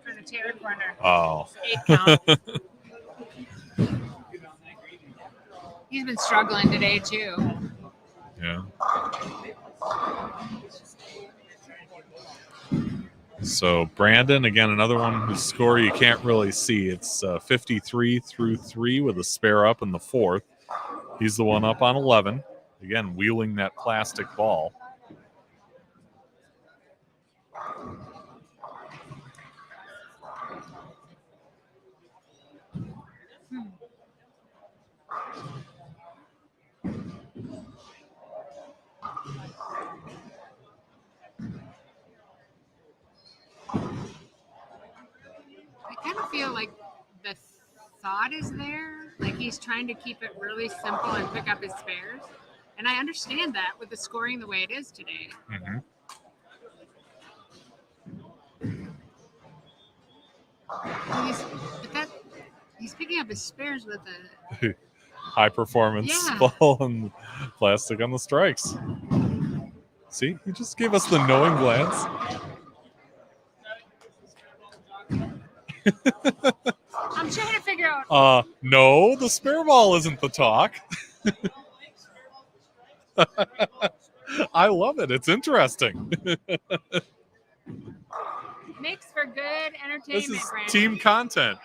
for the Taylor corner. Oh. 8 count. He's been struggling today too. Yeah. So Brandon, again, another one whose score you can't really see. It's 53 through 3 with a spare up in the fourth. He's the one up on 11. Again, wheeling that plastic ball. I kind of feel like the thought is there, like he's trying to keep it really simple and pick up his spares. And I understand that with the scoring the way it is today. Mm-hmm. He's picking up his spares with a High performance Yeah. ball and plastic on the strikes. See, he just gave us the knowing glance. I'm trying to figure out. No, the spare ball isn't the talk. I love it. It's interesting. Makes for good entertainment, This is Brandon. team content.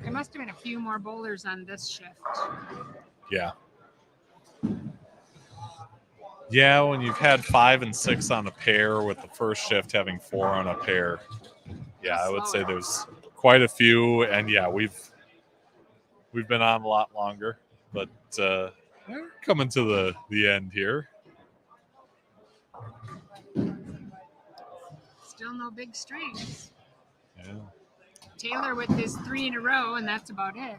There must have been a few more bowlers on this shift. Yeah. Yeah, when you've had 5 and 6 on a pair with the first shift having 4 on a pair. Yeah, I would say there's quite a few, and yeah, we've been on a lot longer, but we're coming to the end here. Still no big strings. Yeah. Taylor with his 3 in a row, and that's about it.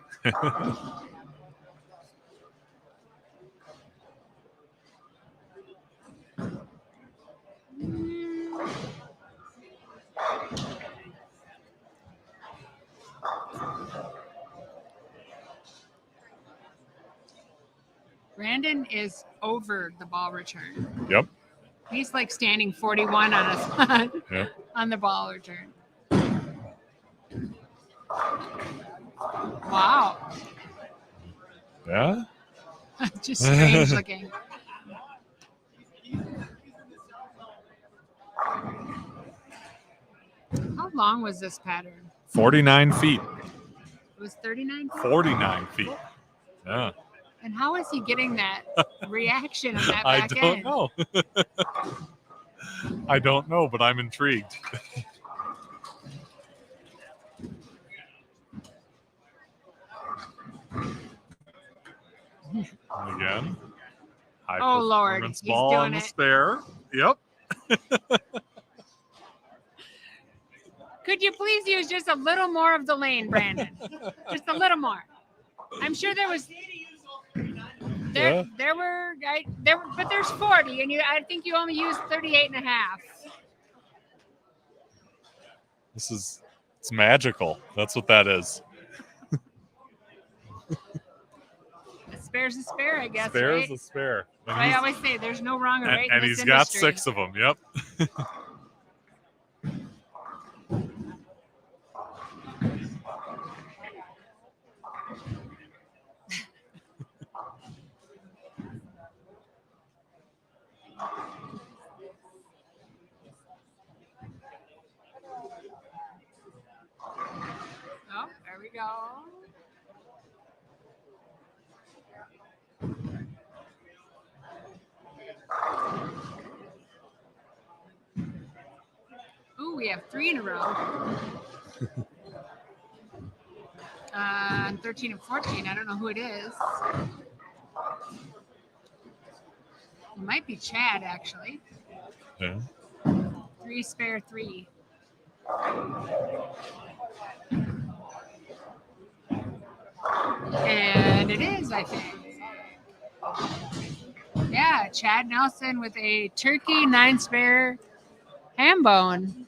Brandon is over the ball return. Yep. He's like standing 41 on a Yep. on the ball return. Wow. Yeah. Just strange looking. How long was this pattern? 49 feet. It was 39 feet? 49 feet. Yeah. And how is he getting that reaction on that I back don't end? know. I don't know, but I'm intrigued. Again. High Oh, Lord. performance He's ball doing on the it. spare. Yep. Could you please use just a little more of the lane, Brandon? Just a little more. I'm sure there was Yeah. there were but there's 40 and I think you only used 38 and a half. It's magical. That's what that is. A spare's a spare, I guess, Spare right? is a spare. I always say there's no wrong or right in And this he's got industry. 6 of them. Yep. Oh, there we go. Ooh, we have 3 in a row. 13 and 14. I don't know who it is. It might be Chad, actually. Yeah. 3 spare 3. And it is, I think. Yeah, Chad Nelson with a turkey 9 spare ham bone.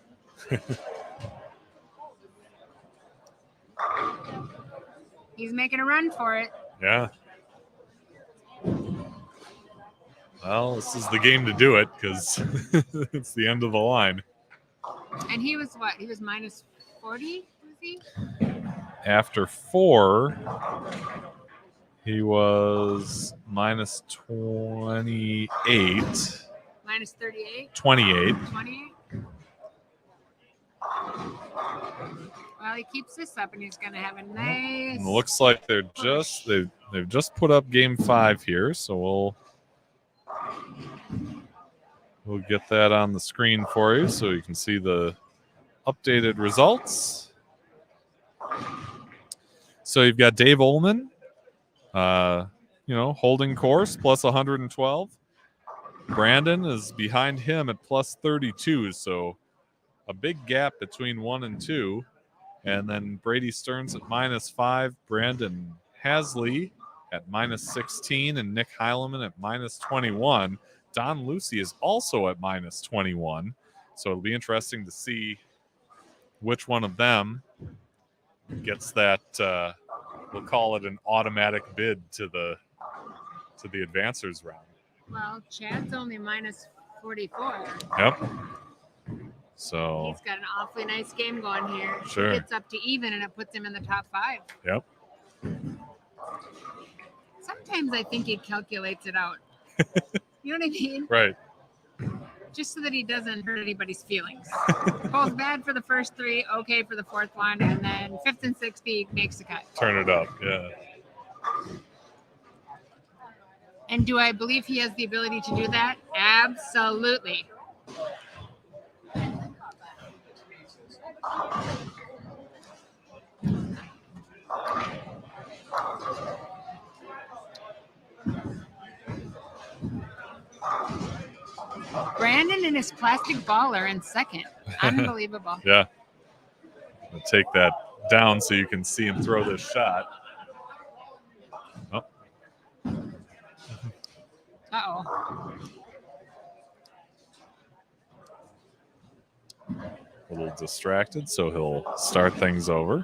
He's making a run for it. Yeah. Well, this is the game to do it because it's the end of the line. And he was what? He was minus 40, was he? After 4, he was minus 28. Minus 38? 28. 28? Well, he keeps this up, and he's going to have a nice. And it looks like they've just put up game 5 here, so we'll get that on the screen for you so you can see the updated results. So you've got Dave Ullman, holding course plus 112. Brandon is behind him at plus 32, so a big gap between 1 and 2. And then Brady Stearns at minus 5, Brandon Hasley at minus 16, and Nick Heileman at minus 21. Don Lucy is also at minus 21. So it'll be interesting to see which one of them gets that, we'll call it an automatic bid to the advancers round. Well, Chad's only minus 44. Yep. So He's got an awfully nice game going here. Sure. He gets up to even, and it puts him in the top 5. Yep. Sometimes I think he calculates it out. You know what I mean? Right. Just so that he doesn't hurt anybody's feelings. Both bad for the first 3, okay for the 4th one, and then 5th and 6th he makes the cut. Turn it up. Yeah. And do I believe he has the ability to do that? Absolutely. Brandon and his plastic baller in 2nd. Unbelievable. Yeah. I'll take that down so you can see him throw this shot. Oh. Uh-oh. A little distracted, so he'll start things over.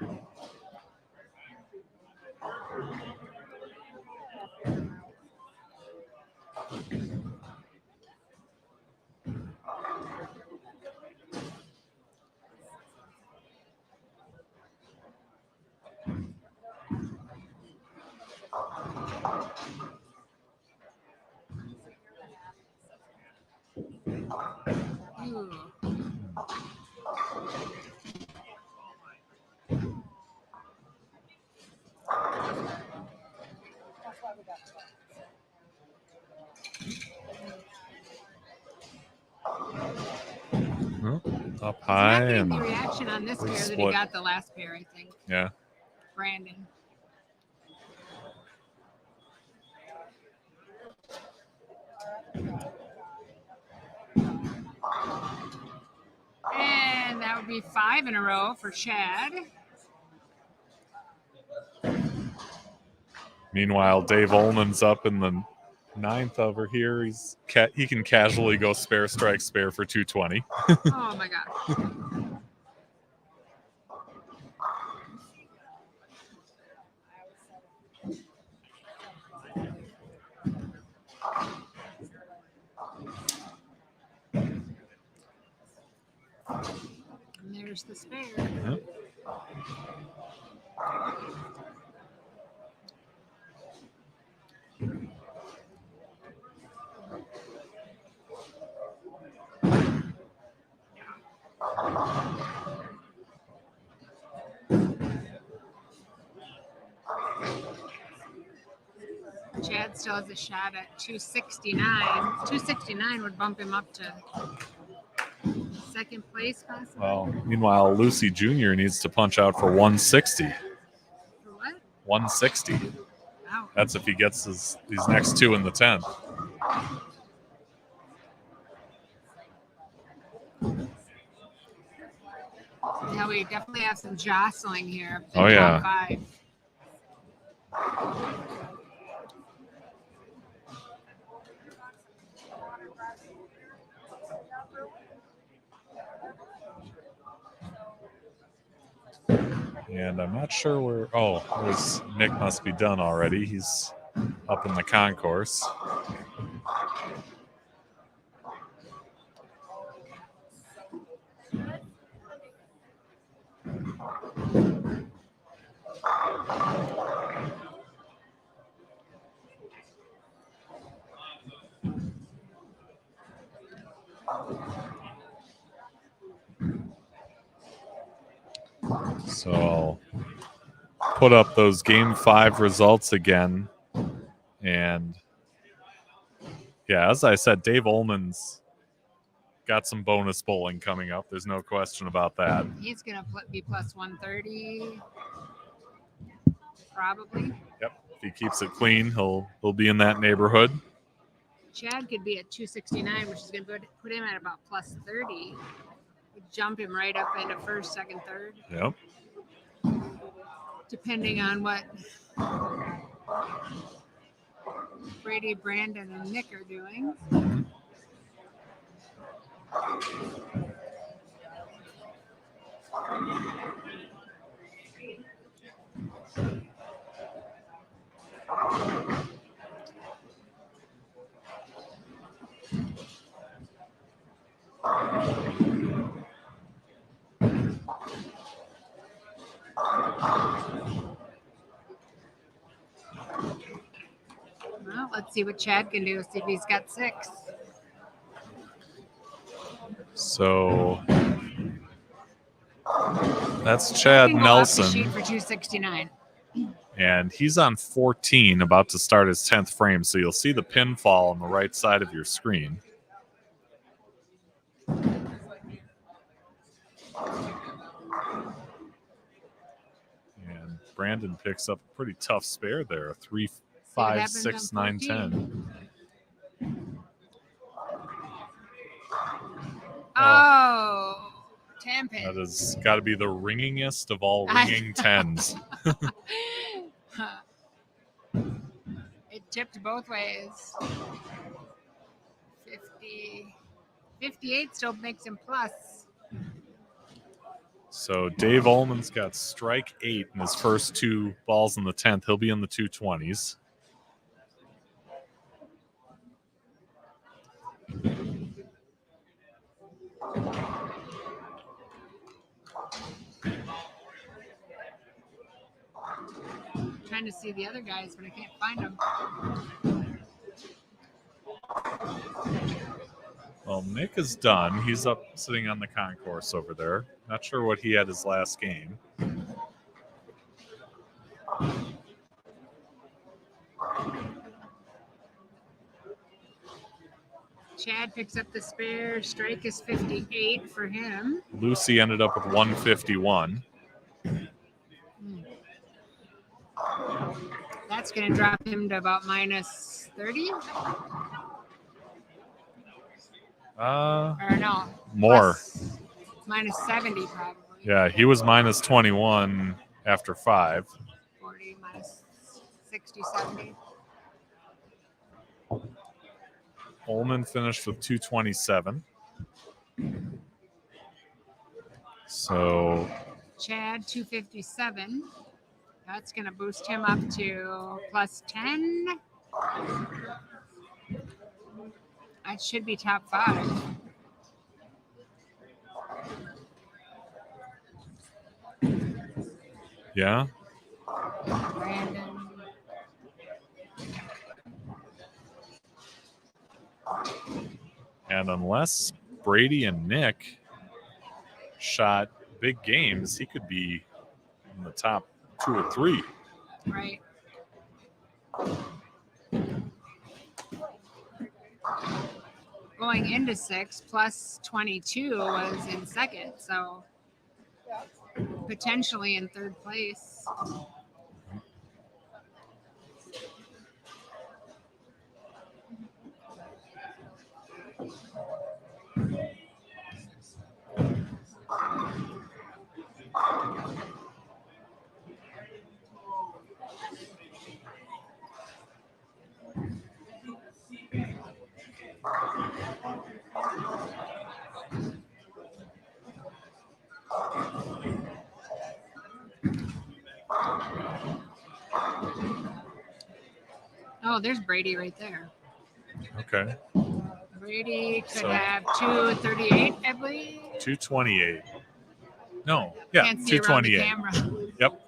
Ooh. Up He's high not getting and the reaction on this we pair that he split. got the last pair, I think. Yeah. Brandon. And that would be 5 in a row for Chad. Meanwhile, Dave Ullman's up in the 9th over here. He can casually go spare, strike, spare for 220. Oh my gosh. And there's the spare. Yep. Chad still has a shot at 269. 269 would bump him up to second place, possibly. Well, meanwhile, Lucy Jr. needs to punch out for 160. For what? 160. Wow. That's if he gets these next two in the 10th. Yeah, we definitely have some jostling here. Up the Oh, yeah. top 5. And I'm not sure where. Oh, there's Nick. Must be done already. He's up in the concourse. So I'll put up those Game 5 results again. And yeah, as I said, Dave Ullman's got some bonus bowling coming up. There's no question about that. He's going to be plus 130. Probably. Yep. If he keeps it clean, he'll be in that neighborhood. Chad could be at 269, which is going to put him at about plus 30. Would jump him right up into first, second, third. Yep. Depending on what Brady, Brandon, and Nick are doing. Mm-hmm. Well, let's see what Chad can do. See if he's got 6. So that's Chad Can go Nelson. Up the sheet for 269. And he's on 14, about to start his 10th frame. So you'll see the pinfall on the right side of your screen. And Brandon picks up a pretty tough spare there. 3, 5, 6, 9, 10. Oh, 10 pin. That has got to be the ringingest of all ringing 10s. It tipped both ways. 50, 58 still makes him plus. So Dave Ullman's got strike 8 in his first 2 balls in the 10th. He'll be in the 220s. Trying to see the other guys, but I can't find them. Well, Well, Nick is done. He's up sitting on the concourse over there. Not sure what he had his last game. Chad picks up the spare. Strike is 58 for him. Lucy ended up with 151. That's going to drop him to about minus 30. Or no. More. Minus 70 probably. Yeah, he was minus 21 after 5. 40 minus 60, 70. Ullman finished with 227. So Chad 257. That's going to boost him up to plus 10. That should be top 5. yeah, Brandon. and unless Brady and Nick shot big games, he could be in the top 2 or 3. Right. Going into 6 plus 22 was in second, so potentially in third place. Oh, there's Brady right there. Okay. Brady could So- have 238, I believe. 228. No, yeah, Can't see around the 228. camera. Yep.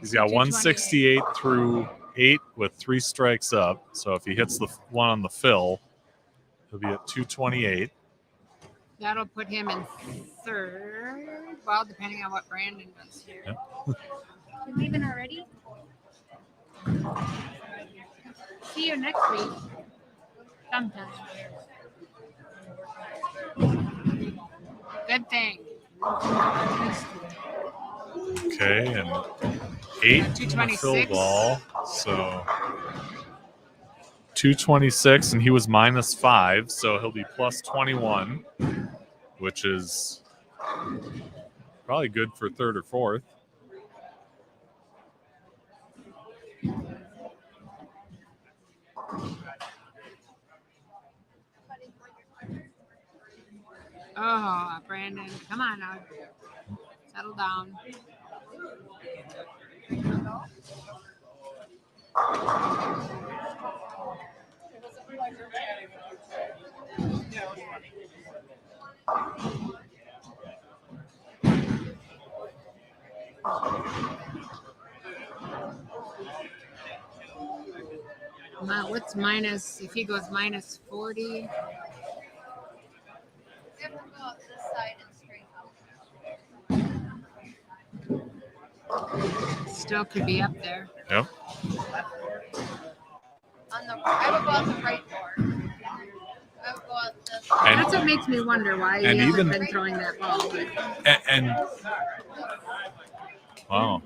He's got 168 through 8 with 3 strikes up. So if he hits the one on the fill, he'll be at 228. That'll put him in third. Well, depending on what Brandon does here. Yep. You leaving already? See you next week. Sometime. Good thing. Okay, and 8 on the 226. fill ball. So 226, and he was minus 5, so he'll be plus 21, which is probably good for third or fourth. Oh, Brandon, come on now. Settle down. What's minus, if he goes minus 40? Still could be up there. Yep. I would go out the right door. I would go out this. And- That's what makes me wonder why he and hasn't even- been throwing that ball. But And wow.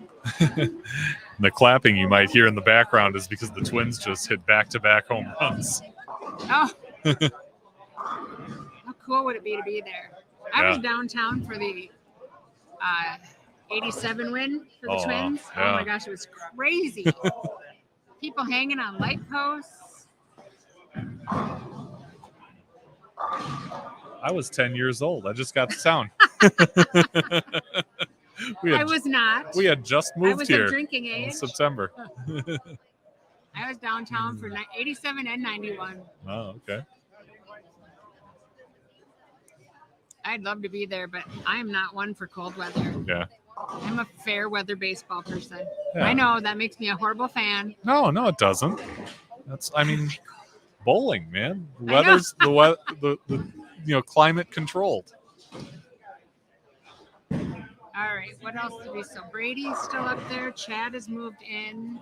The clapping you might hear in the background is because the Twins just hit back-to-back home runs. oh, how cool would it be to be there? I was downtown for the 87 win for the Oh, Twins. yeah. Oh my gosh, it was crazy. People hanging on light posts. I was 10 years old. I just got to town. I was not. We had just I moved was here of drinking in age. September. I was downtown for 87 and 91. Oh, okay. I'd love to be there, but I'm not one for cold weather. Yeah. I'm a fair weather baseball person. Yeah. I know that makes me a horrible fan. No, it doesn't. I mean, bowling, man. I know. The climate controlled. All right, what else did we? So Brady's still up there. Chad has moved in.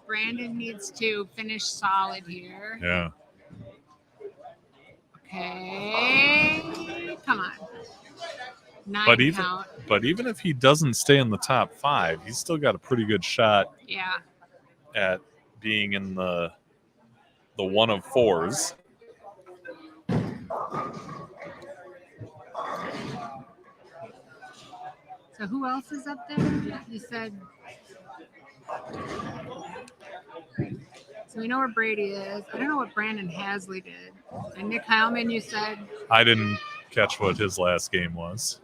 Brandon needs to finish solid here. Yeah. Okay, come on. 9 count. But even if he doesn't stay in the top 5, he's still got a pretty good shot Yeah. at being in the one of 4s. So who else is up there? You said. So we know where Brady is. I don't know what Brandon Hasley did. And Nick Heilman, you said. I didn't catch what his last game was.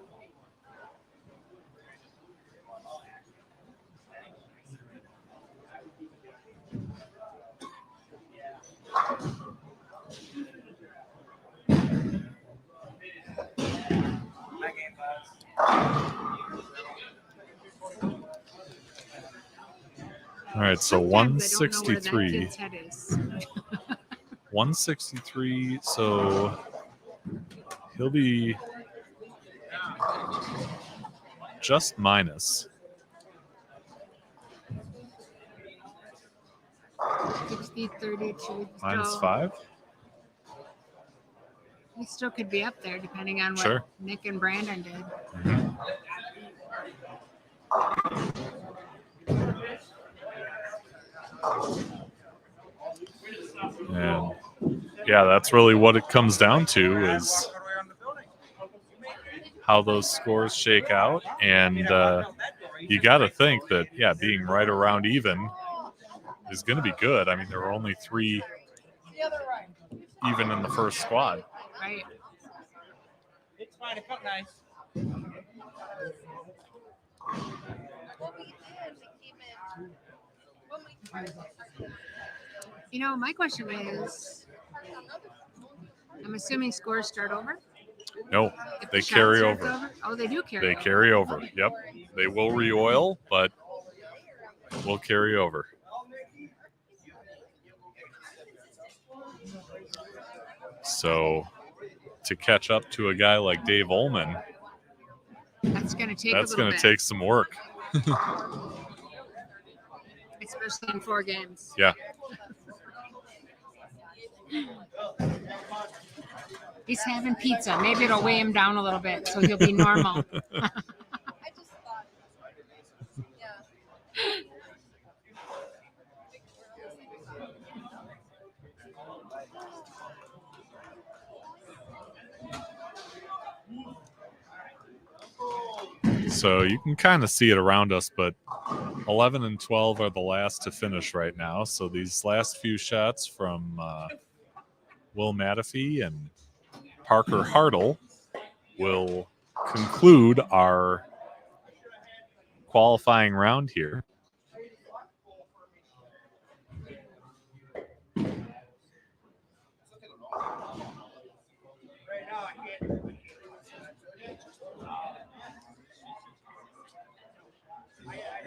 All right, so Sometimes 163. I don't know where that kid's head is. 163, so he'll be just minus. 60, 32. Minus 5? He still could be up there depending on what Sure. Nick and Brandon did. And yeah, that's really what it comes down to is how those scores shake out. And you got to think that, being right around even is going to be good. I mean, there were only 3 even in the first squad. Right. It's fine. It felt nice. My question is, I'm assuming scores start over? No, If they the shot carry starts over. Oh, they do carry They over. carry over. Yep. They will re-oil, but will carry over. So to catch up to a guy like Dave Ullman, That's going to take that's a little going bit. to take some work. Especially in 4 games. Yeah. He's having pizza. Maybe it'll weigh him down a little bit so he'll be normal. I just thought. Yeah. So you can kind of see it around us, but 11 and 12 are the last to finish right now. So these last few shots from Will Matafee and Parker Hartle will conclude our qualifying round here.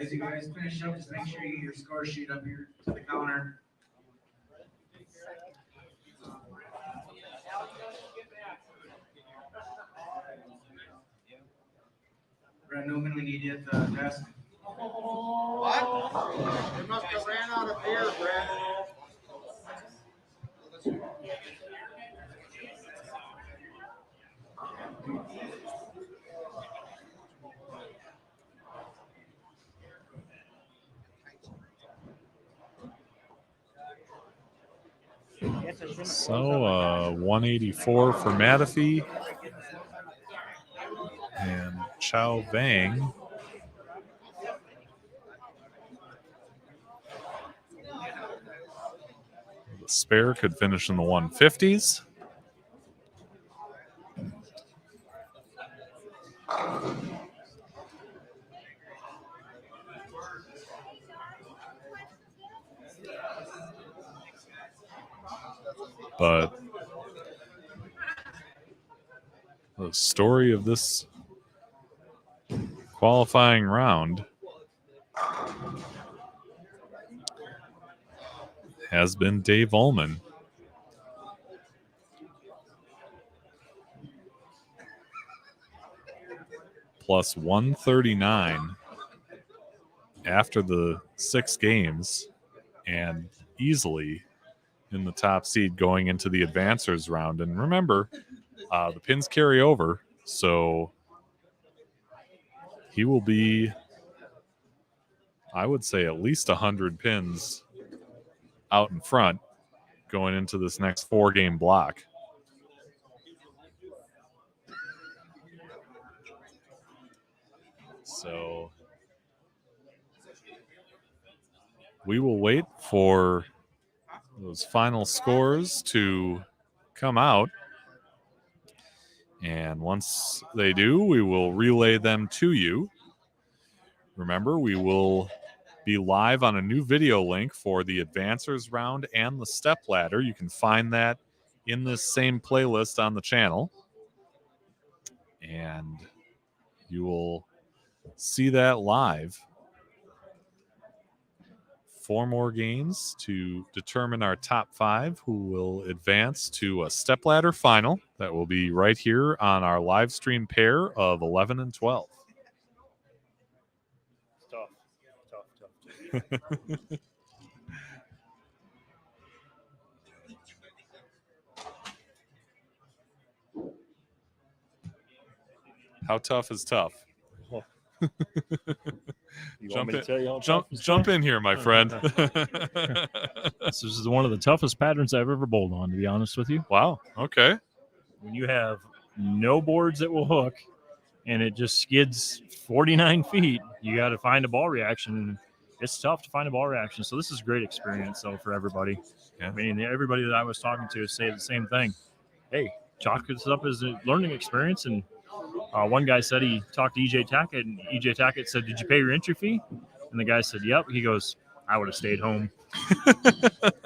As you guys finish up, just make sure you get your score sheet up here to the counter. Brad Newman, we need you at the desk. What? They must have ran out of beer, Brad. So 184 for Matafee and Chow Vang. The spare could finish in the 150s. But the story of this qualifying round has been Dave Ullman. plus 139 after the 6 games, and easily in the top seed going into the advancers round. And remember, the pins carry over, so he will be, I would say, at least 100 pins out in front going into this next 4-game block. So we will wait for those final scores to come out. And once they do, we will relay them to you. Remember, we will be live on a new video link for the advancers round and the step ladder. You can find that in this same playlist on the channel. And you will see that live. 4 more games to determine our top 5 who will advance to a stepladder final. That will be right here on our live stream pair of 11 and 12. Tough. How tough is tough? You want me to tell you how Jump tough it's in here, my friend. This is one of the toughest patterns I've ever bowled on, to be honest with you. Wow. Okay. When you have no boards that will hook and it just skids 49 feet, you got to find a ball reaction. And it's tough to find a ball reaction. So this is a great experience, though, for everybody. Yeah. I mean, everybody that I was talking to say the same thing. Hey, chalk this up as a learning experience. And one guy said he talked to EJ Tackett, and EJ Tackett said, "Did you pay your entry fee?" And the guy said, "Yep." He goes, "I would have stayed home."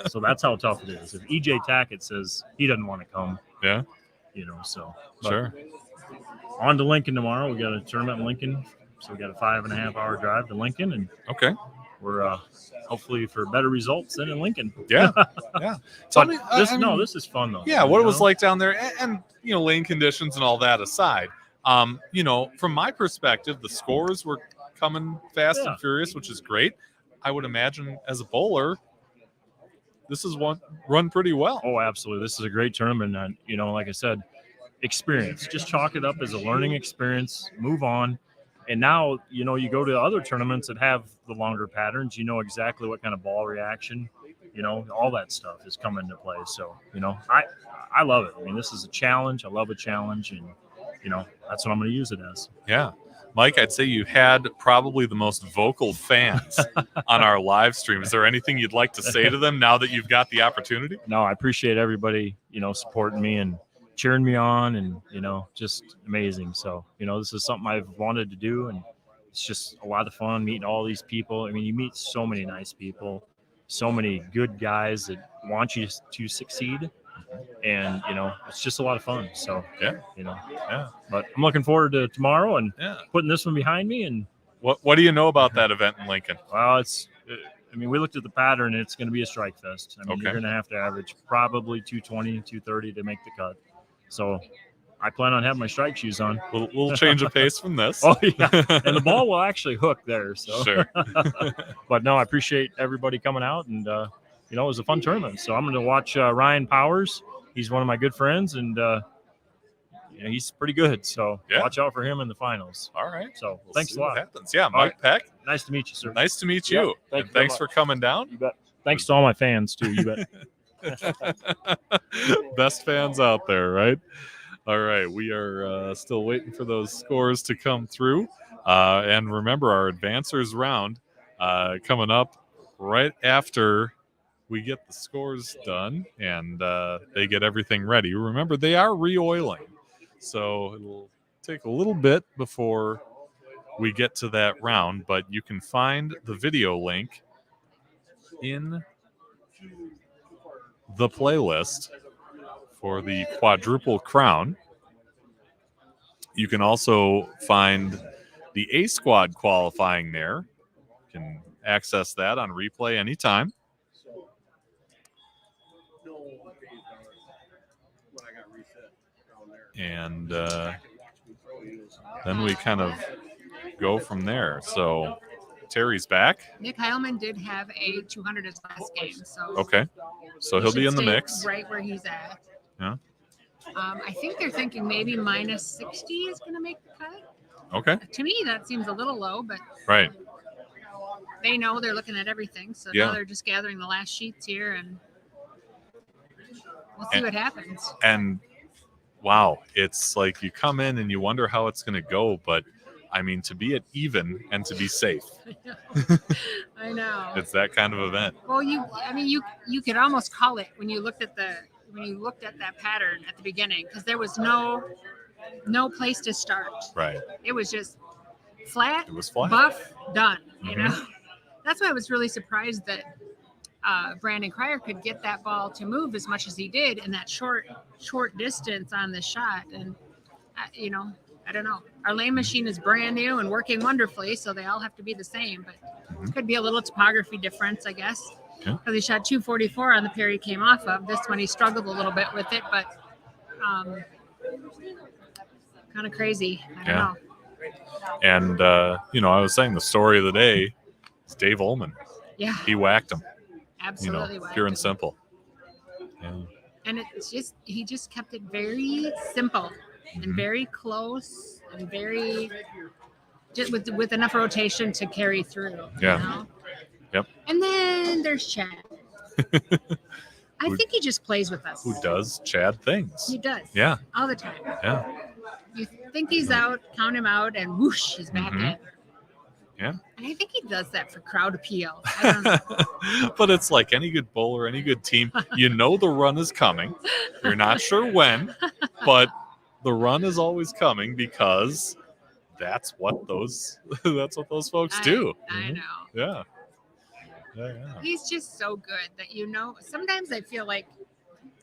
So that's how tough it is. If EJ Tackett says he doesn't want to come, Yeah. so. Sure. On to Lincoln tomorrow. We got a tournament in Lincoln, so we got a 5.5 hour drive to Lincoln, and Okay. we're hopefully for better results than in Lincoln. Yeah. Yeah. Tell me, This is fun though. Yeah, what it was like down there, and lane conditions and all that aside. From my perspective, the scores were coming fast and furious, which is great. I would imagine as a bowler, this is one run pretty well. Oh, absolutely. This is a great tournament. And, like I said, experience. Just chalk it up as a learning experience, move on. And now, you go to other tournaments that have the longer patterns, you know exactly what kind of ball reaction, all that stuff is coming into play. So, I love it. I mean, this is a challenge. I love a challenge. And, that's what I'm going to use it as. Yeah. Mike, I'd say you had probably the most vocal fans on our live stream. Is there anything you'd like to say to them now that you've got the opportunity? No, I appreciate everybody, supporting me and cheering me on, and, just amazing. So, this is something I've wanted to do, and it's just a lot of fun meeting all these people. I mean, you meet so many nice people, so many good guys that want you to succeed. And, it's just a lot of fun. So, yeah. But I'm looking forward to tomorrow and Yeah. putting this one behind me. And what do you know about that event in Lincoln? well, we looked at the pattern, and it's going to be a strike fest. I mean, Okay. you're going to have to average probably 220, 230 to make the cut. So I plan on having my strike shoes on. We'll change of pace from this. Oh, yeah. And the ball will actually hook there. So. Sure. But no, I appreciate everybody coming out, and, it was a fun tournament. So I'm going to watch Ryan Powers. He's one of my good friends, and he's pretty good. So watch out for him in the finals. All right. So We'll thanks see a lot. what happens. Yeah, Mike Peck. Nice to meet you, sir. Nice to meet Yeah, you. thank And you very thanks for much. coming down. You bet. Thanks to all my fans, too. You bet. Best fans out there, right? All right, we are still waiting for those scores to come through. And remember, our advancers round coming up right after we get the scores done and they get everything ready. Remember, they are re-oiling, so it'll take a little bit before we get to that round, but you can find the video link in the playlist for the quadruple crown. You can also find the A squad qualifying there. You can access that on replay anytime. And then we kind of go from there. So Terry's back. Nick Heilman did have a 200 his last game, so Okay. So he he'll be should in the stay mix. right where he's at. Yeah. I think they're thinking maybe minus 60 is going to make the cut. Okay. To me, that seems a little low, but Right. they know they're looking at everything. So Yeah. now they're just gathering the last sheets here, and we'll see what happens. And wow, it's like you come in and you wonder how it's going to go, but I mean, to be at even and to be safe, I know. it's that kind of event. Well, you could almost call it when you looked at that pattern at the beginning, because there was no place to start. Right. It was just flat, It was flat. buff, done. You Mhm. know, that's why I was really surprised that Brandon Cryer could get that ball to move as much as he did in that short distance on the shot. And I don't know. Our lane machine is brand new and working wonderfully, so they all have to be the same. But it could be a little topography difference, I guess, Yeah. because he shot 244 on the pair he came off of. This one he struggled a little bit with it, but kind of crazy. I don't know. And I was saying the story of the day is Dave Ullman. Yeah, He whacked him. absolutely. Pure whacked and him. simple. Yeah. And he just kept it very simple and Mhm. very close and very just with enough rotation to carry through. Yeah. Yep. And then there's Chad. I think he just plays with us. Who does Chad things? He does. Yeah. All the time. Yeah. You think he's out, count him out, and whoosh, he's back Mhm. in. Yeah. And I think he does that for crowd appeal. I don't know. But it's like any good bowler, any good team, you know the run is coming. You're not sure when, but the run is always coming because that's what those folks do. I Mhm. know. Yeah. Yeah. He's just so good that sometimes I feel like,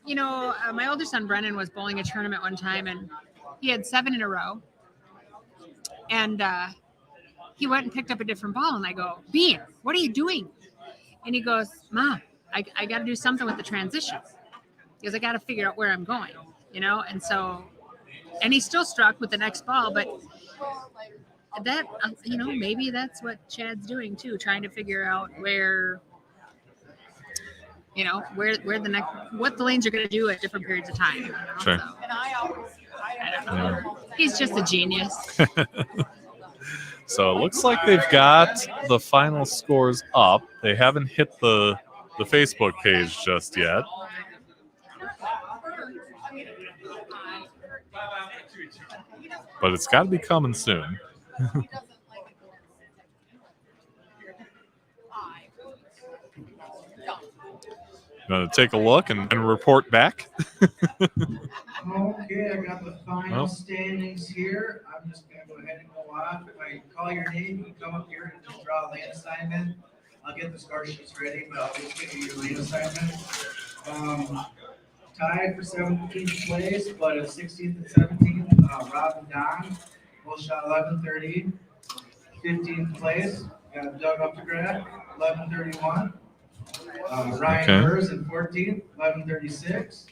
my older son Brennan was bowling a tournament one time and he had 7 in a row. And he went and picked up a different ball and I go, Bean, what are you doing? And he goes, Mom, I got to do something with the transition because I got to figure out where I'm going, And so, and he still struck with the next ball, but that, maybe that's what Chad's doing too, trying to figure out where what the lanes are going to do at different periods of time. Sure. So, I don't know. He's just a genius. So it looks like they've got the final scores up. They haven't hit the Facebook page just yet. But it's got to be coming soon. Going to take a look and report back. Okay, I got the final Oh. standings here. I'm just gonna go ahead and go off. If I call your name, you can come up here and just draw a lane assignment. I'll get the score sheets ready, but I'll just give you your lane assignment. Tied for 17th place, but at 16th and 17th, Rob and Don both shot 11:30. 15th place, got Doug Updegraff, 11:31. Ryan Okay. Burrs in 14th, 11:36.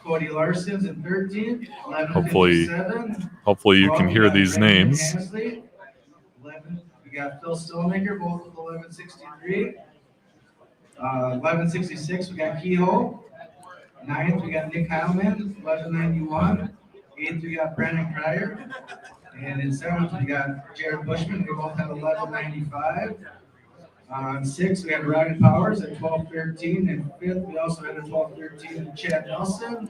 Cody Larson's in 13th, 11:57. Hopefully you can hear these names. Hansley, 11. We got Phil Stillmaker, both with 11:63. 11:66, we got Kehoe. 9th, we got Nick Heilman, 11:91. 8th, we got Brandon Cryer. And in 7th, we got Jared Bushman. They both have 11:95. On 6th, we have Ryan Powers at 12:13. And 5th, we also had a 12:13 Chad Nelson.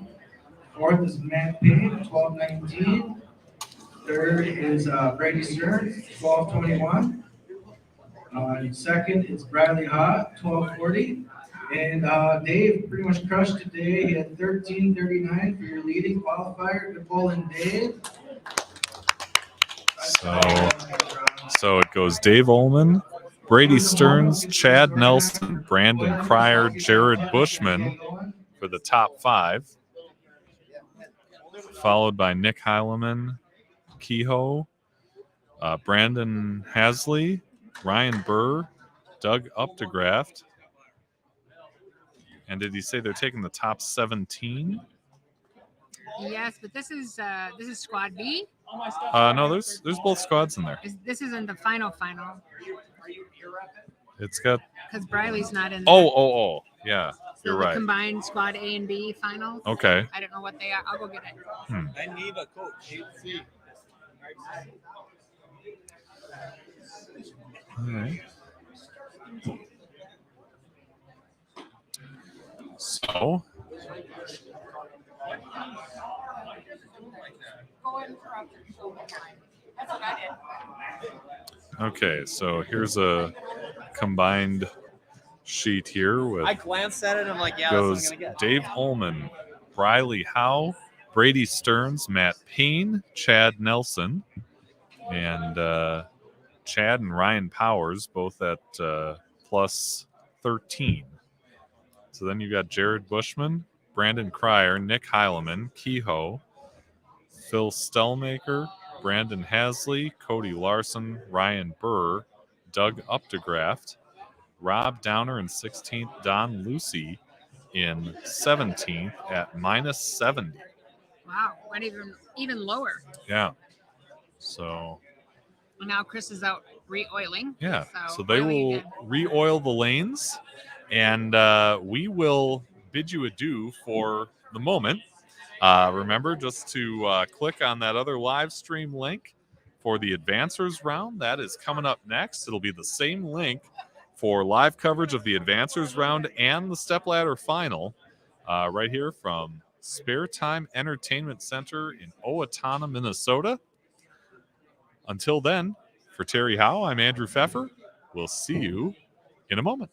4th is Matt Payne, 12:19. 3rd is Brady Stern, 12:21. 2nd is Bradley Ha, 12:40. And Dave pretty much crushed today. He had 13:39 for your leading qualifier. Good bowling, Dave. So it goes Dave Ullman, Brady Stearns, Chad Nelson, Brandon Cryer, Jared Bushman for the top 5, followed by Nick Heileman, Kehoe, Brandon Hasley, Ryan Burr, Doug Updegraft. And did he say they're taking the top 17? Yes, but this is squad B. No, there's both squads in there. This isn't the final It's got because Briley's not in there. oh yeah, So you're the right. combined squad A and B finals. Okay. I don't know what they are. I'll go get it. I need a coach. All right. So okay, so here's a combined sheet here with I glanced at it. I'm like, yeah, that's what I'm goes gonna get. Dave Ullman, Briley Howe, Brady Stearns, Matt Payne, Chad Nelson, and Chad and Ryan Powers, both at plus 13. So then you got Jared Bushman, Brandon Cryer, Nick Heileman, Kehoe, Phil Stellmaker, Brandon Hasley, Cody Larson, Ryan Burr, Doug Updegraft, Rob Downer in 16th, Don Lucy in 17th at minus 70. Wow, went even lower. Yeah. So Well, now Chris is out re-oiling. yeah, so they oiling will again. re-oil the lanes, and we will bid you adieu for the moment. Remember just to click on that other live stream link for the Advancers round. That is coming up next. It'll be the same link for live coverage of the Advancers round and the Stepladder final right here from Spare Time Entertainment Center in Owatonna, Minnesota. Until then, for Terry Howe, I'm Andrew Pfeffer. We'll see you in a moment.